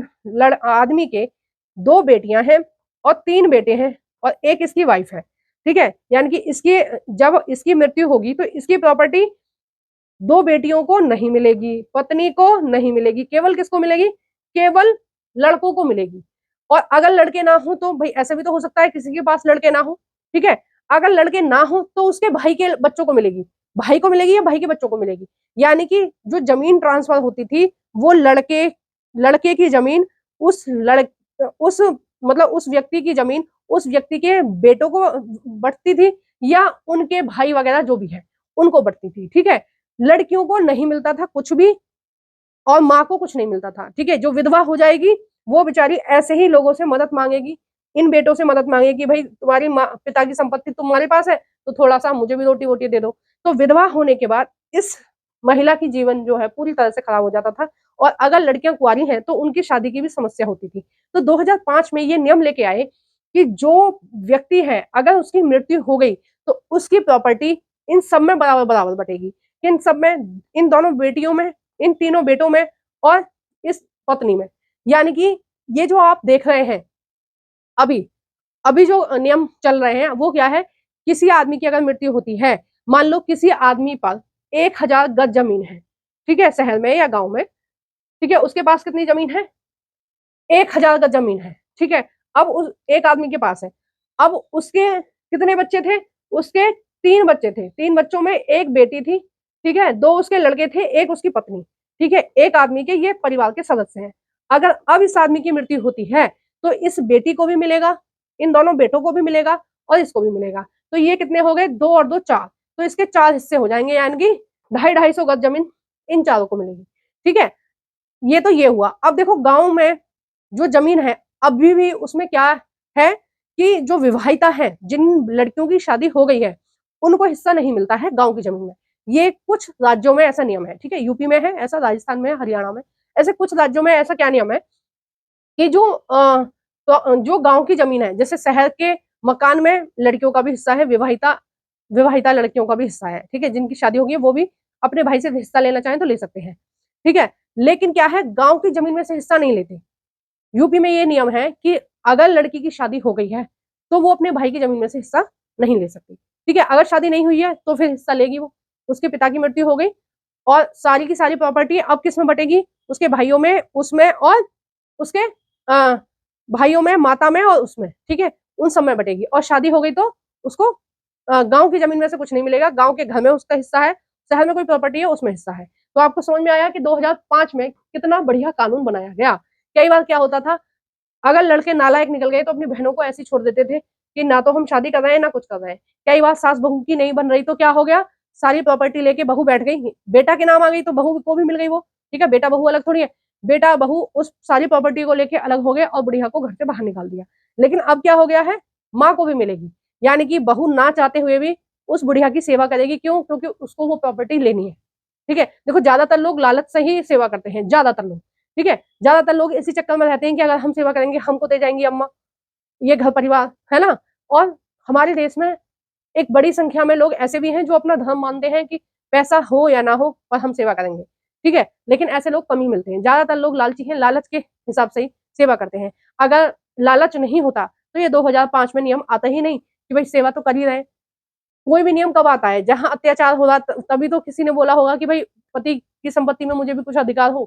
आदमी के 2 बेटियां हैं और 3 बेटे हैं और एक इसकी वाइफ है, ठीक है, यानी कि इसकी जब इसकी मृत्यु होगी तो इसकी प्रॉपर्टी 2 बेटियों को नहीं मिलेगी, पत्नी को नहीं मिलेगी, केवल किसको मिलेगी? केवल लड़कों को मिलेगी। और अगर लड़के ना हो तो भाई ऐसा भी तो हो सकता है किसी के पास लड़के ना हो, ठीक है, अगर लड़के ना हो तो उसके भाई के बच्चों को मिलेगी, भाई को मिलेगी या भाई के बच्चों को मिलेगी। यानी कि जो जमीन ट्रांसफर होती थी वो लड़के की जमीन उस मतलब उस व्यक्ति की जमीन उस व्यक्ति के बेटों को बंटती थी या उनके भाई वगैरह जो भी है उनको बंटती थी। ठीक है, लड़कियों को नहीं मिलता था कुछ भी और माँ को कुछ नहीं मिलता था। ठीक है, जो विधवा हो जाएगी वो बेचारी ऐसे ही लोगों से मदद मांगेगी, इन बेटों से मदद मांगेगी, भाई तुम्हारी पिता की संपत्ति तुम्हारे पास है तो थोड़ा सा मुझे भी रोटी वोटी दे दो। तो विधवा होने के बाद इस महिला की जीवन जो है पूरी तरह से खराब हो जाता था और अगर लड़कियां कुंवारी हैं तो उनकी शादी की भी समस्या होती थी। तो 2005 में ये नियम लेके आए कि जो व्यक्ति है अगर उसकी मृत्यु हो गई तो उसकी प्रॉपर्टी इन सब में बराबर बराबर बटेगी, इन सब में, इन दोनों बेटियों में, इन तीनों बेटों में और इस पत्नी में। यानी कि ये जो आप देख रहे हैं अभी अभी जो नियम चल रहे हैं वो क्या है? किसी आदमी की अगर मृत्यु होती है, मान लो किसी आदमी पर 1000 गज जमीन है, ठीक है, शहर में या गांव में, ठीक है, उसके पास कितनी जमीन है? 1000 गज जमीन है। ठीक है, अब उस एक आदमी के पास है, अब उसके कितने बच्चे थे? उसके 3 बच्चे थे, 3 बच्चों में एक बेटी थी, ठीक है, 2 उसके लड़के थे, एक उसकी पत्नी। ठीक है, एक आदमी के ये परिवार के सदस्य हैं। अगर अब इस आदमी की मृत्यु होती है तो इस बेटी को भी मिलेगा, इन दोनों बेटों को भी मिलेगा और इसको भी मिलेगा। तो ये कितने हो गए? 2 और 2 4, तो इसके 4 हिस्से हो जाएंगे, यानी कि 250-250 गज जमीन इन चारों को मिलेगी। ठीक है, ये तो ये हुआ। अब देखो गांव में जो जमीन है अभी भी उसमें क्या है कि जो विवाहिता है, जिन लड़कियों की शादी हो गई है, उनको हिस्सा नहीं मिलता है गांव की जमीन में। ये कुछ राज्यों में ऐसा नियम है, ठीक है, यूपी में है ऐसा, राजस्थान में, हरियाणा में, ऐसे कुछ राज्यों में ऐसा क्या नियम है कि जो गांव की जमीन है, जैसे शहर के मकान में लड़कियों का भी हिस्सा है, विवाहिता विवाहिता लड़कियों का भी हिस्सा है, ठीक है, जिनकी शादी होगी वो भी अपने भाई से हिस्सा लेना चाहें तो ले सकते हैं। ठीक है, लेकिन क्या है, गांव की जमीन में से हिस्सा नहीं लेते। यूपी में ये नियम है कि अगर लड़की की शादी हो गई है तो वो अपने भाई की जमीन में से हिस्सा नहीं ले सकती। ठीक है, अगर शादी नहीं हुई है तो फिर हिस्सा लेगी वो, उसके पिता की मृत्यु हो गई और सारी की सारी प्रॉपर्टी अब किस में बटेगी? उसके भाइयों में, उसमें और उसके भाइयों में, माता में और उसमें, ठीक है, उन सब में बटेगी। और शादी हो गई तो उसको गांव की जमीन में से कुछ नहीं मिलेगा, गांव के घर में उसका हिस्सा है, शहर में कोई प्रॉपर्टी है उसमें हिस्सा है। तो आपको समझ में आया कि 2005 में कितना बढ़िया कानून बनाया गया। कई बार क्या होता था, अगर लड़के नालायक निकल गए तो अपनी बहनों को ऐसी छोड़ देते थे कि ना तो हम शादी कर रहे हैं ना कुछ कर रहे हैं। कई बार सास बहू की नहीं बन रही तो क्या हो गया, सारी प्रॉपर्टी लेके बहू बैठ गई, बेटा के नाम आ गई तो बहू को भी मिल गई वो। ठीक है, बेटा बहू अलग थोड़ी है, बेटा बहू उस सारी प्रॉपर्टी को लेके अलग हो गए और बुढ़िया को घर से बाहर निकाल दिया। लेकिन अब क्या हो गया है, माँ को भी मिलेगी, यानी कि बहू ना चाहते हुए भी उस बुढ़िया की सेवा करेगी। क्यों? क्योंकि उसको वो प्रॉपर्टी लेनी है। ठीक है, देखो ज्यादातर लोग लालच से ही सेवा करते हैं, ज्यादातर लोग। ठीक है, ज्यादातर लोग इसी चक्कर में रहते हैं कि अगर हम सेवा करेंगे हमको दे जाएंगी अम्मा, ये घर परिवार है ना। और हमारे देश में एक बड़ी संख्या में लोग ऐसे भी हैं जो अपना धर्म मानते हैं कि पैसा हो या ना हो पर हम सेवा करेंगे। ठीक है, लेकिन ऐसे लोग कम ही मिलते हैं, ज्यादातर लोग लालची हैं, लालच के हिसाब से ही सेवा करते हैं। अगर लालच नहीं होता तो ये 2005 में नियम आता ही नहीं कि भाई सेवा तो कर ही रहे। कोई भी नियम कब आता है, जहां अत्याचार हो रहा तभी तो किसी ने बोला होगा कि भाई पति की संपत्ति में मुझे भी कुछ अधिकार हो।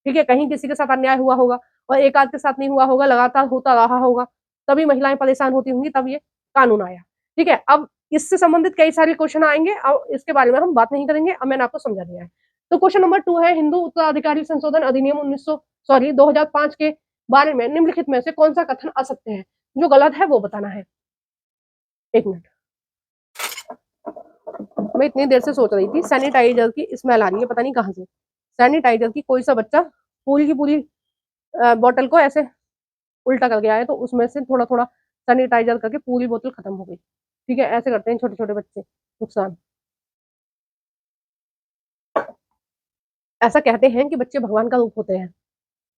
ठीक है, कहीं किसी के साथ अन्याय हुआ होगा और एक आध के साथ नहीं हुआ होगा, लगातार होता रहा होगा, तभी महिलाएं परेशान होती होंगी, तब ये कानून आया। ठीक है, अब इससे संबंधित कई सारे क्वेश्चन आएंगे, अब इसके बारे में हम बात नहीं करेंगे, अब मैंने आपको समझा दिया है। तो क्वेश्चन नंबर 2 है, हिंदू उत्तराधिकारी संशोधन अधिनियम 2005 के बारे में निम्नलिखित में से कौन सा कथन असत्य है? जो गलत है वो बताना है। एक मिनट, मैं इतनी देर से सोच रही थी, सैनिटाइजर की स्मेल आ रही है पता नहीं कहाँ से। सैनिटाइजर की, कोई सा बच्चा पूरी की पूरी बोतल को ऐसे उल्टा कर गया है, तो उसमें से थोड़ा थोड़ा सैनिटाइजर करके पूरी बोतल खत्म हो गई। ठीक है, ऐसे करते हैं छोटे छोटे बच्चे, नुकसान। ऐसा कहते हैं कि बच्चे भगवान का रूप होते हैं।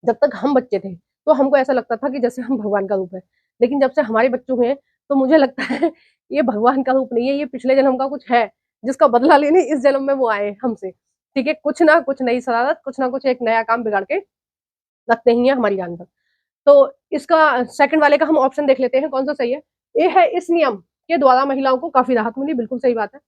जब तक हम बच्चे थे तो हमको ऐसा लगता था कि जैसे हम भगवान का रूप है, लेकिन जब से हमारे बच्चे हुए तो मुझे लगता है ये भगवान का रूप नहीं है, ये पिछले जन्म का कुछ है, जिसका बदला लेने इस जन्म में वो आए हमसे। ठीक है, कुछ ना कुछ नई शरारत, कुछ ना कुछ एक नया काम बिगाड़ के रखते ही है हमारी जान पर। तो इसका सेकंड वाले का हम ऑप्शन देख लेते हैं कौन सा सही है। ए है, इस नियम के द्वारा महिलाओं को काफी राहत मिली, बिल्कुल सही बात है।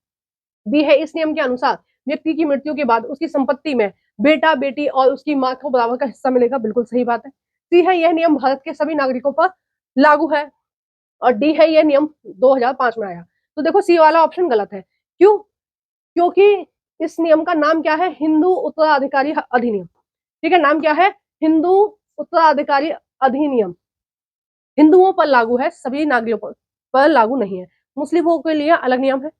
बी है, इस नियम के अनुसार व्यक्ति की मृत्यु के बाद उसकी संपत्ति में बेटा बेटी और उसकी मां को बराबर का हिस्सा मिलेगा, बिल्कुल सही बात है। सी है, यह नियम भारत के सभी नागरिकों पर लागू है। और डी है, यह नियम 2005 में आया। तो देखो सी वाला ऑप्शन गलत है। क्यों? क्योंकि इस नियम का नाम क्या है? हिंदू उत्तराधिकारी अधिनियम। ठीक है, नाम क्या है? हिंदू उत्तराधिकारी अधिनियम। हिंदुओं पर लागू है, सभी नागरिकों पर लागू नहीं है। मुस्लिमों के लिए अलग नियम है,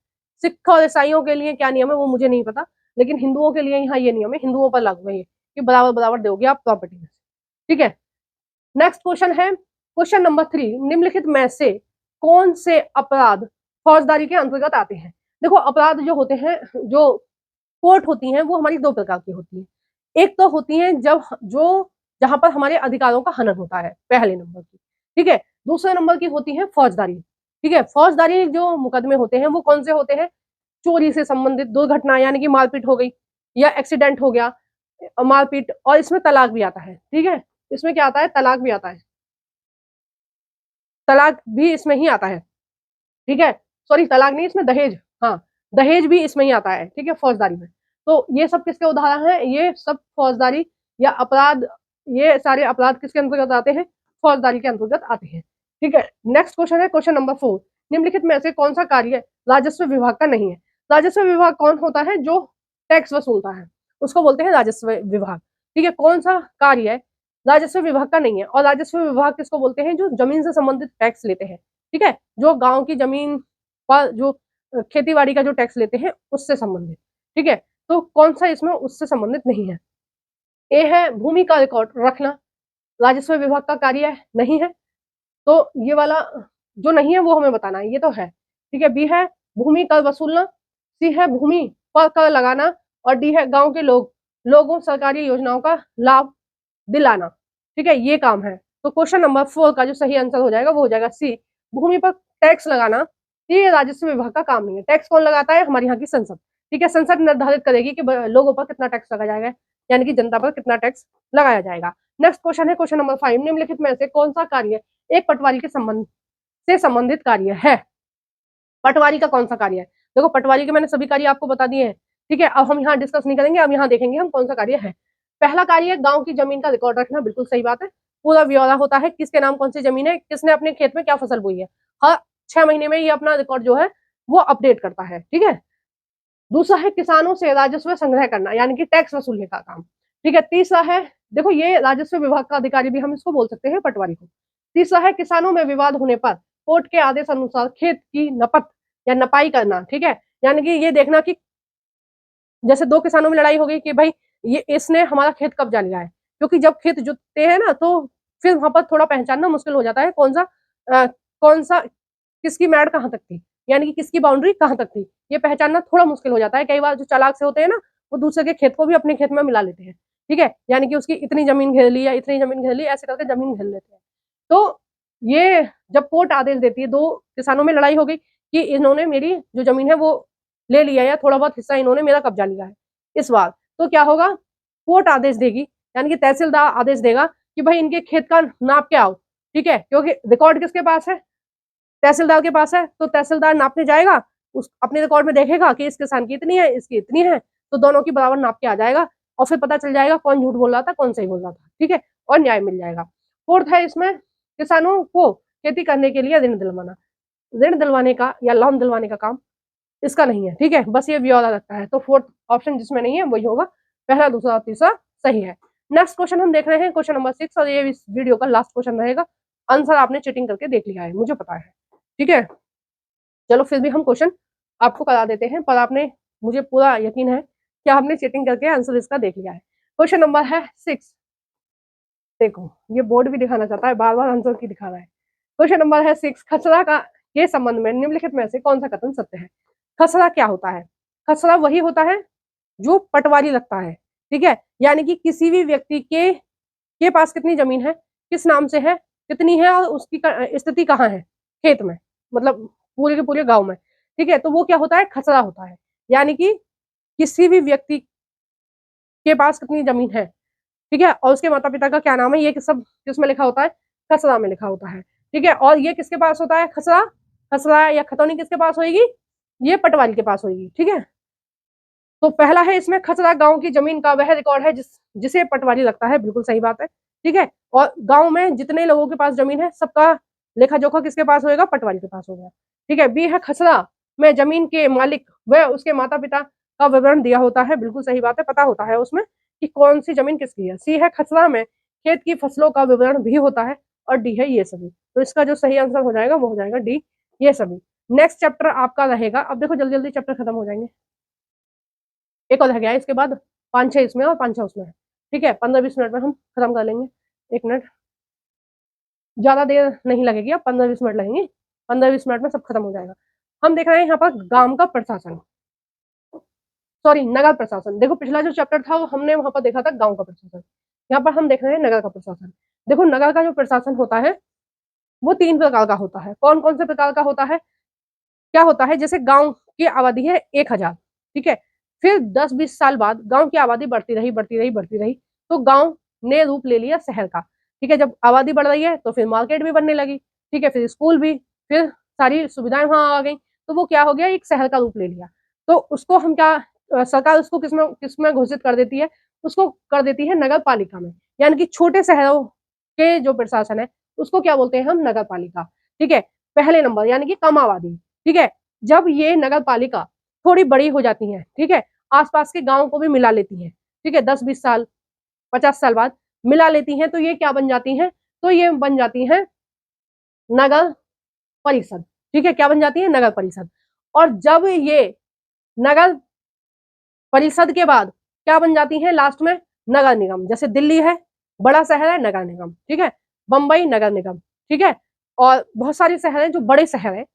सिख और ईसाइयों के लिए क्या नियम है वो मुझे नहीं पता, लेकिन हिंदुओं के लिए यहाँ ये नियम है, हिंदुओं पर लागू है ये, कि बराबर बराबर दोगे आप प्रॉपर्टी में। ठीक है, नेक्स्ट क्वेश्चन है, क्वेश्चन नंबर 3, निम्नलिखित में से कौन से अपराध फौजदारी के अंतर्गत आते हैं? देखो अपराध जो होते हैं, जो कोर्ट होती हैं, वो हमारी दो प्रकार की होती है। एक तो होती है जब जो जहां पर हमारे अधिकारों का हनन होता है, पहले नंबर की। ठीक है, दूसरे नंबर की होती है फौजदारी। ठीक है, फौजदारी जो मुकदमे होते हैं वो कौन से होते हैं? चोरी से संबंधित, दुर्घटना यानी कि मारपीट हो गई या एक्सीडेंट हो गया, मारपीट, और इसमें तलाक भी आता है। ठीक है, इसमें क्या आता है? तलाक भी आता है, तलाक भी इसमें ही आता है। ठीक है, सॉरी तलाक नहीं, इसमें दहेज, हाँ दहेज भी इसमें ही आता है। ठीक है, फौजदारी में। तो ये सब किसके उदाहरण है? ये सब फौजदारी या अपराध, ये सारे अपराध किसके अंतर्गत आते हैं? फौजदारी के अंतर्गत आते हैं। ठीक है, नेक्स्ट क्वेश्चन है, क्वेश्चन नंबर 4, निम्नलिखित में से कौन सा कार्य राजस्व विभाग का नहीं है? राजस्व विभाग कौन होता है? जो टैक्स वसूलता है, उसको बोलते हैं राजस्व विभाग। ठीक है, कौन सा कार्य राजस्व विभाग का नहीं है? और राजस्व विभाग किसको बोलते हैं? जो जमीन से संबंधित टैक्स लेते हैं। ठीक है, जो गांव की जमीन पर जो खेती बाड़ी का जो टैक्स लेते हैं उससे संबंधित। ठीक है, तो कौन सा इसमें उससे संबंधित नहीं है? ए है, भूमि का रिकॉर्ड रखना, राजस्व विभाग का कार्य नहीं है, तो ये वाला जो नहीं है वो हमें बताना है, ये तो है। ठीक है, बी है, भूमि कर वसूलना, सी है, भूमि पर कर लगाना, और डी है, गांव के लोगों सरकारी योजनाओं का लाभ दिलाना। ठीक है, ये काम है। तो क्वेश्चन नंबर 4 का जो सही आंसर हो जाएगा वो हो जाएगा सी, भूमि पर टैक्स लगाना। ये राजस्व विभाग का काम नहीं है। टैक्स कौन लगाता है? हमारे यहाँ की संसद। ठीक है, संसद निर्धारित करेगी कि लोगों पर कितना टैक्स लगाया जाएगा, यानी कि जनता पर कितना टैक्स लगाया जाएगा। नेक्स्ट क्वेश्चन है, क्वेश्चन नंबर 5, निम्नलिखित में से कौन सा कार्य एक पटवारी के संबंध से संबंधित कार्य है? पटवारी का कौन सा कार्य है? देखो पटवारी के मैंने सभी कार्य आपको बता दिए हैं। ठीक है, अब हम यहाँ डिस्कस नहीं करेंगे, अब यहाँ देखेंगे हम कौन सा कार्य है। पहला कार्य, गांव की जमीन का रिकॉर्ड रखना, बिल्कुल सही बात है। पूरा ब्यौरा होता है, किसके नाम कौन सी जमीन है, किसने अपने खेत में क्या फसल बोई है, हर 6 महीने में ये अपना रिकॉर्ड जो है वो अपडेट करता है। ठीक है, दूसरा है, किसानों से राजस्व संग्रह करना, यानी कि टैक्स वसूलने का काम। ठीक है, तीसरा है, देखो ये राजस्व विभाग का अधिकारी भी हम इसको बोल सकते हैं, पटवारी को। तीसरा है, किसानों में विवाद होने पर कोर्ट के आदेश अनुसार खेत की नपत या नपाई करना। ठीक है, यानी कि ये देखना कि जैसे दो किसानों में लड़ाई हो गई कि भाई ये इसने हमारा खेत कब्जा लिया है, क्योंकि जब खेत जुतते हैं ना तो फिर वहां पर थोड़ा पहचानना मुश्किल हो जाता है कौन सा किसकी मैड कहाँ तक थी, यानी कि किसकी बाउंड्री कहाँ तक थी, ये पहचानना थोड़ा मुश्किल हो जाता है। कई बार जो चालाक से होते हैं ना, वो दूसरे के खेत को भी अपने खेत में मिला लेते हैं। ठीक है, यानी कि उसकी इतनी जमीन घेर ली या इतनी जमीन घेर ली, ऐसे करके जमीन घेर लेते हैं। तो ये जब कोर्ट आदेश देती है, दो किसानों में लड़ाई हो गई कि इन्होंने मेरी जो जमीन है वो ले लिया या थोड़ा बहुत हिस्सा इन्होंने मेरा कब्जा लिया है इस बार, तो क्या होगा, कोर्ट आदेश देगी, यानी कि तहसीलदार आदेश देगा कि भाई इनके खेत का नाप के आओ। ठीक है, क्योंकि रिकॉर्ड किसके पास है, तहसीलदार के पास है, तो तहसीलदार नापने जाएगा, उस अपने रिकॉर्ड में देखेगा कि इस किसान की इतनी है, इसकी इतनी है, तो दोनों की बराबर नाप के आ जाएगा और फिर पता चल जाएगा कौन झूठ बोल रहा था, कौन सही बोल रहा था। ठीक है, और न्याय मिल जाएगा। फोर्थ है इसमें किसानों को खेती करने के लिए ऋण दिलवाना। ऋण दिलवाने का या लोन दिलवाने का काम इसका नहीं है। ठीक है, बस ये ब्यौरा रखता है। तो फोर्थ ऑप्शन जिसमें नहीं है वही होगा, पहला, दूसरा और तीसरा सही है। नेक्स्ट क्वेश्चन हम देख रहे हैं, क्वेश्चन नंबर 6, और ये इस वीडियो का लास्ट क्वेश्चन रहेगा। आंसर आपने चीटिंग करके देख लिया है, मुझे पता है। ठीक है, चलो फिर भी हम क्वेश्चन आपको करा देते हैं, पर आपने, मुझे पूरा यकीन है कि आपने चीटिंग करके आंसर इसका देख लिया है। क्वेश्चन नंबर है 6। देखो ये बोर्ड भी दिखाना चाहता है, बार बार आंसर की दिखा रहा है। क्वेश्चन नंबर है 6, खसरा का के संबंध में निम्नलिखित में से कौन सा कथन सत्य है। खसरा क्या होता है? खसरा वही होता है जो पटवारी लगता है। ठीक है, यानी कि किसी भी व्यक्ति के पास कितनी जमीन है, किस नाम से है, कितनी है, और उसकी स्थिति कहाँ है खेत में, मतलब पूरे के पूरे गांव में। ठीक है, तो वो क्या होता है, खसरा होता है। यानी कि किसी भी व्यक्ति के पास कितनी जमीन है, ठीक है, और उसके माता पिता का क्या नाम है, ये सब किसमें लिखा होता है, खसरा में लिखा होता है। ठीक है, और ये किसके पास होता है, खसरा, खसरा या खतौनी किसके पास होगी, ये पटवारी के पास होगी। ठीक है, तो पहला है इसमें खसरा गांव की जमीन का वह रिकॉर्ड है जिसे पटवारी लगता है, बिल्कुल सही बात है। ठीक है, और गांव में जितने लोगों के पास जमीन है सबका लेखा जोखा किसके पास होगा, पटवारी के पास होगा। ठीक है, बी है खसरा में जमीन के मालिक व उसके माता पिता का विवरण दिया होता है, बिल्कुल सही बात है, पता होता है उसमें कि कौन सी जमीन किसकी है। सी है खसरा में खेत की फसलों का विवरण भी होता है, और डी है ये सभी। तो इसका जो सही आंसर हो जाएगा वो हो जाएगा डी, ये सभी। नेक्स्ट चैप्टर आपका रहेगा, अब देखो जल्दी जल्दी चैप्टर खत्म हो जाएंगे, एक और रह गया है, इसके बाद 5-6 इसमें और 5-6 उसमें है। ठीक है, 15-20 मिनट में हम खत्म कर लेंगे। 1 मिनट, ज्यादा देर नहीं लगेगी, अब 15-20 मिनट लगेंगे, 15-20 मिनट में सब खत्म हो जाएगा। हम देख रहे हैं यहाँ पर गांव का प्रशासन, सॉरी नगर प्रशासन। देखो पिछला जो चैप्टर था वो हमने वहां पर देखा था गांव का प्रशासन, यहाँ पर हम देख रहे हैं नगर का प्रशासन। देखो नगर का जो प्रशासन होता है वो 3 प्रकार का होता है। कौन कौन से प्रकार का होता है, क्या होता है, जैसे गांव की आबादी है 1000, ठीक है, फिर 10-20 साल बाद गांव की आबादी बढ़ती रही बढ़ती रही बढ़ती रही, तो गांव ने रूप ले लिया शहर का। ठीक है, जब आबादी बढ़ रही है तो फिर मार्केट भी बनने लगी, ठीक है, फिर स्कूल भी, फिर सारी सुविधाएं वहां आ गई, तो वो क्या हो गया, एक शहर का रूप ले लिया। तो उसको हम क्या, सरकार उसको किसमें किसमें घोषित कर देती है, उसको कर देती है नगर पालिका में। यानी कि छोटे शहरों के जो प्रशासन है उसको क्या बोलते हैं हम, नगर पालिका। ठीक है, पहले नंबर यानी कि कम आबादी। ठीक है, जब ये नगर पालिका थोड़ी बड़ी हो जाती है, ठीक है, आसपास के गांव को भी मिला लेती है, ठीक है, 10-20 साल 50 साल बाद मिला लेती हैं, तो ये क्या बन जाती हैं, तो ये बन जाती हैं नगर परिषद। ठीक है, क्या बन जाती है, नगर परिषद। और जब ये नगर परिषद के बाद क्या बन जाती है लास्ट में, नगर निगम। जैसे दिल्ली है बड़ा शहर है, नगर निगम। ठीक है, बंबई नगर निगम। ठीक है, और बहुत सारे शहर हैं जो बड़े शहर हैं,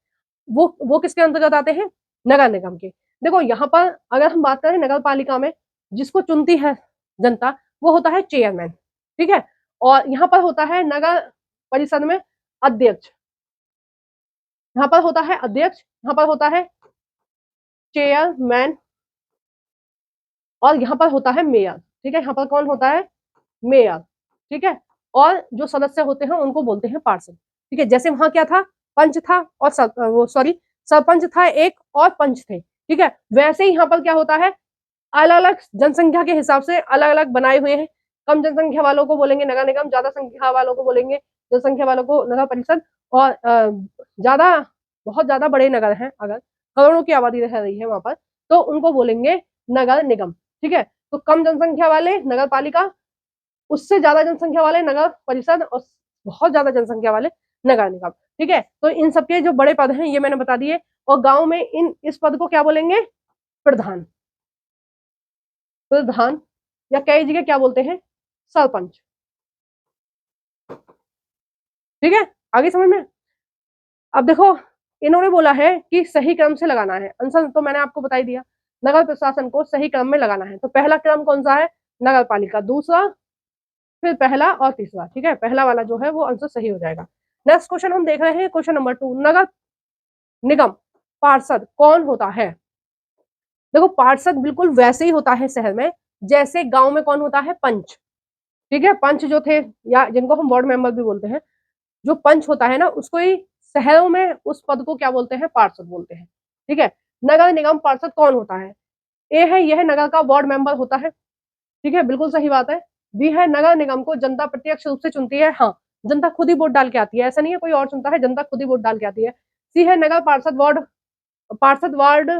वो किसके अंतर्गत आते हैं, नगर निगम के। देखो यहाँ पर अगर हम बात करें नगर पालिका में जिसको चुनती है जनता, वो होता है चेयरमैन। ठीक है, और यहाँ पर होता है नगर परिषद में अध्यक्ष, यहाँ पर होता है अध्यक्ष, यहाँ पर होता है चेयरमैन, और यहाँ पर होता है मेयर। ठीक है, यहाँ पर कौन होता है, मेयर। ठीक है, और जो सदस्य होते हैं उनको बोलते हैं पार्षद। ठीक है, जैसे वहां क्या था, पंच था और वो सॉरी सरपंच था एक और पंच थे। ठीक है, वैसे ही यहाँ पर क्या होता है, अलग अलग जनसंख्या के हिसाब से अलग अलग बनाए हुए हैं। कम जनसंख्या वालों को बोलेंगे नगर निगम, ज्यादा संख्या वालों को बोलेंगे, जनसंख्या वालों को नगर परिषद। और ज्यादा, बहुत ज्यादा बड़े नगर हैं, अगर करोड़ों की आबादी रह रही है वहां पर, तो उनको बोलेंगे नगर निगम। ठीक है, तो कम जनसंख्या वाले नगर पालिका, उससे ज्यादा जनसंख्या वाले नगर परिषद, और बहुत ज्यादा जनसंख्या वाले नगर निगम। ठीक है, तो इन सबके जो बड़े पद हैं ये मैंने बता दिए। और गांव में इस पद को क्या बोलेंगे, प्रधान। प्रधान, या कई जगह क्या बोलते हैं, सरपंच। ठीक है, आगे समझ में। अब देखो इन्होंने बोला है कि सही क्रम से लगाना है आंसर, तो मैंने आपको बता ही दिया, नगर प्रशासन को सही क्रम में लगाना है। तो पहला क्रम कौन सा है, नगर पालिका, दूसरा, फिर पहला और तीसरा। ठीक है, पहला वाला जो है वो आंसर सही हो जाएगा। नेक्स्ट क्वेश्चन हम देख रहे हैं, क्वेश्चन नंबर 2, नगर निगम पार्षद कौन होता है। देखो पार्षद बिल्कुल वैसे ही होता है शहर में जैसे गांव में कौन होता है, पंच। ठीक है, पंच जो थे, या जिनको हम वार्ड मेंबर भी बोलते हैं, जो पंच होता है ना, उसको ही शहरों में उस पद को क्या बोलते हैं, पार्षद बोलते हैं। ठीक है, नगर निगम पार्षद कौन होता है? ए है, यह नगर का वार्ड मेंबर होता है। ठीक है, बिल्कुल सही बात है। बी है, नगर निगम को जनता प्रत्यक्ष रूप से चुनती है। हाँ, जनता खुद ही वोट डाल के आती है, ऐसा नहीं है कोई और चुनता है, जनता खुद ही वोट डाल के आती है। सी है, नगर पार्षद वार्ड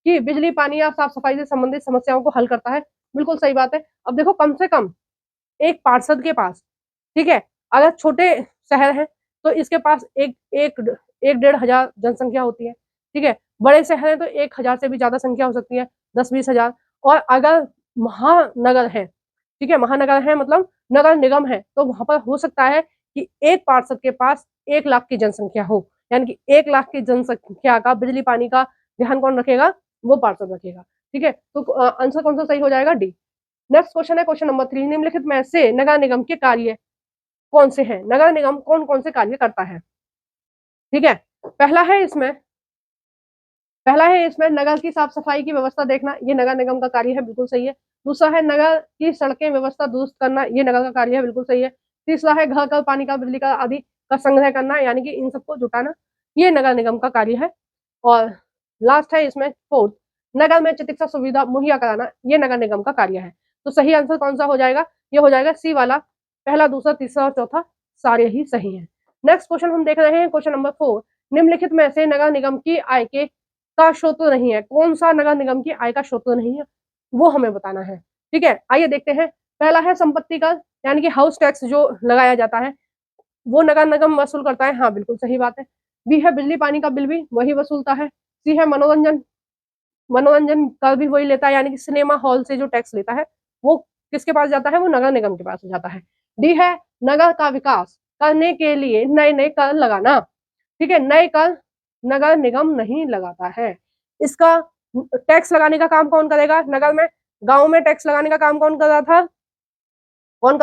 की बिजली, पानी या साफ सफाई से संबंधित समस्याओं को हल करता है। बिल्कुल सही बात है। अब देखो, कम से कम एक पार्षद के पास, ठीक है, अगर छोटे शहर है तो इसके पास एक एक 1,500 जनसंख्या होती है। ठीक है, बड़े शहर है तो 1,000 से भी ज्यादा संख्या हो सकती है, 10-20 हजार। और अगर महानगर है, ठीक है, महानगर है मतलब नगर निगम है, तो वहां पर हो सकता है कि एक पार्षद के पास 1 लाख की जनसंख्या हो, यानी कि 1 लाख की जनसंख्या का बिजली पानी का ध्यान कौन रखेगा? वो पार्षद रखेगा। ठीक है, तो आंसर कौन सा सही हो जाएगा? डी। नेक्स्ट क्वेश्चन है क्वेश्चन नंबर 3, निम्नलिखित में से नगर निगम के कार्य कौन से हैं? नगर निगम कौन कौन से कार्य करता है? ठीक है, पहला है इसमें नगर की साफ सफाई की व्यवस्था देखना, ये नगर निगम का कार्य है, बिल्कुल सही है। दूसरा है नगर की सड़कें व्यवस्था दुरुस्त करना, ये नगर का कार्य है, बिल्कुल सही है। तीसरा है घर का पानी का, बिजली का आदि का संग्रह करना, यानी कि इन सबको जुटाना, ये नगर निगम का कार्य है। और लास्ट है इसमें फोर्थ, नगर में चिकित्सा सुविधा मुहैया कराना, ये नगर निगम का कार्य है। तो सही आंसर कौन सा हो जाएगा? ये हो जाएगा सी वाला, पहला, दूसरा, तीसरा और चौथा सारे ही सही है। नेक्स्ट क्वेश्चन हम देख रहे हैं क्वेश्चन नंबर 4, निम्नलिखित में से नगर निगम की आय के का स्रोत नहीं है? कौन सा नगर निगम की आय का स्रोत नहीं है, वो हमें बताना है। ठीक है, आइए देखते हैं। पहला है संपत्ति कर, यानी कि हाउस टैक्स जो लगाया जाता है वो नगर निगम वसूल करता है। हाँ, बिल्कुल सही बात है। बी है, बिजली पानी का बिल भी वही वसूलता है। सी है, मनोरंजन कर भी वही लेता है, यानी कि सिनेमा हॉल से जो टैक्स लेता है वो किसके पास जाता है? वो नगर निगम के पास जाता है। डी है, नगर का विकास करने के लिए नए नए कर लगाना। ठीक है, नए कर नगर निगम नहीं लगाता है। इसका टैक्स लगाने का काम कौन करेगा? नगर में, गांव में टैक्स लगाने का काम कौन कर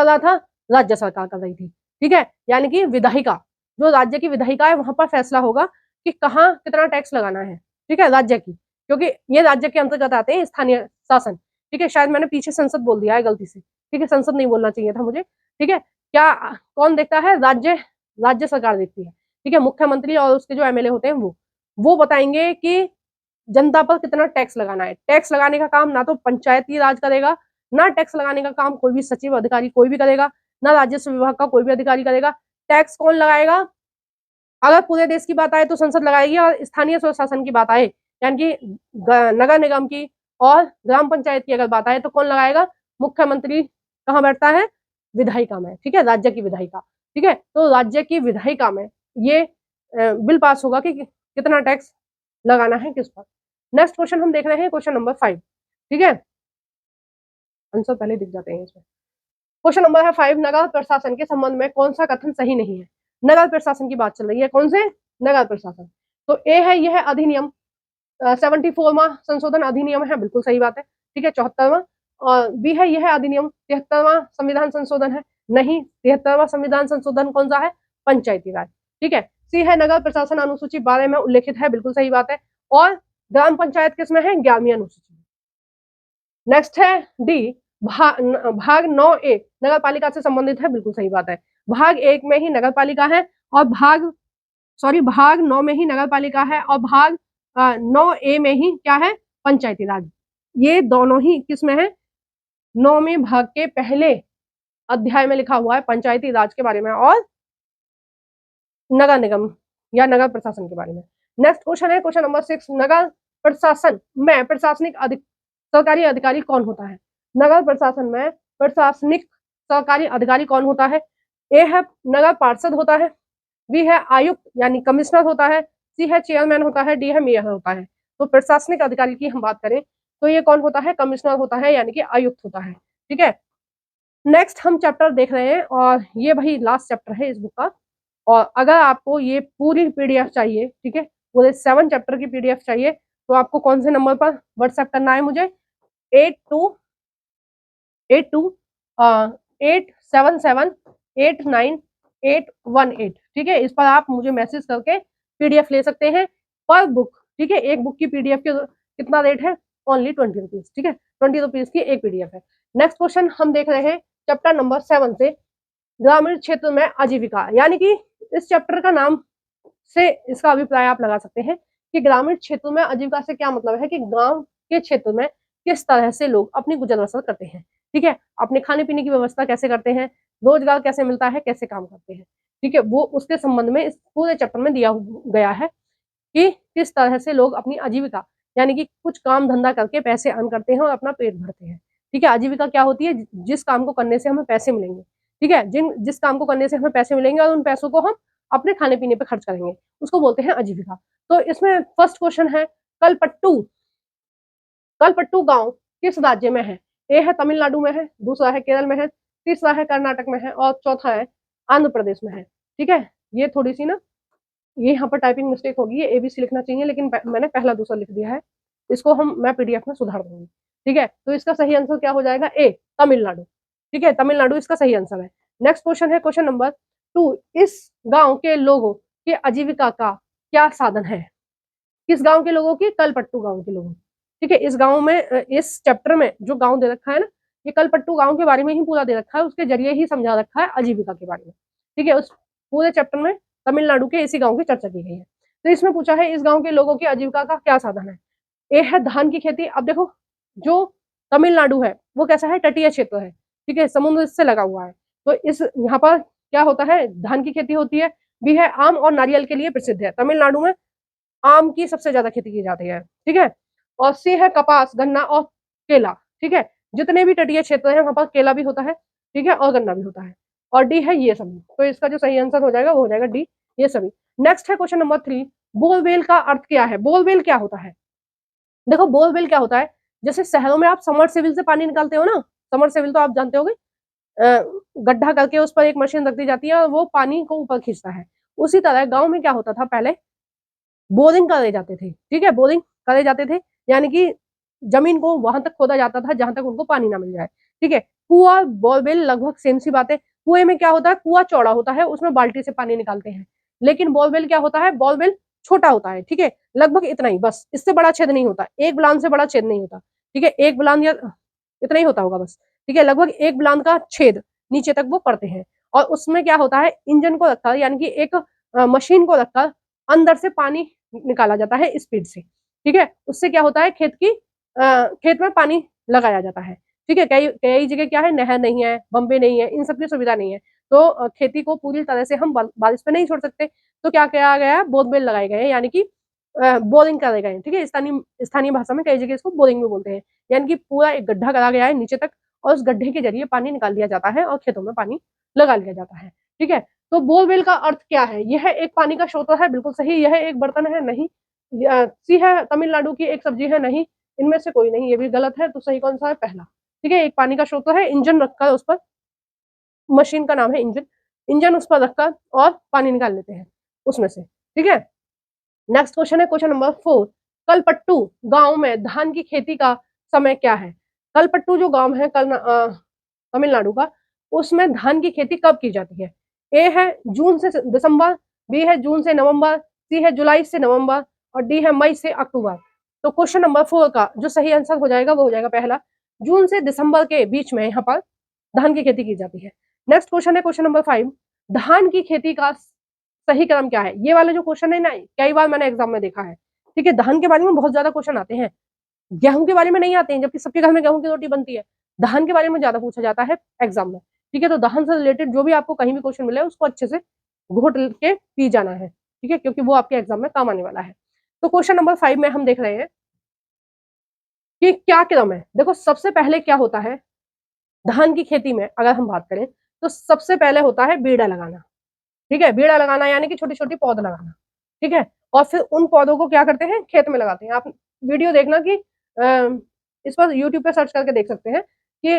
रहा था? राज्य सरकार कर रही थी। ठीक है, यानी कि विधायिका, जो राज्य की विधायिका है, वहां पर फैसला होगा कि कहाँ कितना टैक्स लगाना है। ठीक है, राज्य की, क्योंकि ये राज्य के अंतर्गत आते हैं स्थानीय शासन। ठीक है, शायद मैंने पीछे संसद बोल दिया है गलती से। ठीक है, संसद नहीं बोलना चाहिए था मुझे। ठीक है, क्या कौन देखता है? राज्य सरकार देखती है। ठीक है, मुख्यमंत्री और उसके जो एमएलए होते हैं वो बताएंगे कि जनता पर कितना टैक्स लगाना है। टैक्स लगाने का काम ना तो पंचायती राज करेगा, ना टैक्स लगाने का काम कोई भी सचिव अधिकारी कोई भी करेगा, ना राजस्व विभाग का कोई भी अधिकारी करेगा। टैक्स कौन लगाएगा? अगर पूरे देश की बात आए तो संसद लगाएगी, और स्थानीय स्वशासन की बात आए, यानी कि नगर निगम की और ग्राम पंचायत की अगर बात आए तो कौन लगाएगा? मुख्यमंत्री कहाँ बैठता है? विधायिका में। ठीक है, राज्य की विधायिका। ठीक है, तो राज्य की विधायिका में ये बिल पास होगा कि कितना टैक्स लगाना है किस पर। नेक्स्ट क्वेश्चन हम देख रहे हैं क्वेश्चन नंबर 5। ठीक है, आंसर पहले दिख जाते हैं इसमें। क्वेश्चन नंबर है 5, नगर प्रशासन के संबंध में कौन सा कथन सही नहीं है? नगर प्रशासन की बात चल रही है, कौन से? नगर प्रशासन। तो ए है, यह अधिनियम 74वां संशोधन अधिनियम है, बिल्कुल सही बात है। ठीक है, 74वां। और बी है, यह अधिनियम 73वां संविधान संशोधन है। नहीं, 73वां संविधान संशोधन कौन सा है? पंचायती राज। ठीक है, सी है, नगर प्रशासन अनुसूची 12 में उल्लेखित है, बिल्कुल सही बात है। और ग्राम पंचायत किसमें है? 11वीं अनुसूची में। नेक्स्ट है डी, भाग 9A नगर पालिका से संबंधित है, बिल्कुल सही बात है। भाग 1 में ही नगर पालिका है, और भाग 9 में ही नगर पालिका है, और भाग 9A में ही क्या है? पंचायती राज। ये दोनों ही किसमें है? 9वें भाग के पहले अध्याय में लिखा हुआ है पंचायती राज के बारे में और नगर निगम या नगर प्रशासन के बारे में। नेक्स्ट क्वेश्चन है क्वेश्चन नंबर 6, नगर प्रशासन में प्रशासनिक सरकारी अधिकारी कौन होता है? नगर प्रशासन में प्रशासनिक सरकारी अधिकारी कौन होता है? ए है, नगर पार्षद होता है। बी है, आयुक्त यानी कमिश्नर होता है। सी है, चेयरमैन होता है। डी है, मेयर होता है। तो प्रशासनिक अधिकारी की हम बात करें तो ये कौन होता है? कमिश्नर होता है, यानी कि आयुक्त होता है। ठीक है, नेक्स्ट हम चैप्टर देख रहे हैं, और ये भाई लास्ट चैप्टर है इस बुक का। और अगर आपको ये पूरी पीडीएफ चाहिए, ठीक है, पूरे 7 चैप्टर की पीडीएफ चाहिए, तो आपको कौन से नंबर पर व्हाट्सएप करना है मुझे? 8282 877 89818। ठीक है, इस पर आप मुझे मैसेज करके पीडीएफ ले सकते हैं पर बुक। ठीक है, एक बुक की पीडीएफ के कितना रेट है? Only 20 rupees. ठीक है, 20 रुपीज की एक पीडीएफ है। नेक्स्ट क्वेश्चन हम देख रहे हैं चैप्टर नंबर 7 से, ग्रामीण क्षेत्र में आजीविका, यानी कि इस चैप्टर का नाम से इसका अभिप्राय आप लगा सकते हैं कि ग्रामीण क्षेत्रों में आजीविका से क्या मतलब है कि गांव के क्षेत्र में किस तरह से लोग अपनी गुजर बसर करते हैं, ठीक है, अपने खाने पीने की व्यवस्था कैसे करते हैं, रोजगार कैसे मिलता है, कैसे काम करते हैं, ठीक है, वो उसके संबंध में इस पूरे चैप्टर में दिया गया है कि किस तरह से लोग अपनी आजीविका यानी कि कुछ काम धंधा करके पैसे अर्न करते हैं और अपना पेट भरते हैं, ठीक है। आजीविका क्या होती है, जिस काम को करने से हमें पैसे मिलेंगे, ठीक है, जिस काम को करने से हमें पैसे मिलेंगे और उन पैसों को हम अपने खाने पीने पे खर्च करेंगे, उसको बोलते हैं आजीविका। तो इसमें फर्स्ट क्वेश्चन है कलपट्टू, कलपट्टू गांव किस राज्य में है? ए है तमिलनाडु में है, दूसरा है केरल में है, तीसरा है कर्नाटक में है और चौथा है आंध्र प्रदेश में है, ठीक है। ये थोड़ी सी ना ये यहाँ पर टाइपिंग मिस्टेक होगी, ये एबीसी लिखना चाहिए लेकिन मैंने पहला दूसरा लिख दिया है, इसको मैं पीडीएफ में सुधार दूंगी, ठीक है। तो इसका सही आंसर क्या हो जाएगा, ए तमिलनाडु, ठीक है, तमिलनाडु इसका सही आंसर है। नेक्स्ट क्वेश्चन है क्वेश्चन नंबर 2, इस गांव के लोगों की आजीविका का क्या साधन है? किस गांव के लोगों की? कलपट्टू गांव के लोगों, ठीक है। इस गांव में इस चैप्टर में जो गांव दे रखा है ना, ये कलपट्टू गांव के बारे में ही पूरा दे रखा है, उसके जरिए ही समझा रखा है आजीविका के बारे में, ठीक है। उस पूरे चैप्टर में तमिलनाडु के इसी गांव की चर्चा की गई है। तो इसमें पूछा है इस गांव के लोगों की आजीविका का क्या साधन है? ए है धान की खेती। अब देखो जो तमिलनाडु है वो कैसा है, तटीय क्षेत्र है, ठीक है, समुद्र से लगा हुआ है, तो इस यहाँ पर क्या होता है, धान की खेती होती है। बी है आम और नारियल के लिए प्रसिद्ध है, तमिलनाडु में आम की सबसे ज्यादा खेती की जाती है, ठीक है। और सी है कपास, गन्ना और केला, ठीक है, जितने भी तटीय क्षेत्र है वहां पर केला भी होता है, ठीक है, और गन्ना भी होता है। और डी है ये सभी, तो इसका जो सही आंसर हो जाएगा वो हो जाएगा डी, ये सभी। नेक्स्ट है क्वेश्चन नंबर 3, बोरवेल का अर्थ क्या है? बोरवेल क्या होता है? देखो बोरवेल क्या होता है, जैसे शहरों में आप समरसेबिल से पानी निकालते हो ना, समरसेबिल तो आप जानते होगे, गड्ढा करके उस पर एक मशीन रख दी जाती है और वो पानी को ऊपर खींचता है। उसी तरह गांव में क्या होता था, पहले बोरिंग करे जाते थे, ठीक है, बोरिंग करे जाते थे, यानी कि जमीन को वहां तक खोदा जाता था जहां तक उनको पानी ना मिल जाए, ठीक है। कुआं बोरवेल लगभग सेम सी बात है। कुएं में क्या होता है, कुआं चौड़ा होता है, उसमें बाल्टी से पानी निकालते हैं, लेकिन बोरवेल क्या होता है, बोरवेल छोटा होता है, ठीक है, लगभग इतना ही, बस इससे बड़ा छेद नहीं होता, एक बुलान से बड़ा छेद नहीं होता, ठीक है, एक बुलान या इतना ही होता होगा बस, ठीक है, लगभग एक बुलान का छेद नीचे तक वो करते हैं। और उसमें क्या होता है, इंजन को रखकर यानी कि एक मशीन को रखकर अंदर से पानी निकाला जाता है स्पीड से, ठीक है। उससे क्या होता है, खेत में पानी लगाया जाता है, ठीक है। कई कई जगह क्या है, नहर नहीं है, बम्बे नहीं है, इन सब की सुविधा नहीं है, तो खेती को पूरी तरह से हम बारिश पे नहीं छोड़ सकते, तो क्या किया गया है, बोरवेल लगाए गए हैं, यानी कि बोरिंग करे गए हैं, ठीक है। स्थानीय स्थानीय भाषा में कई जगह इसको बोरिंग भी बोलते हैं, यानी कि पूरा एक गड्ढा करा गया है नीचे तक और उस गड्ढे के जरिए पानी निकाल लिया जाता है और खेतों में पानी लगा लिया जाता है, ठीक है। तो बोरवेल का अर्थ क्या है, यह एक पानी का स्रोत है, बिल्कुल सही। यह एक बर्तन है, नहीं। सी है तमिलनाडु की एक सब्जी है, नहीं। इनमें से कोई नहीं, ये भी गलत है, तो सही कौन सा है, पहला, ठीक है। एक पानी का स्रोत है, इंजन रखकर उस पर, मशीन का नाम है इंजन, इंजन उस पर रखकर और पानी निकाल लेते हैं उसमें से, ठीक है। नेक्स्ट क्वेश्चन है क्वेश्चन नंबर 4, कलपट्टू गांव में धान की खेती का समय क्या है? कलपट्टू जो गांव है तमिलनाडु का, उसमें धान की खेती कब की जाती है? ए है जून से दिसंबर, बी है जून से नवंबर, सी है जुलाई से नवंबर और डी है मई से अक्टूबर। तो क्वेश्चन नंबर 4 का जो सही आंसर हो जाएगा वो हो जाएगा पहला, जून से दिसंबर के बीच में यहाँ पर धान की खेती की जाती है। नेक्स्ट क्वेश्चन है क्वेश्चन नंबर 5, धान की खेती का सही क्रम क्या है? ये वाला जो क्वेश्चन है ना, कई बार मैंने एग्जाम में देखा है, ठीक है। धान के बारे में बहुत ज्यादा क्वेश्चन आते हैं, गेहूं के बारे में नहीं आते हैं, जबकि सबके घर में गेहूं की रोटी बनती है। धान के बारे में ज्यादा पूछा जाता है एग्जाम में, ठीक है। तो धान से रिलेटेड जो भी आपको कहीं भी क्वेश्चन मिले उसको अच्छे से घोट के पी जाना है, ठीक है, क्योंकि वो आपके एग्जाम में काम आने वाला है। तो क्वेश्चन नंबर 5 में हम देख रहे हैं कि क्या क्रम है। देखो सबसे पहले क्या होता है, धान की खेती में अगर हम बात करें तो सबसे पहले होता है बीड़ा लगाना, ठीक है, बीड़ा लगाना यानी कि छोटी छोटी पौध लगाना, ठीक है। और फिर उन पौधों को क्या करते हैं, खेत में लगाते हैं। आप वीडियो देखना कि इस पर यूट्यूब पे सर्च करके देख सकते हैं कि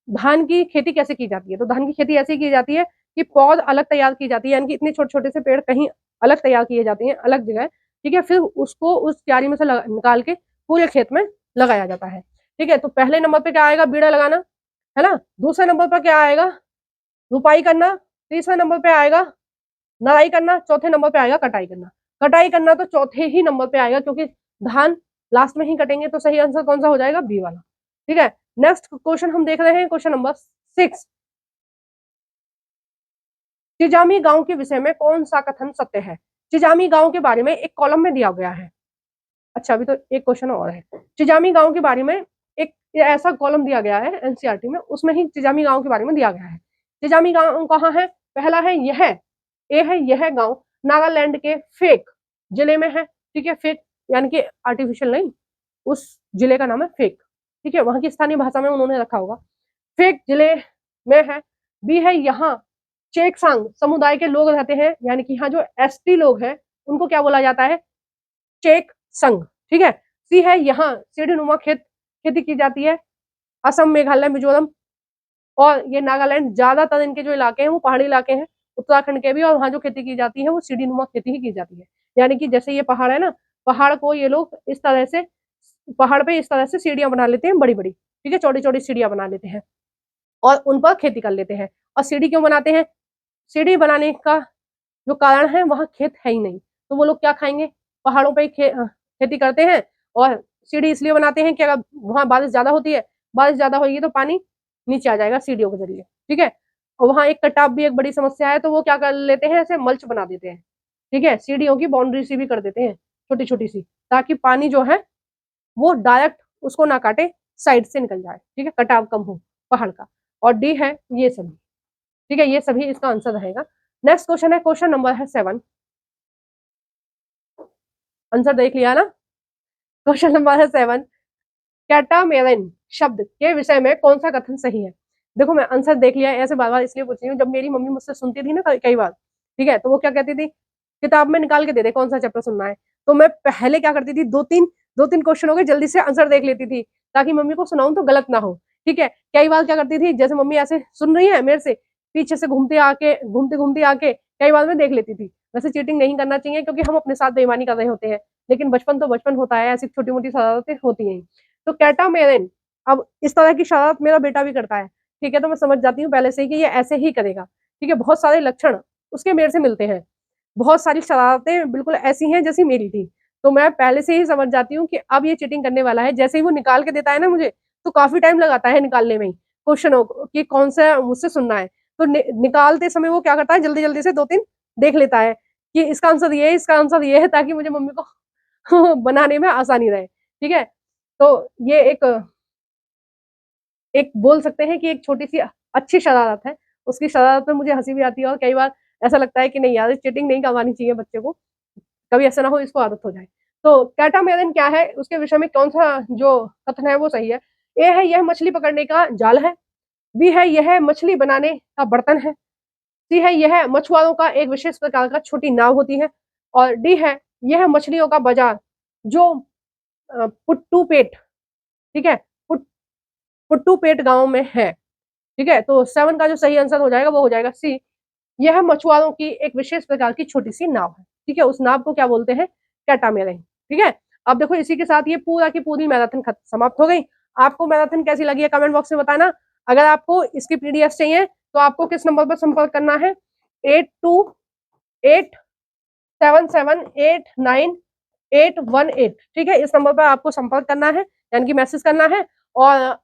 धान की खेती कैसे की जाती है। तो धान की खेती ऐसे की जाती है कि पौध अलग तैयार की जाती है, यानी कि इतने छोटे छोटे से पेड़ कहीं अलग तैयार किए जाते हैं अलग जगह, ठीक है। फिर उसको उस क्यारी में से निकाल के पूरे खेत में लगाया जाता है, ठीक है। तो पहले नंबर पे क्या आएगा, बीड़ा लगाना, है ना। दूसरे नंबर पर क्या आएगा, रुपाई करना। तीसरे नंबर पे आएगा नराई करना। चौथे नंबर पे आएगा कटाई करना। कटाई करना तो चौथे ही नंबर पे आएगा क्योंकि धान लास्ट में ही कटेंगे, तो सही आंसर कौन सा हो जाएगा, बी वाला, ठीक है। नेक्स्ट क्वेश्चन हम देख रहे हैं क्वेश्चन नंबर 6, चिजामी गांव के विषय में कौन सा कथन सत्य है? चिजामी गांव के बारे में एक कॉलम में दिया गया है। अच्छा, अभी तो एक क्वेश्चन और है। चिजामी गांव के बारे में एक ऐसा कॉलम दिया गया है एनसीईआरटी में, उसमें ही चिजामी गांव के बारे में दिया गया है। चिजामी गांव कहाँ है? पहला है यह, ए है यह गांव नागालैंड के फेक जिले में है। ठीक है, फेक यानी कि आर्टिफिशियल नहीं, उस जिले का नाम है फेक। ठीक है, वहां की स्थानीय भाषा में उन्होंने रखा होगा। फेक जिले में है। बी है यहाँ चेकसांग समुदाय के लोग रहते हैं, यानी कि यहाँ जो एसटी लोग हैं उनको क्या बोला जाता है? चेक संघ। ठीक है। सी है यहाँ सीढ़ीनुमा खेती की जाती है। असम, मेघालय, मिजोरम और ये नागालैंड, ज्यादातर इनके जो इलाके हैं वो पहाड़ी इलाके हैं, उत्तराखंड के भी, और वहाँ जो खेती की जाती है वो सीढ़ीनुमा खेती ही की जाती है। यानी कि जैसे ये पहाड़ है ना, पहाड़ को ये लोग इस तरह से, पहाड़ पे इस तरह से सीढ़ियां बना लेते हैं बड़ी बड़ी। ठीक है, छोटी छोटी सीढ़ियां बना लेते हैं और उन पर खेती कर लेते हैं। और सीढ़ी क्यों बनाते हैं? सीढ़ी बनाने का जो कारण है, वहां खेत है ही नहीं, तो वो लोग क्या खाएंगे? पहाड़ों पे खेती करते हैं। और सीढ़ी इसलिए बनाते हैं कि अगर वहां बारिश ज्यादा होती है, बारिश ज्यादा होगी तो पानी नीचे आ जाएगा सीढ़ियों के जरिए। ठीक है, और वहां एक कटाव भी एक बड़ी समस्या है, तो वो क्या कर लेते हैं? ऐसे मल्च बना देते हैं। ठीक है, सीढ़ियों की बाउंड्री सी भी कर देते हैं, छोटी छोटी सी, ताकि पानी जो है वो डायरेक्ट उसको ना काटे, साइड से निकल जाए। ठीक है, कटाव कम हो पहाड़ का। और डी है ये सभी। ठीक है, ये सभी इसका आंसर रहेगा। नेक्स्ट क्वेश्चन है, क्वेश्चन नंबर है 7। आंसर देख लिया ना? क्वेश्चन नंबर है 7। कैटामेरन शब्द के विषय में कौन सा कथन सही है? देखो, मैं आंसर देख लिया, ऐसे बार बार इसलिए पूछ रही हूँ, जब मेरी मम्मी मुझसे सुनती थी ना कई बार, ठीक है, तो वो क्या कहती थी, किताब में निकाल के दे दे कौन सा चैप्टर सुनना है। तो मैं पहले क्या करती थी, दो तीन क्वेश्चन हो गए, जल्दी से आंसर देख लेती थी, ताकि मम्मी को सुनाऊं तो गलत ना हो। ठीक है, कई बार क्या करती थी, जैसे मम्मी ऐसे सुन रही है मेरे से, पीछे से घूमते घूमते आके कई बार मैं देख लेती थी। वैसे चीटिंग नहीं करना चाहिए, क्योंकि हम अपने साथ बेईमानी कर रहे होते हैं, लेकिन बचपन तो बचपन होता है, ऐसी छोटी मोटी शरारतें होती हैं। तो कैटामेरन, अब इस तरह की शरारत मेरा बेटा भी करता है। ठीक है, तो मैं समझ जाती हूँ पहले से ही कि ये ऐसे ही करेगा। ठीक है, बहुत सारे लक्षण उसके मेरे से मिलते हैं, बहुत सारी शरारतें बिल्कुल ऐसी हैं जैसी मेरी थी। तो मैं पहले से ही समझ जाती हूँ कि अब ये चीटिंग करने वाला है। जैसे ही वो निकाल के देता है ना मुझे, तो काफी टाइम लगाता है निकालने में ही क्वेश्चनों को, कि कौन सा मुझसे सुनना है। तो निकालते समय वो क्या करता है, जल्दी जल्दी से दो तीन देख लेता है कि इसका आंसर ये है, इसका आंसर ये है, ताकि मुझे मम्मी को बनाने में आसानी रहे। ठीक है, तो ये एक एक बोल सकते हैं कि एक छोटी सी अच्छी शरारत है। उसकी शरारत में मुझे हंसी भी आती है, और कई बार ऐसा लगता है कि नहीं यार, चीटिंग नहीं करवानी चाहिए बच्चे को, कभी ऐसा ना हो इसको आदत हो जाए। तो कैटामेरन क्या है, उसके विषय में कौन सा जो कथन है वो सही है? ए है यह मछली पकड़ने का जाल है। बी है यह मछली बनाने का बर्तन है। सी है यह मछुआरों का एक विशेष प्रकार का छोटी नाव होती है। और डी है यह मछलियों का बाजार जो पुट्टूपेट, ठीक है, पुट्टूपेट गांव में है। ठीक है, तो 7 का जो सही आंसर हो जाएगा वो हो जाएगा सी, यह मछुआरों की एक विशेष प्रकार की छोटी सी नाव है। ठीक है, उस नाव को क्या बोलते हैं? कैटामेरन। ठीक है, अब देखो इसी के साथ ये पूरा की पूरी मैराथन समाप्त हो गई। आपको मैराथन कैसी लगी है कमेंट बॉक्स में बताना। अगर आपको इसकी पीडीएफ चाहिए तो आपको किस नंबर पर संपर्क करना है? 8287789818। ठीक है, इस नंबर पर आपको संपर्क करना है, यानी कि मैसेज करना है। और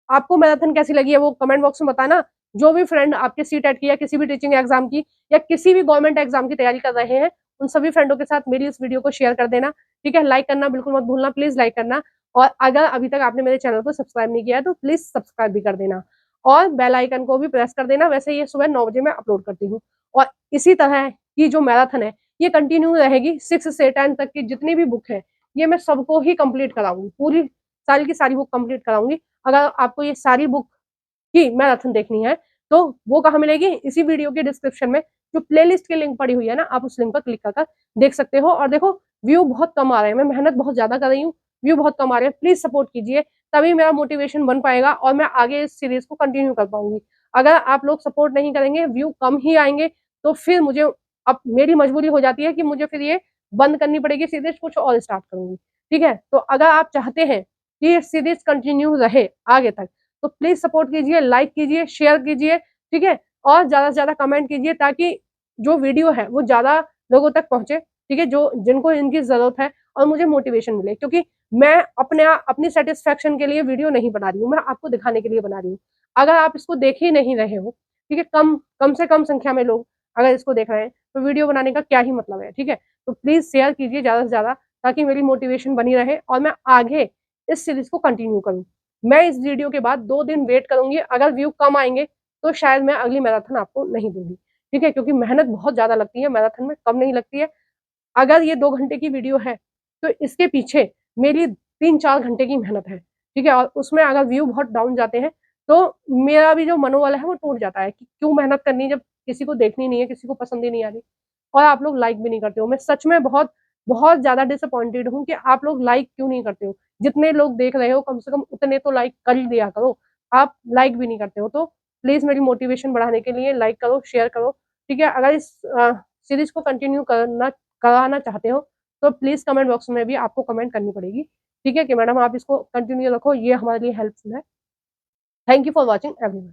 आपको मैराथन कैसी लगी है वो कमेंट बॉक्स में बताना। जो भी फ्रेंड आपके सीटेट की या किसी भी टीचिंग एग्जाम की या किसी भी गवर्नमेंट एग्जाम की तैयारी कर रहे हैं, उन सभी फ्रेंडों के साथ मेरी इस वीडियो को शेयर कर देना। ठीक है, लाइक करना बिल्कुल मत भूलना, प्लीज लाइक करना। और अगर अभी तक आपने मेरे चैनल को सब्सक्राइब नहीं किया है तो प्लीज सब्सक्राइब भी कर देना, और बेल आइकन को भी प्रेस कर देना। वैसे ये सुबह 9 बजे मैं अपलोड करती हूँ। और इसी तरह की जो मैराथन है ये कंटिन्यू रहेगी। 6 से 10 तक की जितनी भी बुक है ये मैं सबको ही कंप्लीट कराऊंगी, पूरी सारी की सारी बुक कंप्लीट कराऊंगी। अगर आपको ये सारी बुक की मैराथन देखनी है तो वो कहाँ मिलेगी? इसी वीडियो के डिस्क्रिप्शन में जो प्लेलिस्ट की लिंक पड़ी हुई है ना, आप उस लिंक पर क्लिक कर देख सकते हो। और देखो, व्यू बहुत कम आ रहे हैं, मैं मेहनत बहुत ज्यादा कर रही हूँ, व्यू बहुत कम आ रहे हैं। प्लीज सपोर्ट कीजिए, तभी मेरा मोटिवेशन बन पाएगा और मैं आगे इस सीरीज को कंटिन्यू कर पाऊंगी। अगर आप लोग सपोर्ट नहीं करेंगे, व्यू कम ही आएंगे, तो फिर मुझे अब मेरी मजबूरी हो जाती है कि मुझे फिर ये बंद करनी पड़ेगी सीरीज, कुछ और स्टार्ट करूंगी। ठीक है, तो अगर आप चाहते हैं कि ये सीरीज कंटिन्यू रहे आगे तक, तो प्लीज सपोर्ट कीजिए, लाइक कीजिए, शेयर कीजिए। ठीक है, और ज्यादा से ज्यादा कमेंट कीजिए, ताकि जो वीडियो है वो ज्यादा लोगों तक पहुंचे। ठीक है, जो जिनको इनकी जरूरत है, और मुझे मोटिवेशन मिले, क्योंकि मैं अपनी सेटिस्फेक्शन के लिए वीडियो नहीं बना रही हूँ, मैं आपको दिखाने के लिए बना रही हूँ। अगर आप इसको देख ही नहीं रहे हो, ठीक है, कम कम से कम संख्या में लोग अगर इसको देख रहे हैं तो वीडियो बनाने का क्या ही मतलब है, ठीक है। तो प्लीज शेयर कीजिए ज्यादा से ज्यादा, ताकि मेरी मोटिवेशन बनी रहे और मैं आगे इस सीरीज को कंटिन्यू करूँ। मैं इस वीडियो के बाद 2 दिन वेट करूंगी, अगर व्यू कम आएंगे तो शायद मैं अगली मैराथन आपको नहीं दूंगी, ठीक है, क्योंकि मेहनत बहुत ज्यादा लगती है मैराथन में, कम नहीं लगती है। अगर ये 2 घंटे की वीडियो है तो इसके पीछे मेरी 3-4 घंटे की मेहनत है, ठीक है। और उसमें अगर व्यू बहुत डाउन जाते हैं तो मेरा भी जो मनोबल है वो टूट जाता है कि क्यों मेहनत करनी जब किसी को देखनी नहीं है, किसी को पसंद ही नहीं आ रही, और आप लोग लाइक भी नहीं करते हो। मैं सच में बहुत बहुत ज्यादा डिसअपॉइंटेड हूँ कि आप लोग लाइक क्यों नहीं करते हो। जितने लोग देख रहे हो कम से कम उतने तो लाइक कर ही दिया करो, आप लाइक भी नहीं करते हो। तो प्लीज मेरी मोटिवेशन बढ़ाने के लिए लाइक करो, शेयर करो, ठीक है। अगर इस सीरीज को कंटिन्यू कराना चाहते हो तो प्लीज कमेंट बॉक्स में भी आपको कमेंट करनी पड़ेगी, ठीक है, कि मैडम आप इसको कंटिन्यू रखो, ये हमारे लिए हेल्पफुल है। Thank you for watching everyone.